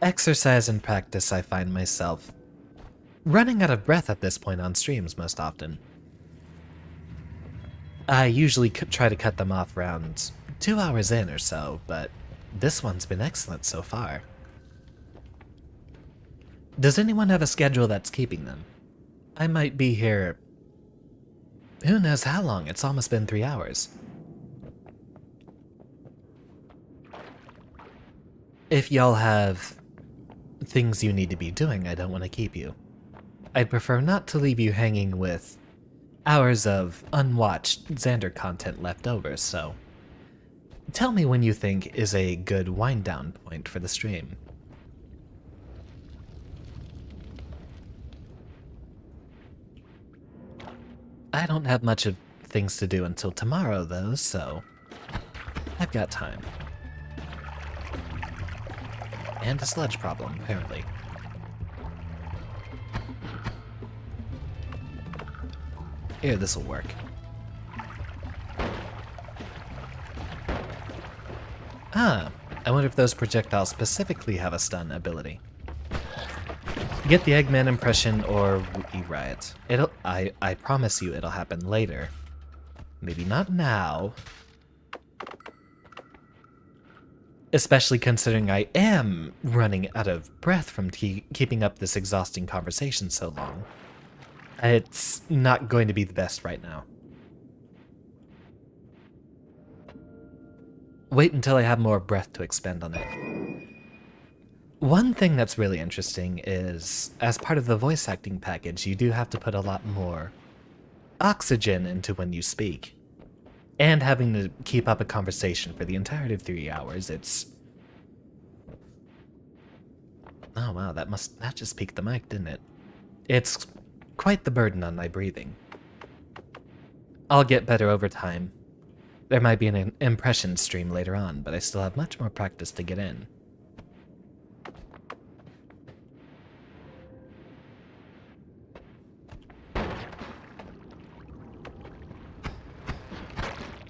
exercise and practice. I find myself running out of breath at this point on streams most often. I usually try to cut them off around 2 hours in or so, but this one's been excellent so far. Does anyone have a schedule that's keeping them? I might be here... who knows how long? It's almost been 3 hours. If y'all have things you need to be doing, I don't want to keep you. I'd prefer not to leave you hanging with hours of unwatched Xander content left over, so tell me when you think is a good wind-down point for the stream. I don't have much of things to do until tomorrow, though, so I've got time. And a sludge problem, apparently. Here, this'll work. Ah, I wonder if those projectiles specifically have a stun ability. Get the Eggman impression or we riot. I promise you it'll happen later. Maybe not now. Especially considering I am running out of breath from keeping up this exhausting conversation so long. It's not going to be the best right now. Wait until I have more breath to expend on it. One thing that's really interesting is, as part of the voice acting package, you do have to put a lot more oxygen into when you speak. And having to keep up a conversation for the entirety of 3 hours, it's... Oh wow, that just peaked the mic, didn't it? It's quite the burden on my breathing. I'll get better over time. There might be an impression stream later on, but I still have much more practice to get in.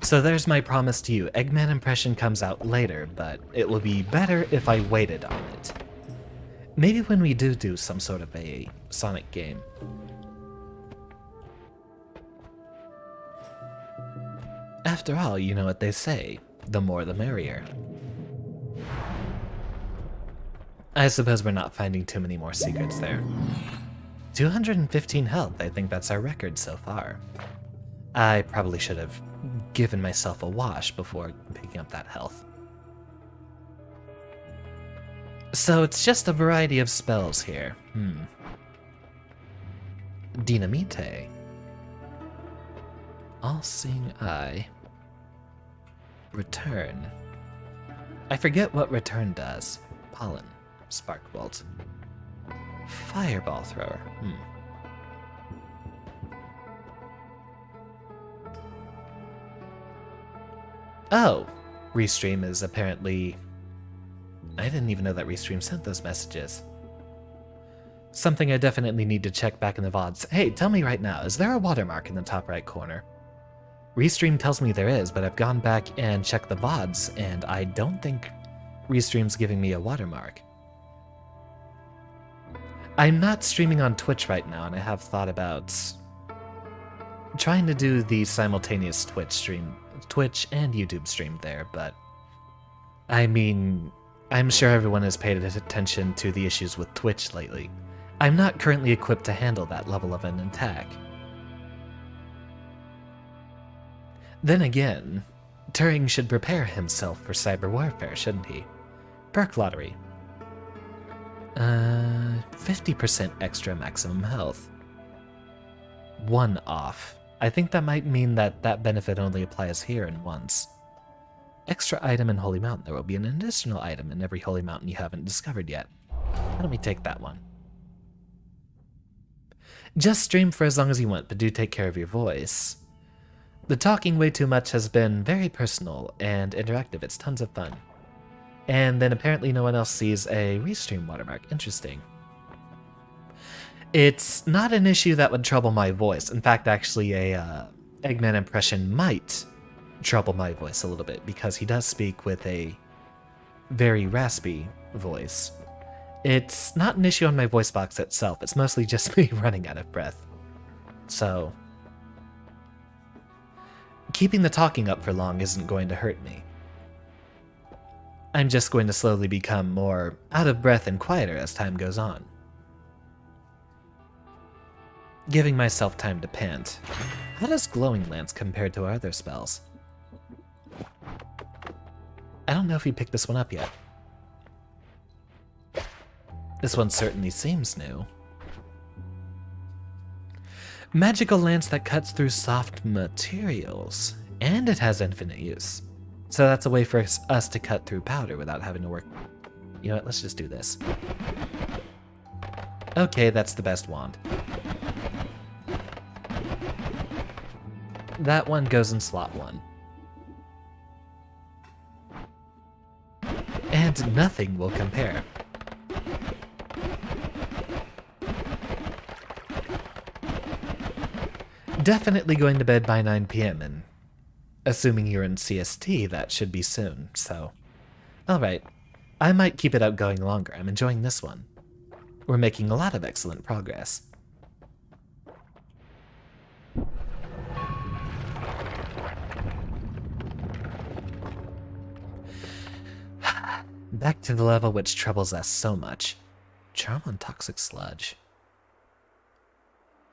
So there's my promise to you. Eggman impression comes out later, but it will be better if I waited on it. Maybe when we do some sort of a Sonic game. After all, you know what they say, the more the merrier. I suppose we're not finding too many more secrets there. 215 health, I think that's our record so far. I probably should have given myself a wash before picking up that health. So it's just a variety of spells here. Dynamite. All-Seeing Eye. Return. I forget what return does. Pollen. Spark Bolt. Fireball Thrower. Oh! Restream is apparently... I didn't even know that Restream sent those messages. Something I definitely need to check back in the VODs. Hey, tell me right now, is there a watermark in the top right corner? Restream tells me there is, but I've gone back and checked the VODs, and I don't think Restream's giving me a watermark. I'm not streaming on Twitch right now, and I have thought about trying to do the simultaneous Twitch and YouTube stream there, but I mean, I'm sure everyone has paid attention to the issues with Twitch lately. I'm not currently equipped to handle that level of an attack. Then again, Turing should prepare himself for cyber warfare, shouldn't he? Perk lottery. 50% extra maximum health. 1 off. I think that might mean that that benefit only applies here and once. Extra item in Holy Mountain. There will be an additional item in every Holy Mountain you haven't discovered yet. Why don't we take that one? Just stream for as long as you want, but do take care of your voice. The talking way too much has been very personal and interactive. It's tons of fun. And then apparently no one else sees a Restream watermark. Interesting. It's not an issue that would trouble my voice. In fact, actually a Eggman impression might trouble my voice a little bit, because he does speak with a very raspy voice. It's not an issue on my voice box itself. It's mostly just me running out of breath. So keeping the talking up for long isn't going to hurt me. I'm just going to slowly become more out of breath and quieter as time goes on. Giving myself time to pant. How does Glowing Lance compare to our other spells? I don't know if you picked this one up yet. This one certainly seems new. Magical lance that cuts through soft materials. And it has infinite use. So that's a way for us to cut through powder without having to work. You know what, let's just do this. Okay, that's the best wand. That one goes in slot 1. And nothing will compare. Definitely going to bed by 9 p.m. and assuming you're in CST, that should be soon, so... Alright, I might keep it out going longer. I'm enjoying this one. We're making a lot of excellent progress. Back to the level which troubles us so much. Charm on toxic sludge.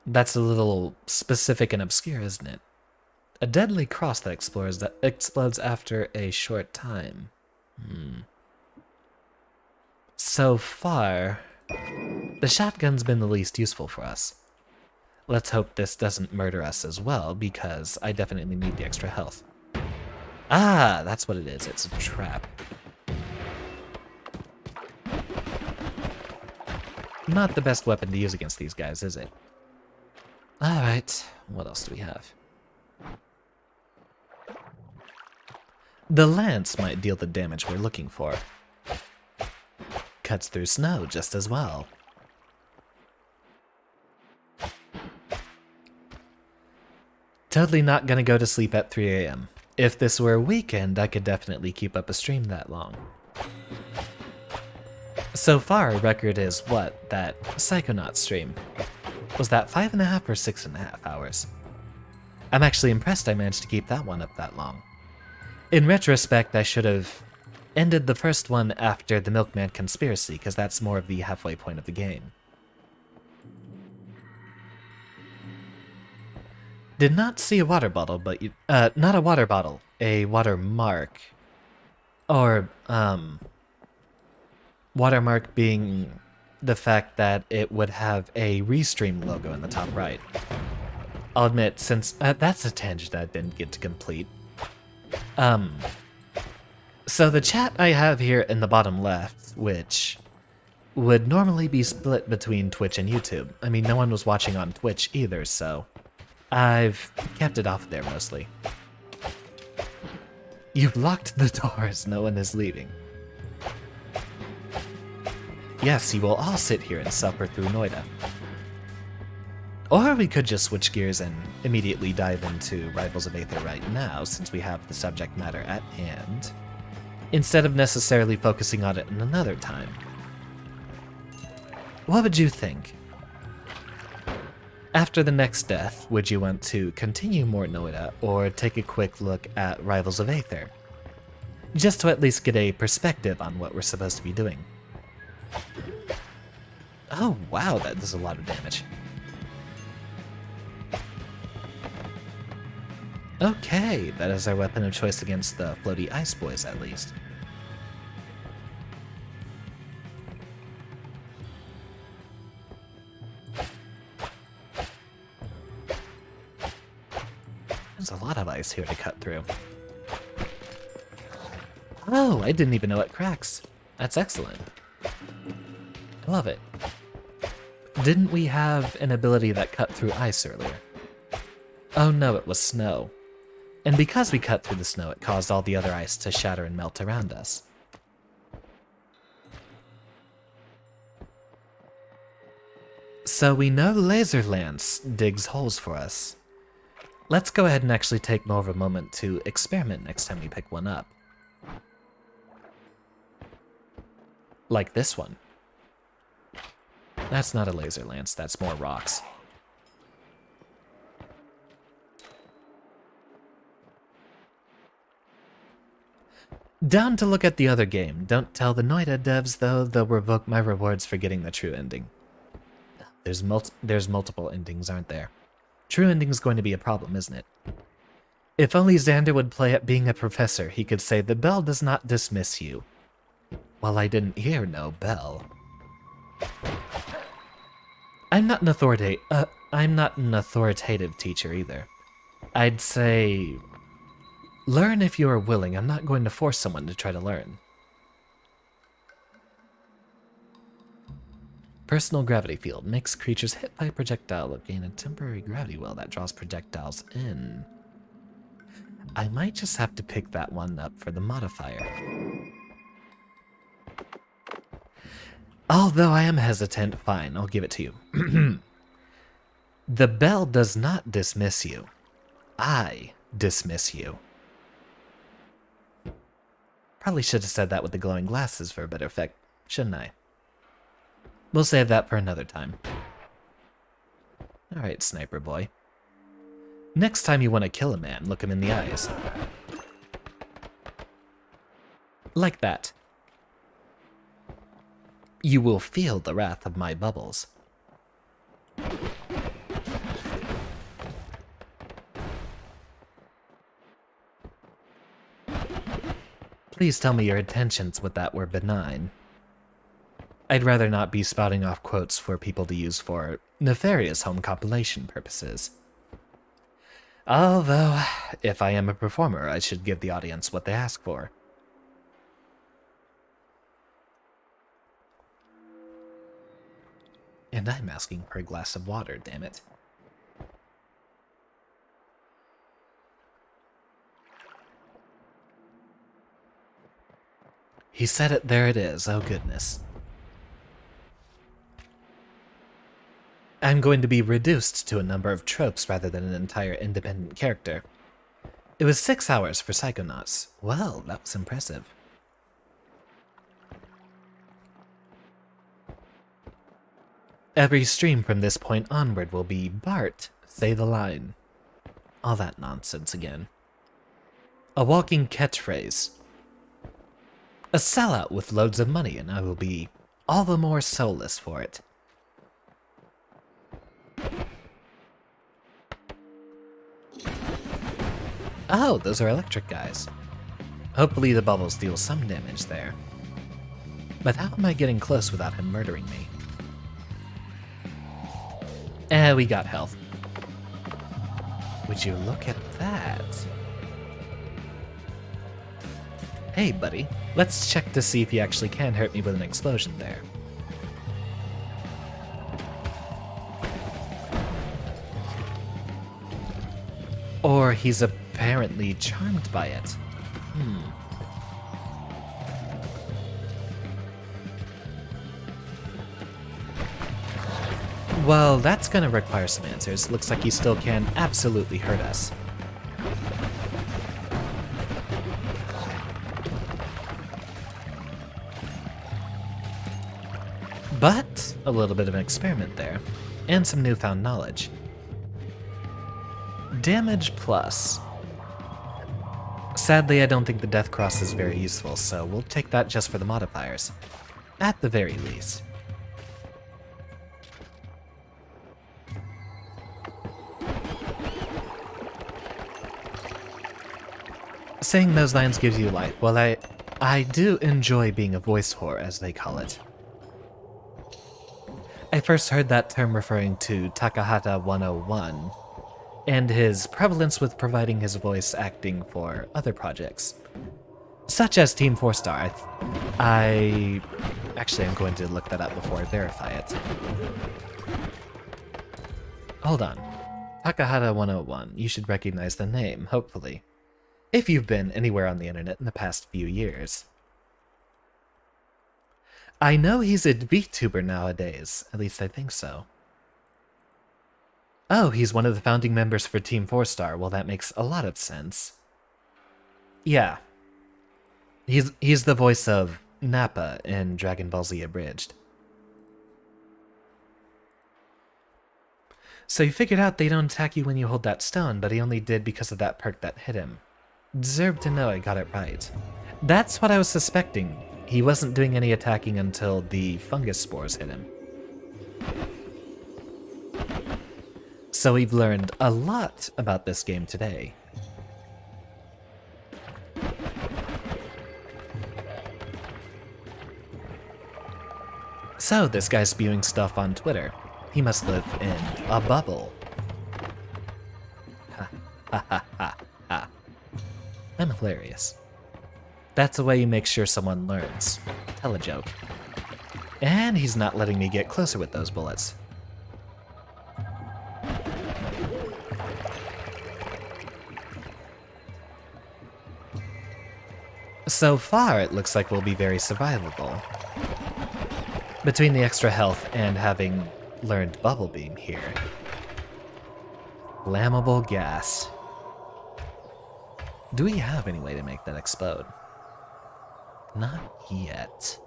That's a little specific and obscure, isn't it? A deadly cross that explodes after a short time. So far, the shotgun's been the least useful for us. Let's hope this doesn't murder us as well, because I definitely need the extra health. Ah, that's what it is. It's a trap. Not the best weapon to use against these guys, is it? Alright, what else do we have? The lance might deal the damage we're looking for. Cuts through snow just as well. Totally not gonna go to sleep at 3 a.m. If this were a weekend, I could definitely keep up a stream that long. So far, our record is what? That Psychonaut stream. Was that 5.5 or 6.5 hours? I'm actually impressed I managed to keep that one up that long. In retrospect, I should have ended the first one after the Milkman Conspiracy, because that's more of the halfway point of the game. Did not see a water bottle, but not a water bottle, a watermark. Or, watermark being the fact that it would have a Restream logo in the top right. I'll admit, since that's a tangent I didn't get to complete. So the chat I have here in the bottom left, which would normally be split between Twitch and YouTube. I mean, no one was watching on Twitch either, so I've kept it off there mostly. You've locked the doors, no one is leaving. Yes, you will all sit here and suffer through Noita. Or we could just switch gears and immediately dive into Rivals of Aether right now, since we have the subject matter at hand, instead of necessarily focusing on it in another time. What would you think? After the next death, would you want to continue more Noita, or take a quick look at Rivals of Aether? Just to at least get a perspective on what we're supposed to be doing. Oh wow, that does a lot of damage. Okay, that is our weapon of choice against the floaty ice boys, at least. There's a lot of ice here to cut through. Oh, I didn't even know it cracks. That's excellent. I love it. Didn't we have an ability that cut through ice earlier? Oh no, it was snow. And because we cut through the snow, it caused all the other ice to shatter and melt around us. So we know Laser Lance digs holes for us. Let's go ahead and actually take more of a moment to experiment next time we pick one up. Like this one. That's not a laser lance, that's more rocks. Down to look at the other game. Don't tell the Noita devs, though, they'll revoke my rewards for getting the true ending. There's multiple endings, aren't there? True ending's going to be a problem, isn't it? If only Xander would play at being a professor, he could say, "The bell does not dismiss you." Well, I didn't hear no bell. I'm not an authoritative teacher either. I'd say, learn if you are willing. I'm not going to force someone to try to learn. Personal gravity field makes creatures hit by a projectile gain a temporary gravity well that draws projectiles in. I might just have to pick that one up for the modifier. Although I am hesitant, fine, I'll give it to you. The bell does not dismiss you. I dismiss you. Probably should have said that with the glowing glasses for a better effect, shouldn't I? We'll save that for another time. Alright, sniper boy. Next time you want to kill a man, look him in the eyes. Like that. You will feel the wrath of my bubbles. Please tell me your intentions with that were benign. I'd rather not be spouting off quotes for people to use for nefarious home compilation purposes. Although, if I am a performer, I should give the audience what they ask for. And I'm asking for a glass of water, damn it. He said it, there it is, oh goodness. I'm going to be reduced to a number of tropes rather than an entire independent character. It was 6 hours for Psychonauts. Well, that was impressive. Every stream from this point onward will be Bart, say the line. All that nonsense again. A walking catchphrase. A sellout with loads of money, and I will be all the more soulless for it. Oh, those are electric guys. Hopefully the bubbles deal some damage there. But how am I getting close without him murdering me? We got health. Would you look at that? Hey, buddy. Let's check to see if he actually can hurt me with an explosion there. Or he's apparently charmed by it. Well, that's gonna require some answers. Looks like he still can absolutely hurt us. But a little bit of an experiment there, and some newfound knowledge. Damage plus. Sadly, I don't think the Death Cross is very useful, so we'll take that just for the modifiers. At the very least. Saying those lines gives you life. Well, I do enjoy being a voice whore, as they call it. I first heard that term referring to Takahata 101, and his prevalence with providing his voice acting for other projects, such as Team 4 Star. Actually, I'm going to look that up before I verify it. Hold on. Takahata 101. You should recognize the name, hopefully. If you've been anywhere on the internet in the past few years. I know he's a VTuber nowadays, at least I think so. Oh, he's one of the founding members for Team 4 Star. Well, that makes a lot of sense. Yeah. He's the voice of Nappa in Dragon Ball Z Abridged. So you figured out they don't attack you when you hold that stone, but he only did because of that perk that hit him. Deserved to know I got it right. That's what I was suspecting. He wasn't doing any attacking until the fungus spores hit him. So we've learned a lot about this game today. So this guy's spewing stuff on Twitter. He must live in a bubble. Ha ha ha ha ha. I'm hilarious. That's the way you make sure someone learns. Tell a joke. And he's not letting me get closer with those bullets. So far, it looks like we'll be very survivable. Between the extra health and having learned Bubble Beam here. Flammable gas. Do we have any way to make that explode? Not yet.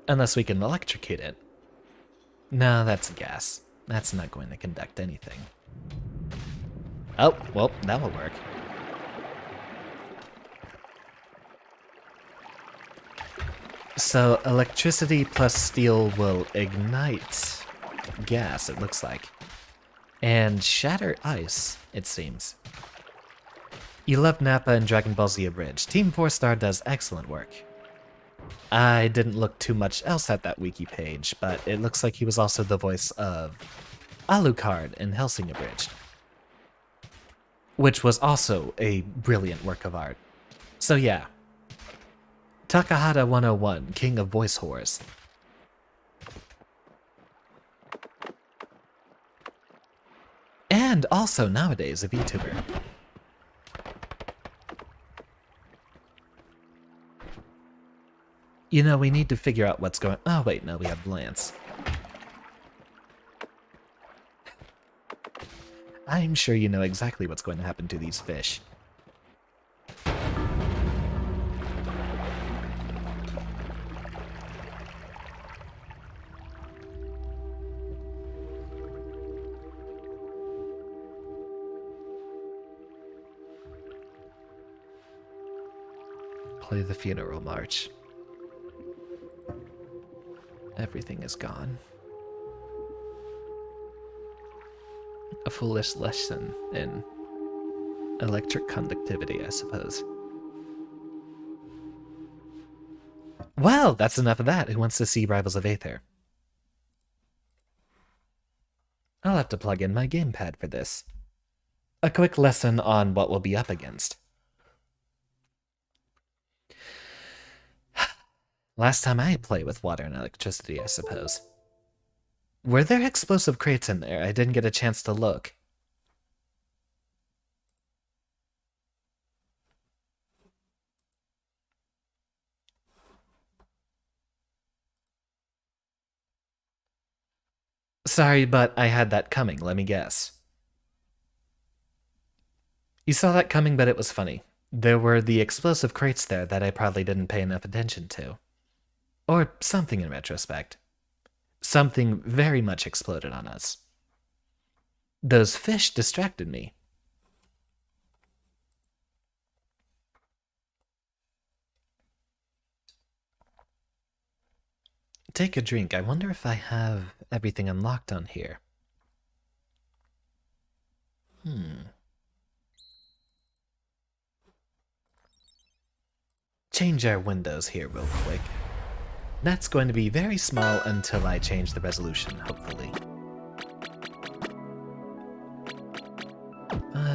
Unless we can electrocute it. No, that's gas. That's not going to conduct anything. Oh, well, that will work. So, electricity plus steel will ignite gas, it looks like. And shatter ice, it seems. You love Nappa and Dragon Ball Z Abridged. Team 4-Star does excellent work. I didn't look too much else at that wiki page, but it looks like he was also the voice of Alucard in Hellsing Abridged, which was also a brilliant work of art. So yeah. Takahata 101, King of Voice Whores. And also nowadays a VTuber. You know, we need to figure out what's going... Oh wait, no, we have Lance. I'm sure you know exactly what's going to happen to these fish. Play the funeral march. Everything is gone. A foolish lesson in electric conductivity, I suppose. Well, that's enough of that. Who wants to see Rivals of Aether? I'll have to plug in my gamepad for this. A quick lesson on what we'll be up against. Last time I played with water and electricity, I suppose. Were there explosive crates in there? I didn't get a chance to look. Sorry, but I had that coming, let me guess. You saw that coming, but it was funny. There were the explosive crates there that I probably didn't pay enough attention to. Or something in retrospect. Something very much exploded on us. Those fish distracted me. Take a drink. I wonder if I have everything unlocked on here. Change our windows here real quick. That's going to be very small until I change the resolution, hopefully.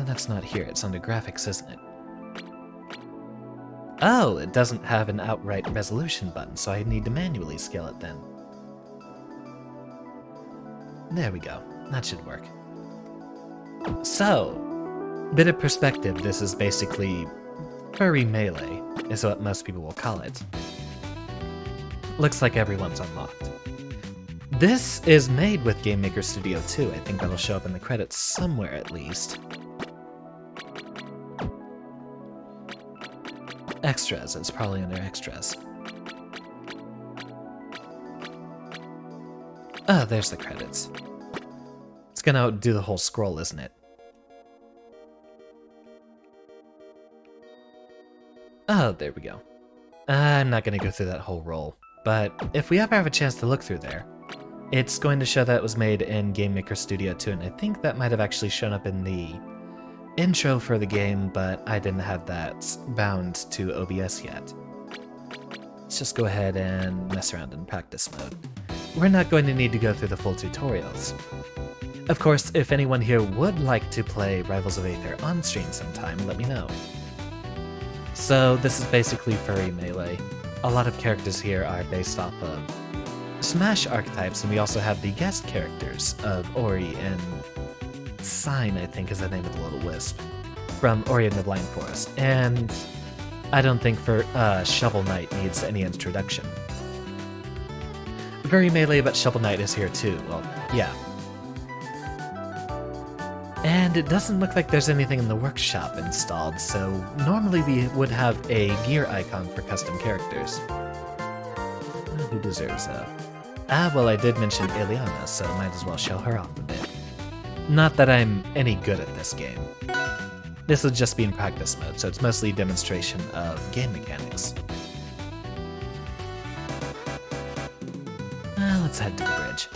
That's not here. It's under graphics, isn't it? Oh, it doesn't have an outright resolution button, so I need to manually scale it then. There we go. That should work. So, bit of perspective, this is basically furry melee, is what most people will call it. Looks like everyone's unlocked. This is made with Game Maker Studio 2. I think that'll show up in the credits somewhere at least. Extras, it's probably under extras. Oh, there's the credits. It's gonna do the whole scroll, isn't it? Oh, there we go. I'm not gonna go through that whole roll. But if we ever have a chance to look through there, it's going to show that it was made in Game Maker Studio 2, and I think that might have actually shown up in the intro for the game, but I didn't have that bound to OBS yet. Let's just go ahead and mess around in practice mode. We're not going to need to go through the full tutorials. Of course, if anyone here would like to play Rivals of Aether on stream sometime, let me know. So this is basically furry melee. A lot of characters here are based off of Smash archetypes, and we also have the guest characters of Ori and Sign, I think is the name of the Little Wisp, from Ori and the Blind Forest. And I don't think Shovel Knight needs any introduction. Very melee, but Shovel Knight is here too. Well, yeah. And it doesn't look like there's anything in the workshop installed, so normally we would have a gear icon for custom characters. Who deserves that? Well, I did mention Eliana, so I might as well show her off a bit. Not that I'm any good at this game. This will just be in practice mode, so it's mostly a demonstration of game mechanics. Let's head to the bridge.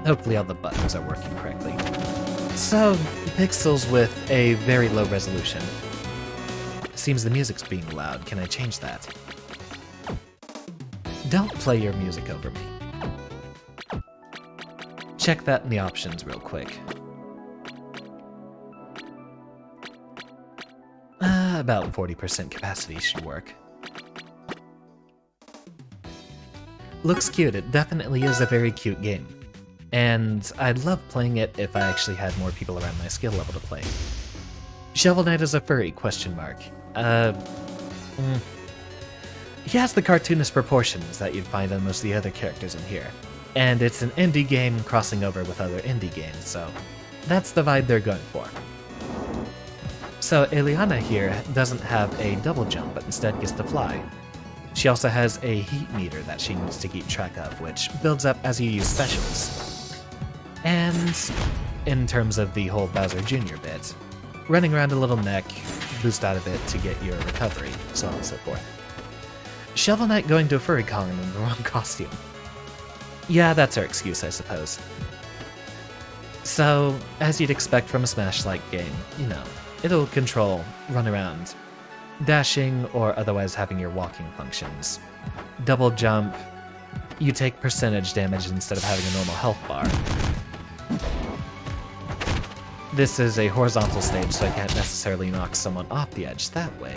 Hopefully all the buttons are working correctly. So, pixels with a very low resolution. Seems the music's being loud. Can I change that? Don't play your music over me. Check that in the options real quick. About 40% capacity should work. Looks cute. It definitely is a very cute game. And I'd love playing it if I actually had more people around my skill level to play. Shovel Knight is a furry, question mark. He has the cartoonish proportions that you'd find on most of the other characters in here. And it's an indie game crossing over with other indie games, so that's the vibe they're going for. So Eliana here doesn't have a double jump, but instead gets to fly. She also has a heat meter that she needs to keep track of, which builds up as you use specials. And in terms of the whole Bowser Jr. bit, running around a little neck, boost out of it to get your recovery, so on and so forth. Shovel Knight going to a furry con in the wrong costume. Yeah, that's her excuse, I suppose. So, as you'd expect from a Smash-like game, you know, it'll control, run around, dashing or otherwise having your walking functions. Double jump, you take percentage damage instead of having a normal health bar. This is a horizontal stage, so I can't necessarily knock someone off the edge that way.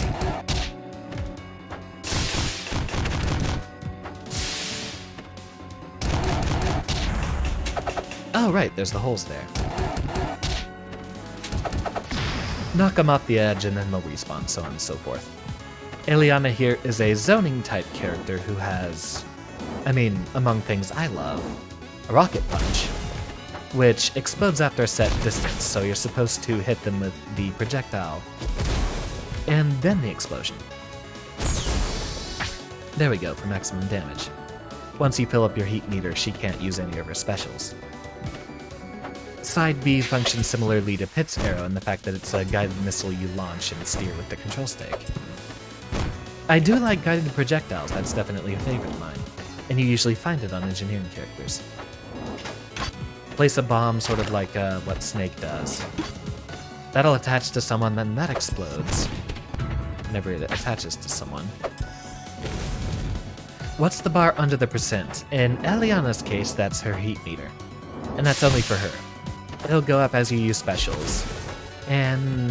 Oh right, there's the holes there. Knock them off the edge and then they'll respawn, so on and so forth. Eliana here is a zoning type character who has, among things I love, a rocket punch, which explodes after a set distance, so you're supposed to hit them with the projectile, and then the explosion. There we go, for maximum damage. Once you fill up your heat meter, she can't use any of her specials. Side B functions similarly to Pit's arrow in the fact that it's a guided missile you launch and steer with the control stick. I do like guided projectiles, that's definitely a favorite of mine, and you usually find it on engineering characters. Place a bomb sort of like what Snake does. That'll attach to someone, then that explodes whenever it attaches to someone. What's the bar under the percent? In Eliana's case, that's her heat meter, and that's only for her. It'll go up as you use specials. And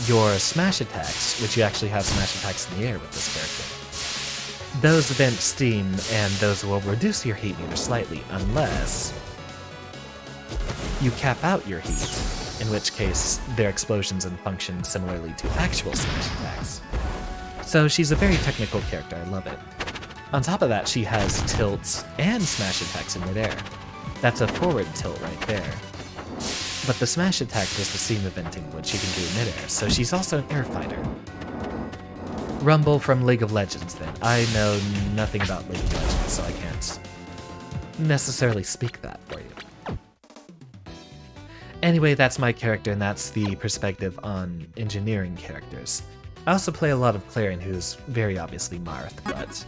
your smash attacks, which you actually have smash attacks in the air with this character, those vent steam, and those will reduce your heat meter slightly, unless you cap out your heat, in which case their explosions and function similarly to actual smash attacks. So she's a very technical character, I love it. On top of that, she has tilts and smash attacks in midair. That's a forward tilt right there. But the smash attack does the seam eventing, which she can do in midair, so she's also an air fighter. Rumble from League of Legends, then. I know nothing about League of Legends, so I can't necessarily speak that for you. Anyway, that's my character, and that's the perspective on engineering characters. I also play a lot of Clarion, who's very obviously Marth, but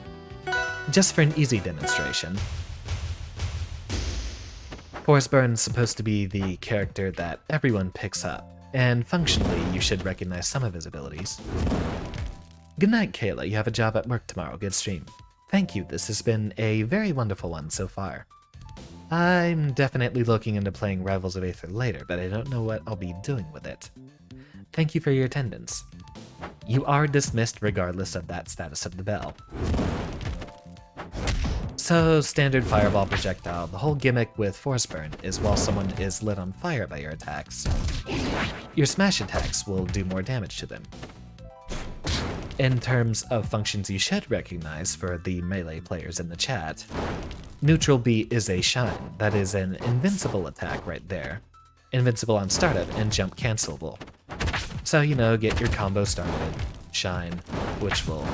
just for an easy demonstration. Forsburn's supposed to be the character that everyone picks up, and functionally you should recognize some of his abilities. Good night, Kayla. You have a job at work tomorrow. Good stream. Thank you. This has been a very wonderful one so far. I'm definitely looking into playing Rivals of Aether later, but I don't know what I'll be doing with it. Thank you for your attendance. You are dismissed regardless of that status of the bell. So, standard fireball projectile. The whole gimmick with Forsburn is while someone is lit on fire by your attacks, your smash attacks will do more damage to them. In terms of functions you should recognize for the melee players in the chat, Neutral B is a shine. That is an invincible attack right there. Invincible on startup and jump cancelable. So, you know, get your combo started, shine, which will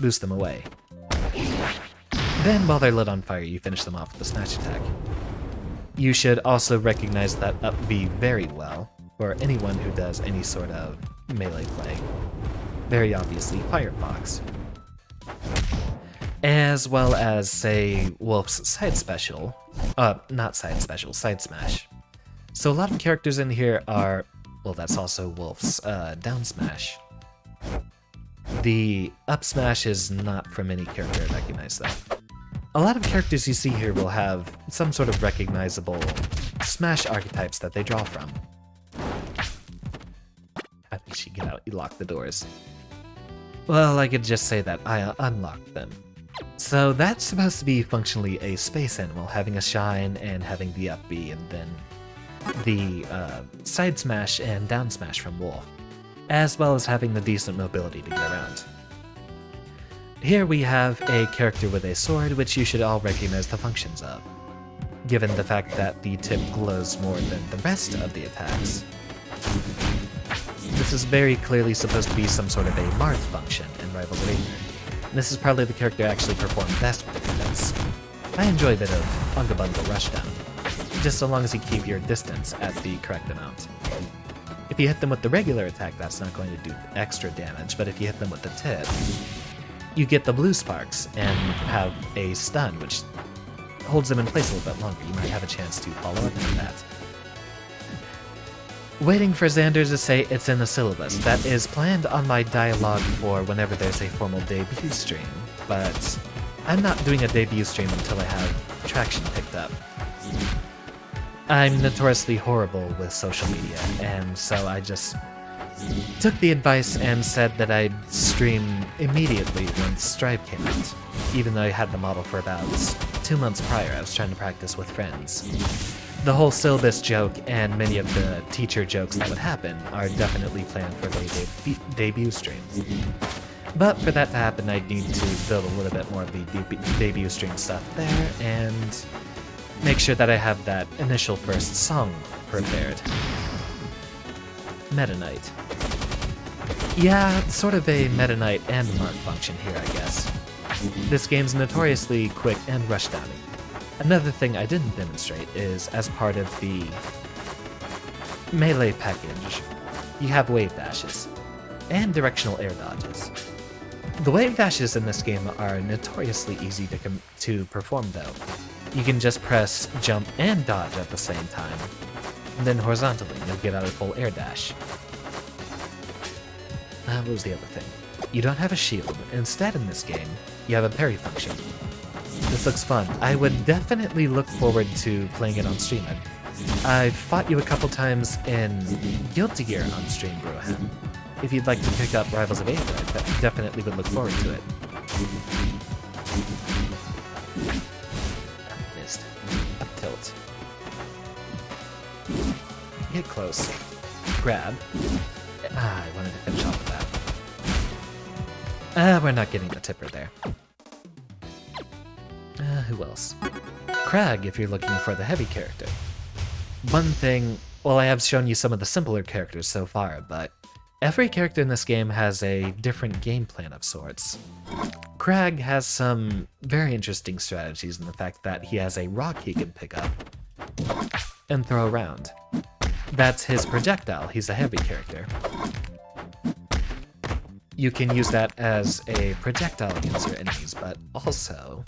boost them away. Then, while they're lit on fire, you finish them off with the smash attack. You should also recognize that up B very well for anyone who does any sort of melee play. Very obviously, Firefox. As well as, say, Wolf's side special. Not side special, side smash. So a lot of characters in here are, well, that's also Wolf's down smash. The up smash is not from any character I recognize, though. A lot of characters you see here will have some sort of recognizable smash archetypes that they draw from. I think you get out, you lock the doors. Well, I could just say that I unlocked them. So that's supposed to be functionally a space animal, having a shine and having the up B, and then the side smash and down smash from Wolf, as well as having the decent mobility to get around. Here we have a character with a sword, which you should all recognize the functions of, given the fact that the tip glows more than the rest of the attacks. This is very clearly supposed to be some sort of a Marth function in Rivals of Aether. This is probably the character I actually perform best with, because I enjoy a bit of Unga Bunga Rushdown, just so long as you keep your distance at the correct amount. If you hit them with the regular attack, that's not going to do extra damage, but if you hit them with the tip, you get the blue sparks and have a stun, which holds them in place a little bit longer. You might have a chance to follow up on that. Waiting for Xander to say it's in the syllabus. That is planned on my dialogue for whenever there's a formal debut stream, but I'm not doing a debut stream until I have traction picked up. I'm notoriously horrible with social media, and so I just took the advice and said that I'd stream immediately once Strive came out, even though I had the model for about 2 months prior. I was trying to practice with friends. The whole syllabus joke and many of the teacher jokes that would happen are definitely planned for the debut stream. But for that to happen, I'd need to build a little bit more of the debut stream stuff there, and make sure that I have that initial first song prepared. Meta Knight. Yeah, sort of a Meta Knight and Mark function here, I guess. This game's notoriously quick and rushdowny. Another thing I didn't demonstrate is, as part of the melee package, you have wave dashes, and directional air dodges. The wave dashes in this game are notoriously easy to perform though. You can just press jump and dodge at the same time, and then horizontally you'll get out a full air dash. What was the other thing? You don't have a shield. Instead in this game, you have a parry function. This looks fun. I would definitely look forward to playing it on stream. I've fought you a couple times in Guilty Gear on stream, Broham. If you'd like to pick up Rivals of Aether, I definitely would look forward to it. Missed. Up tilt. Get close. Grab. I wanted to finish off with that. We're not getting the tipper there. Who else? Crag, if you're looking for the heavy character. One thing, well, I have shown you some of the simpler characters so far, but every character in this game has a different game plan of sorts. Crag has some very interesting strategies in the fact that he has a rock he can pick up and throw around. That's his projectile. He's a heavy character. You can use that as a projectile against your enemies, but also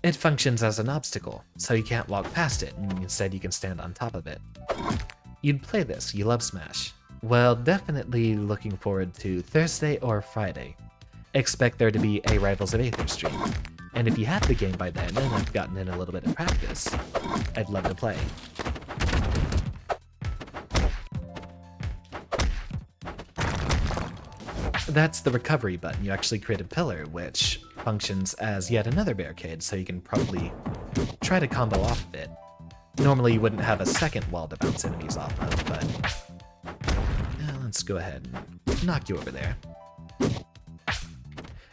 it functions as an obstacle, so you can't walk past it, and instead you can stand on top of it. You'd play this, you love Smash. Well, definitely looking forward to Thursday or Friday. Expect there to be a Rivals of Aether stream, and if you have the game by then and I've gotten in a little bit of practice, I'd love to play. That's the recovery button. You actually create a pillar, which functions as yet another barricade, so you can probably try to combo off of it. Normally you wouldn't have a second wall to bounce enemies off of, but let's go ahead and knock you over there.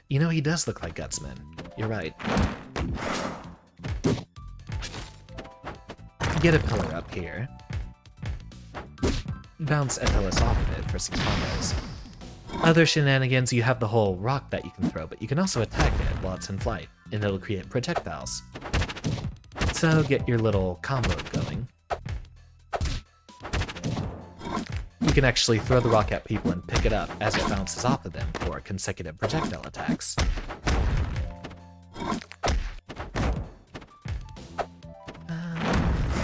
You know, he does look like Gutsman. you're right. Get a pillar up here. Bounce Epilus off of it for some combos. Other shenanigans, you have the whole rock that you can throw, but you can also attack it while it's in flight, and it'll create projectiles. So get your little combo going. You can actually throw the rock at people and pick it up as it bounces off of them for consecutive projectile attacks.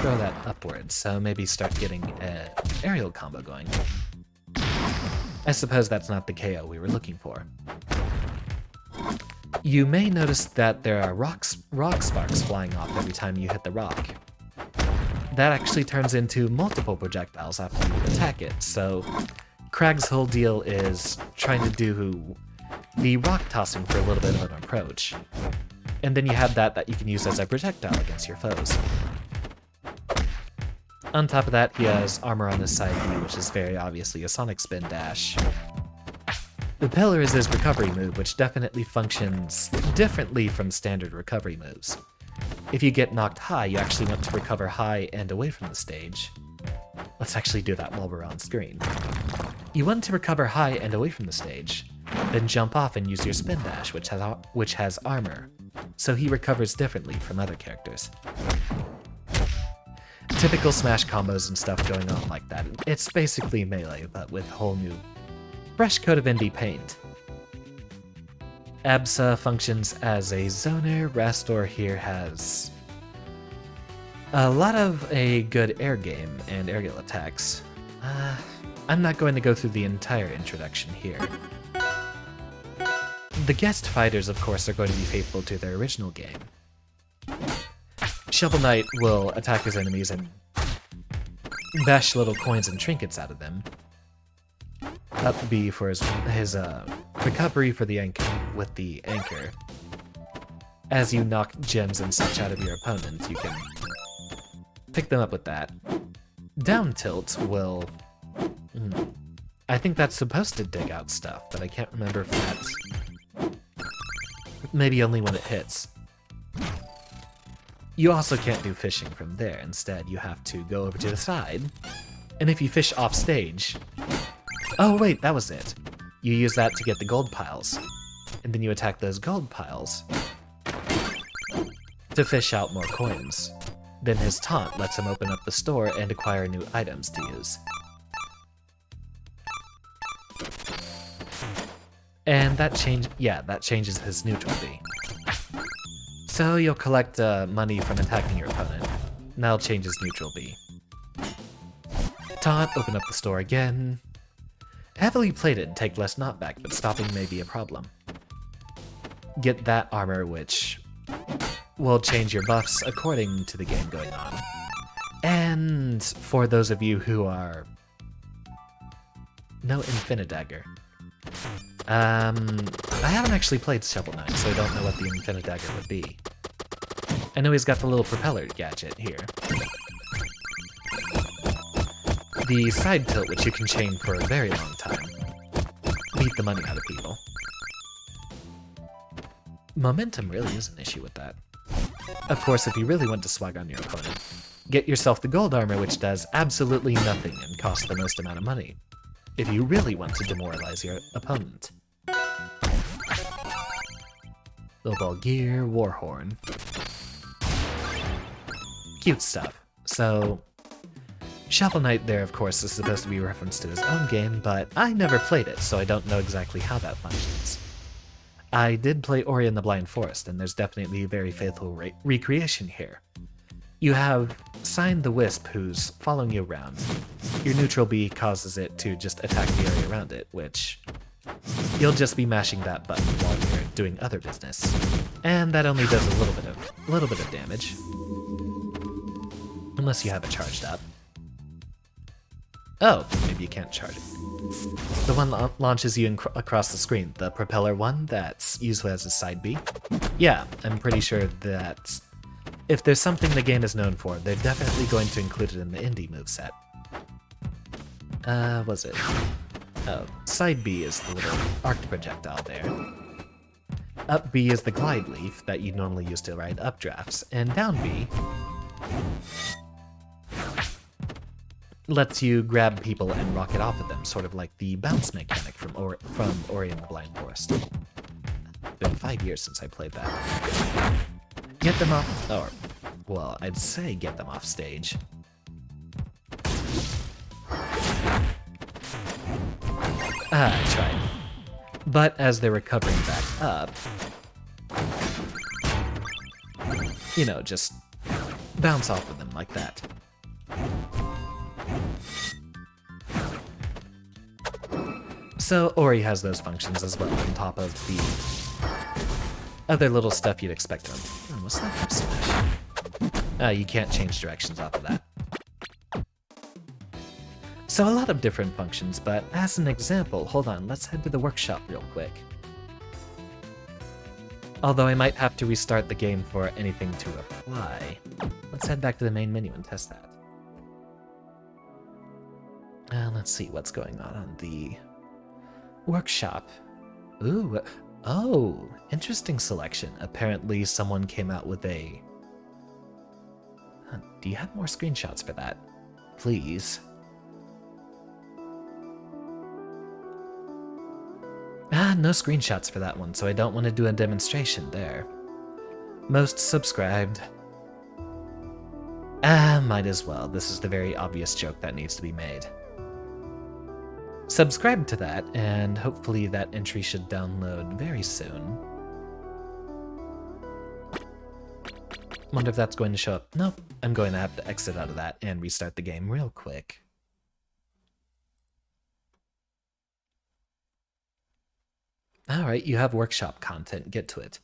Throw that upwards, so maybe start getting an aerial combo going. I suppose that's not the KO we were looking for. You may notice that there are rock sparks flying off every time you hit the rock. That actually turns into multiple projectiles after you attack it, so Crag's whole deal is trying to do the rock tossing for a little bit of an approach. And then you have that you can use as a projectile against your foes. On top of that, he has armor on his side B, which is very obviously a Sonic Spin Dash. The Pillar is his recovery move, which definitely functions differently from standard recovery moves. If you get knocked high, you actually want to recover high and away from the stage. Let's actually do that while we're on screen. You want to recover high and away from the stage, then jump off and use your Spin Dash, which has armor, so he recovers differently from other characters. Typical Smash combos and stuff going on like that. It's basically Melee, but with a whole new, fresh coat of indie paint. Absa functions as a zoner. Rastor here has a lot of a good air game and aerial attacks. I'm not going to go through the entire introduction here. The guest fighters, of course, are going to be faithful to their original game. Shovel Knight will attack his enemies and bash little coins and trinkets out of them. Up B for his recovery for the anchor with the anchor. As you knock gems and such out of your opponent, you can pick them up with that. Down tilt will... I think that's supposed to dig out stuff, but I can't remember if that's... Maybe only when it hits. You also can't do fishing from there. Instead, you have to go over to the side, and if you fish off stage... Oh wait, that was it. You use that to get the gold piles, and then you attack those gold piles to fish out more coins. Then his taunt lets him open up the store and acquire new items to use. And that changes his neutral B. So you'll collect money from attacking your opponent. That'll change his neutral B. Taunt, open up the store again. Heavily plated, take less knockback, but stopping may be a problem. Get that armor, which will change your buffs according to the game going on. And for those of you who are... No Infinidagger. I haven't actually played Shovel Knight, so I don't know what the Infinidagger would be. I know he's got the little propeller gadget here. The side tilt, which you can chain for a very long time. Beat the money out of people. Momentum really is an issue with that. Of course, if you really want to swag on your opponent, get yourself the gold armor, which does absolutely nothing and costs the most amount of money. If you really want to demoralize your opponent. Little ball gear, Warhorn. Cute stuff. So, Shovel Knight there, of course, is supposed to be a reference to his own game, but I never played it, so I don't know exactly how that functions. I did play Ori and the Blind Forest, and there's definitely a very faithful recreation here. You have Sign the Wisp, who's following you around. Your neutral B causes it to just attack the area around it, which you'll just be mashing that button while you're doing other business. And that only does a little bit of damage. Unless you have it charged up. Oh, maybe you can't charge it. The one launches you across the screen, the propeller one that's used as a side B. Yeah, I'm pretty sure that if there's something the game is known for, they're definitely going to include it in the indie moveset. Was it? Oh, side B is the little arced projectile there. Up B is the glide leaf that you normally use to ride updrafts, and down B lets you grab people and rocket off of them, sort of like the bounce mechanic from Ori and the Blind Forest. Been 5 years since I played that. Get them off, or, well, I'd say get them off stage. I tried. But as they're recovering back up, you know, just bounce off of them like that. So Ori has those functions as well, on top of the other little stuff you'd expect from him. Oh, what's that up smash? You can't change directions off of that. So a lot of different functions, but as an example, hold on, let's head to the workshop real quick. Although I might have to restart the game for anything to apply. Let's head back to the main menu and test that. Let's see what's going on the workshop. Ooh, oh, interesting selection. Apparently someone came out with a... Do you have more screenshots for that? Please. No screenshots for that one, so I don't want to do a demonstration there. Most subscribed. Might as well. This is the very obvious joke that needs to be made. Subscribe to that, and hopefully that entry should download very soon. Wonder if that's going to show up. Nope, I'm going to have to exit out of that and restart the game real quick. Alright, you have workshop content, get to it.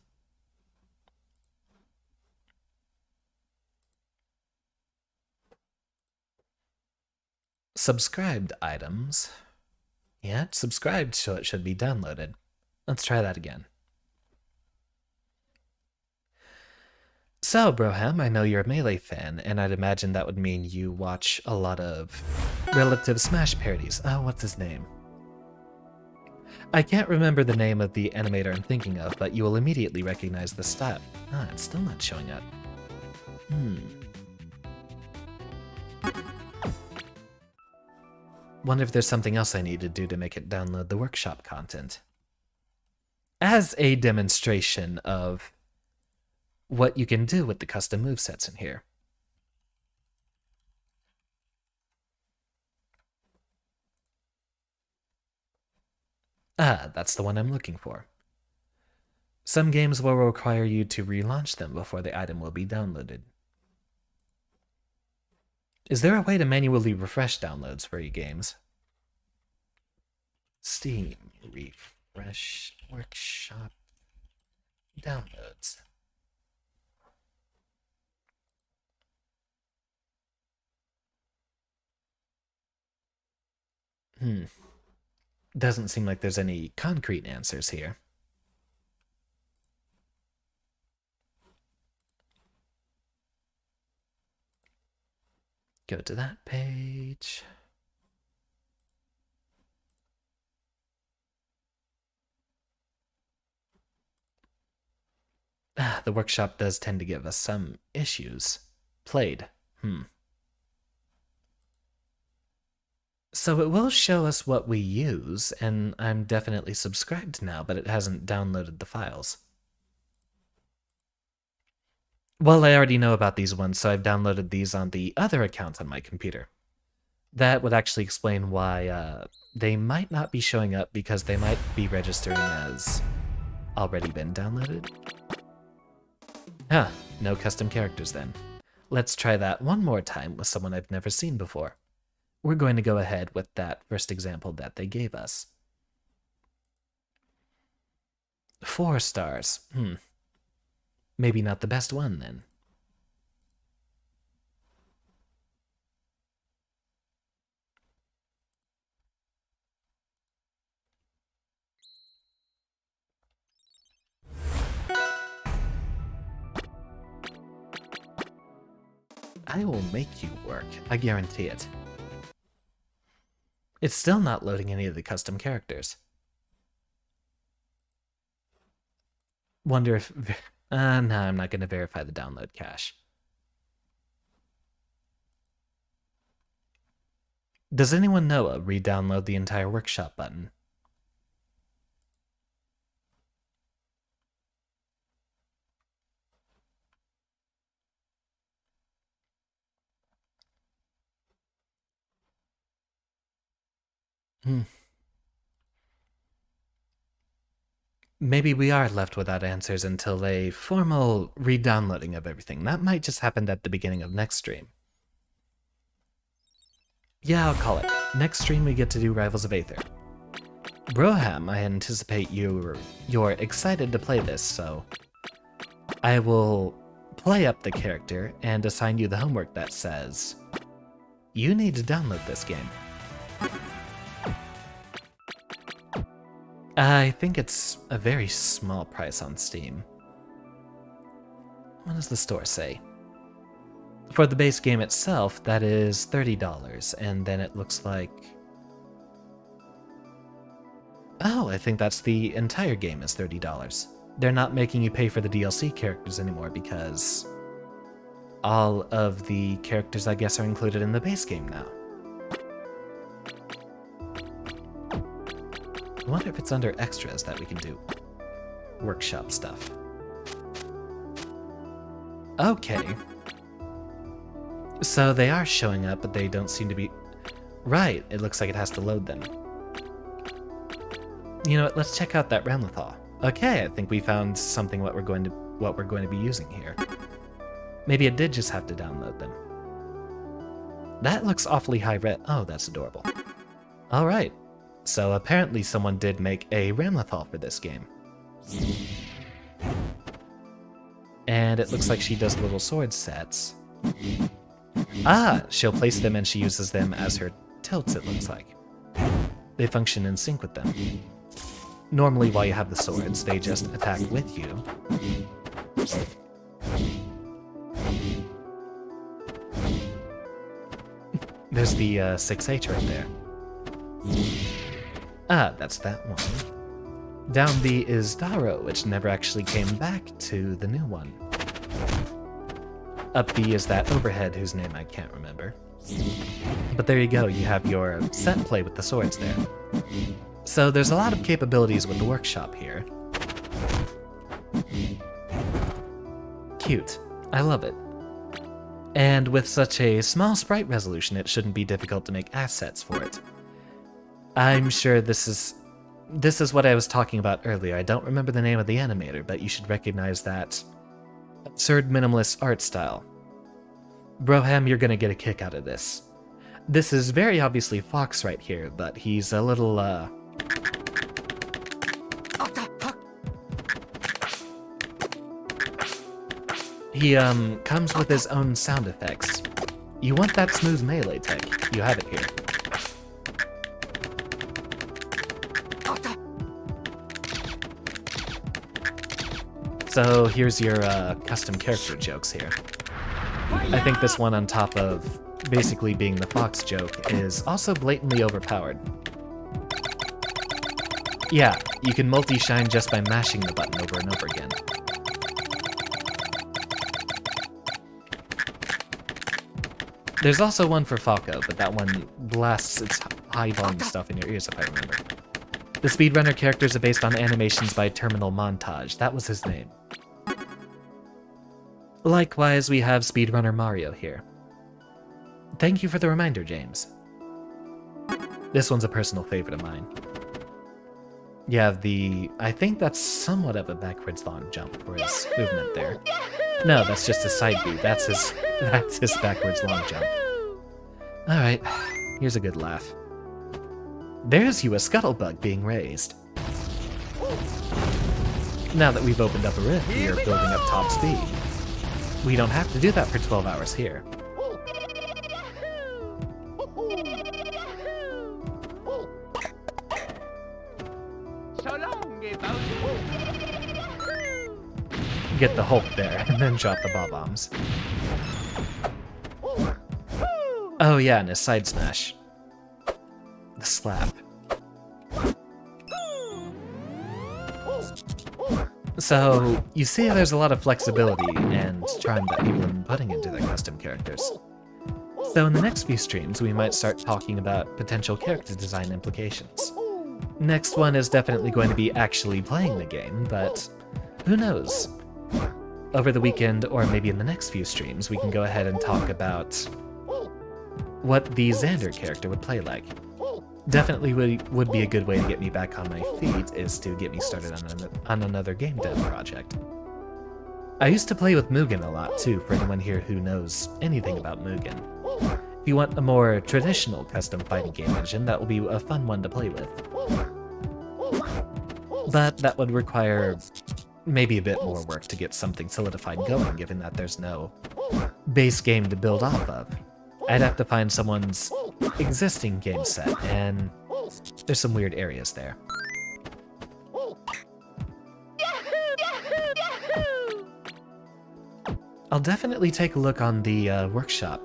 Subscribed items. Yeah, it's subscribed, so it should be downloaded. Let's try that again. So, Broham, I know you're a Melee fan, and I'd imagine that would mean you watch a lot of relative Smash parodies. Oh, what's his name? I can't remember the name of the animator I'm thinking of, but you will immediately recognize the style. It's still not showing up. Wonder if there's something else I need to do to make it download the workshop content. As a demonstration of what you can do with the custom movesets in here. That's the one I'm looking for. Some games will require you to relaunch them before the item will be downloaded. Is there a way to manually refresh downloads for your games? Steam, refresh, workshop, downloads. Doesn't seem like there's any concrete answers here. Go to that page. The workshop does tend to give us some issues. Played. So it will show us what we use, and I'm definitely subscribed now, but it hasn't downloaded the files. Well, I already know about these ones, so I've downloaded these on the other account on my computer. That would actually explain why they might not be showing up, because they might be registering as already been downloaded. No custom characters then. Let's try that one more time with someone I've never seen before. We're going to go ahead with that first example that they gave us. 4 stars. Maybe not the best one, then. I will make you work. I guarantee it. It's still not loading any of the custom characters. Wonder if... no, I'm not going to verify the download cache. Does anyone know a re-download the entire workshop button? Maybe we are left without answers until a formal re-downloading of everything. That might just happen at the beginning of next stream. Yeah, I'll call it. Next stream we get to do Rivals of Aether. Broham, I anticipate you're excited to play this, so I will play up the character and assign you the homework that says you need to download this game. I think it's a very small price on Steam. What does the store say? For the base game itself, that is $30, and then it looks like... Oh, I think that's the entire game is $30. They're not making you pay for the DLC characters anymore because all of the characters, I guess, are included in the base game now. I wonder if it's under extras that we can do workshop stuff. Okay. So they are showing up, but they don't seem to be... Right, it looks like it has to load them. You know what, let's check out that Ramlethal. Okay, I think we found something what we're going to be using here. Maybe it did just have to download them. That looks awfully high res. Oh, that's adorable. Alright. So apparently someone did make a Ramlethal for this game. And it looks like she does little sword sets. Ah, she'll place them and she uses them as her tilts, it looks like. They function in sync with them. Normally while you have the swords, they just attack with you. There's the 6H right there. Ah, that's that one. Down B is Daro, which never actually came back to the new one. Up B is that overhead whose name I can't remember. But there you go, you have your set play with the swords there. So there's a lot of capabilities with the workshop here. Cute. I love it. And with such a small sprite resolution, it shouldn't be difficult to make assets for it. I'm sure this is what I was talking about earlier. I don't remember the name of the animator, but you should recognize that absurd minimalist art style. Broham, you're gonna get a kick out of this. This is very obviously Fox right here, but he's a little, He, comes with his own sound effects. You want that smooth melee tech, you have it here. So here's your custom character jokes here. I think this one on top of basically being the Fox joke is also blatantly overpowered. Yeah, you can multi-shine just by mashing the button over and over again. There's also one for Falco, but that one blasts its high-volume stuff in your ears if I remember. The speedrunner characters are based on animations by Terminal Montage. That was his name. Likewise, we have speedrunner Mario here. Thank you for the reminder, James. This one's a personal favorite of mine. You have the... I think that's somewhat of a backwards long jump for his movement there. No, that's just a side beat. That's his backwards long jump. Alright, here's a good laugh. There's you, a scuttlebug being raised. Now that we've opened up a rift, we are building up top speed. We don't have to do that for 12 hours here. Get the Hulk there, and then drop the bob-bombs. Oh yeah, and a side smash. The slap. So, you see there's a lot of flexibility and charm that people have been putting into their custom characters. So in the next few streams, we might start talking about potential character design implications. Next one is definitely going to be actually playing the game, but who knows? Over the weekend, or maybe in the next few streams, we can go ahead and talk about what the Xander character would play like. Definitely would be a good way to get me back on my feet, is to get me started on another game dev project. I used to play with Mugen a lot too, for anyone here who knows anything about Mugen. If you want a more traditional custom fighting game engine, that will be a fun one to play with. But that would require maybe a bit more work to get something solidified going, given that there's no base game to build off of. I'd have to find someone's existing game set, and there's some weird areas there. I'll definitely take a look on the workshop.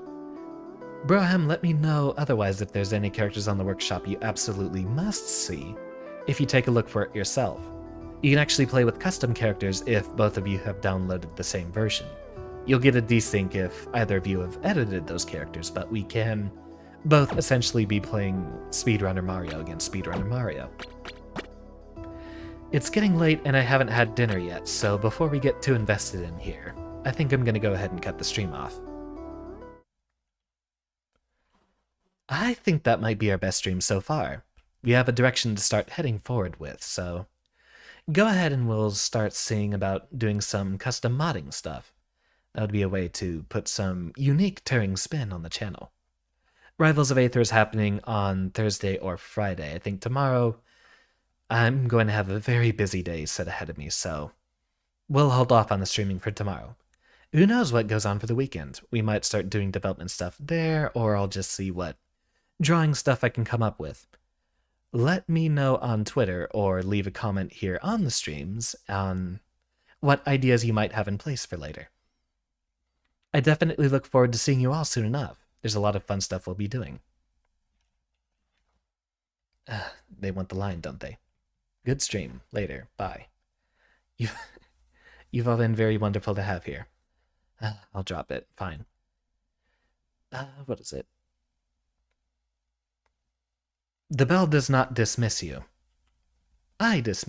Broham, let me know otherwise if there's any characters on the workshop you absolutely must see, if you take a look for it yourself. You can actually play with custom characters if both of you have downloaded the same version. You'll get a desync if either of you have edited those characters, but we can both essentially be playing Speedrunner Mario against Speedrunner Mario. It's getting late and I haven't had dinner yet, so before we get too invested in here, I think I'm gonna go ahead and cut the stream off. I think that might be our best stream so far. We have a direction to start heading forward with, so go ahead and we'll start seeing about doing some custom modding stuff. That would be a way to put some unique Turing spin on the channel. Rivals of Aether is happening on Thursday or Friday. I think tomorrow I'm going to have a very busy day set ahead of me, so we'll hold off on the streaming for tomorrow. Who knows what goes on for the weekend? We might start doing development stuff there, or I'll just see what drawing stuff I can come up with. Let me know on Twitter or leave a comment here on the streams on what ideas you might have in place for later. I definitely look forward to seeing you all soon enough. There's a lot of fun stuff we'll be doing. They want the line, don't they? Good stream. Later. Bye. You've all been very wonderful to have here. I'll drop it. Fine. What is it? The bell does not dismiss you. I dismiss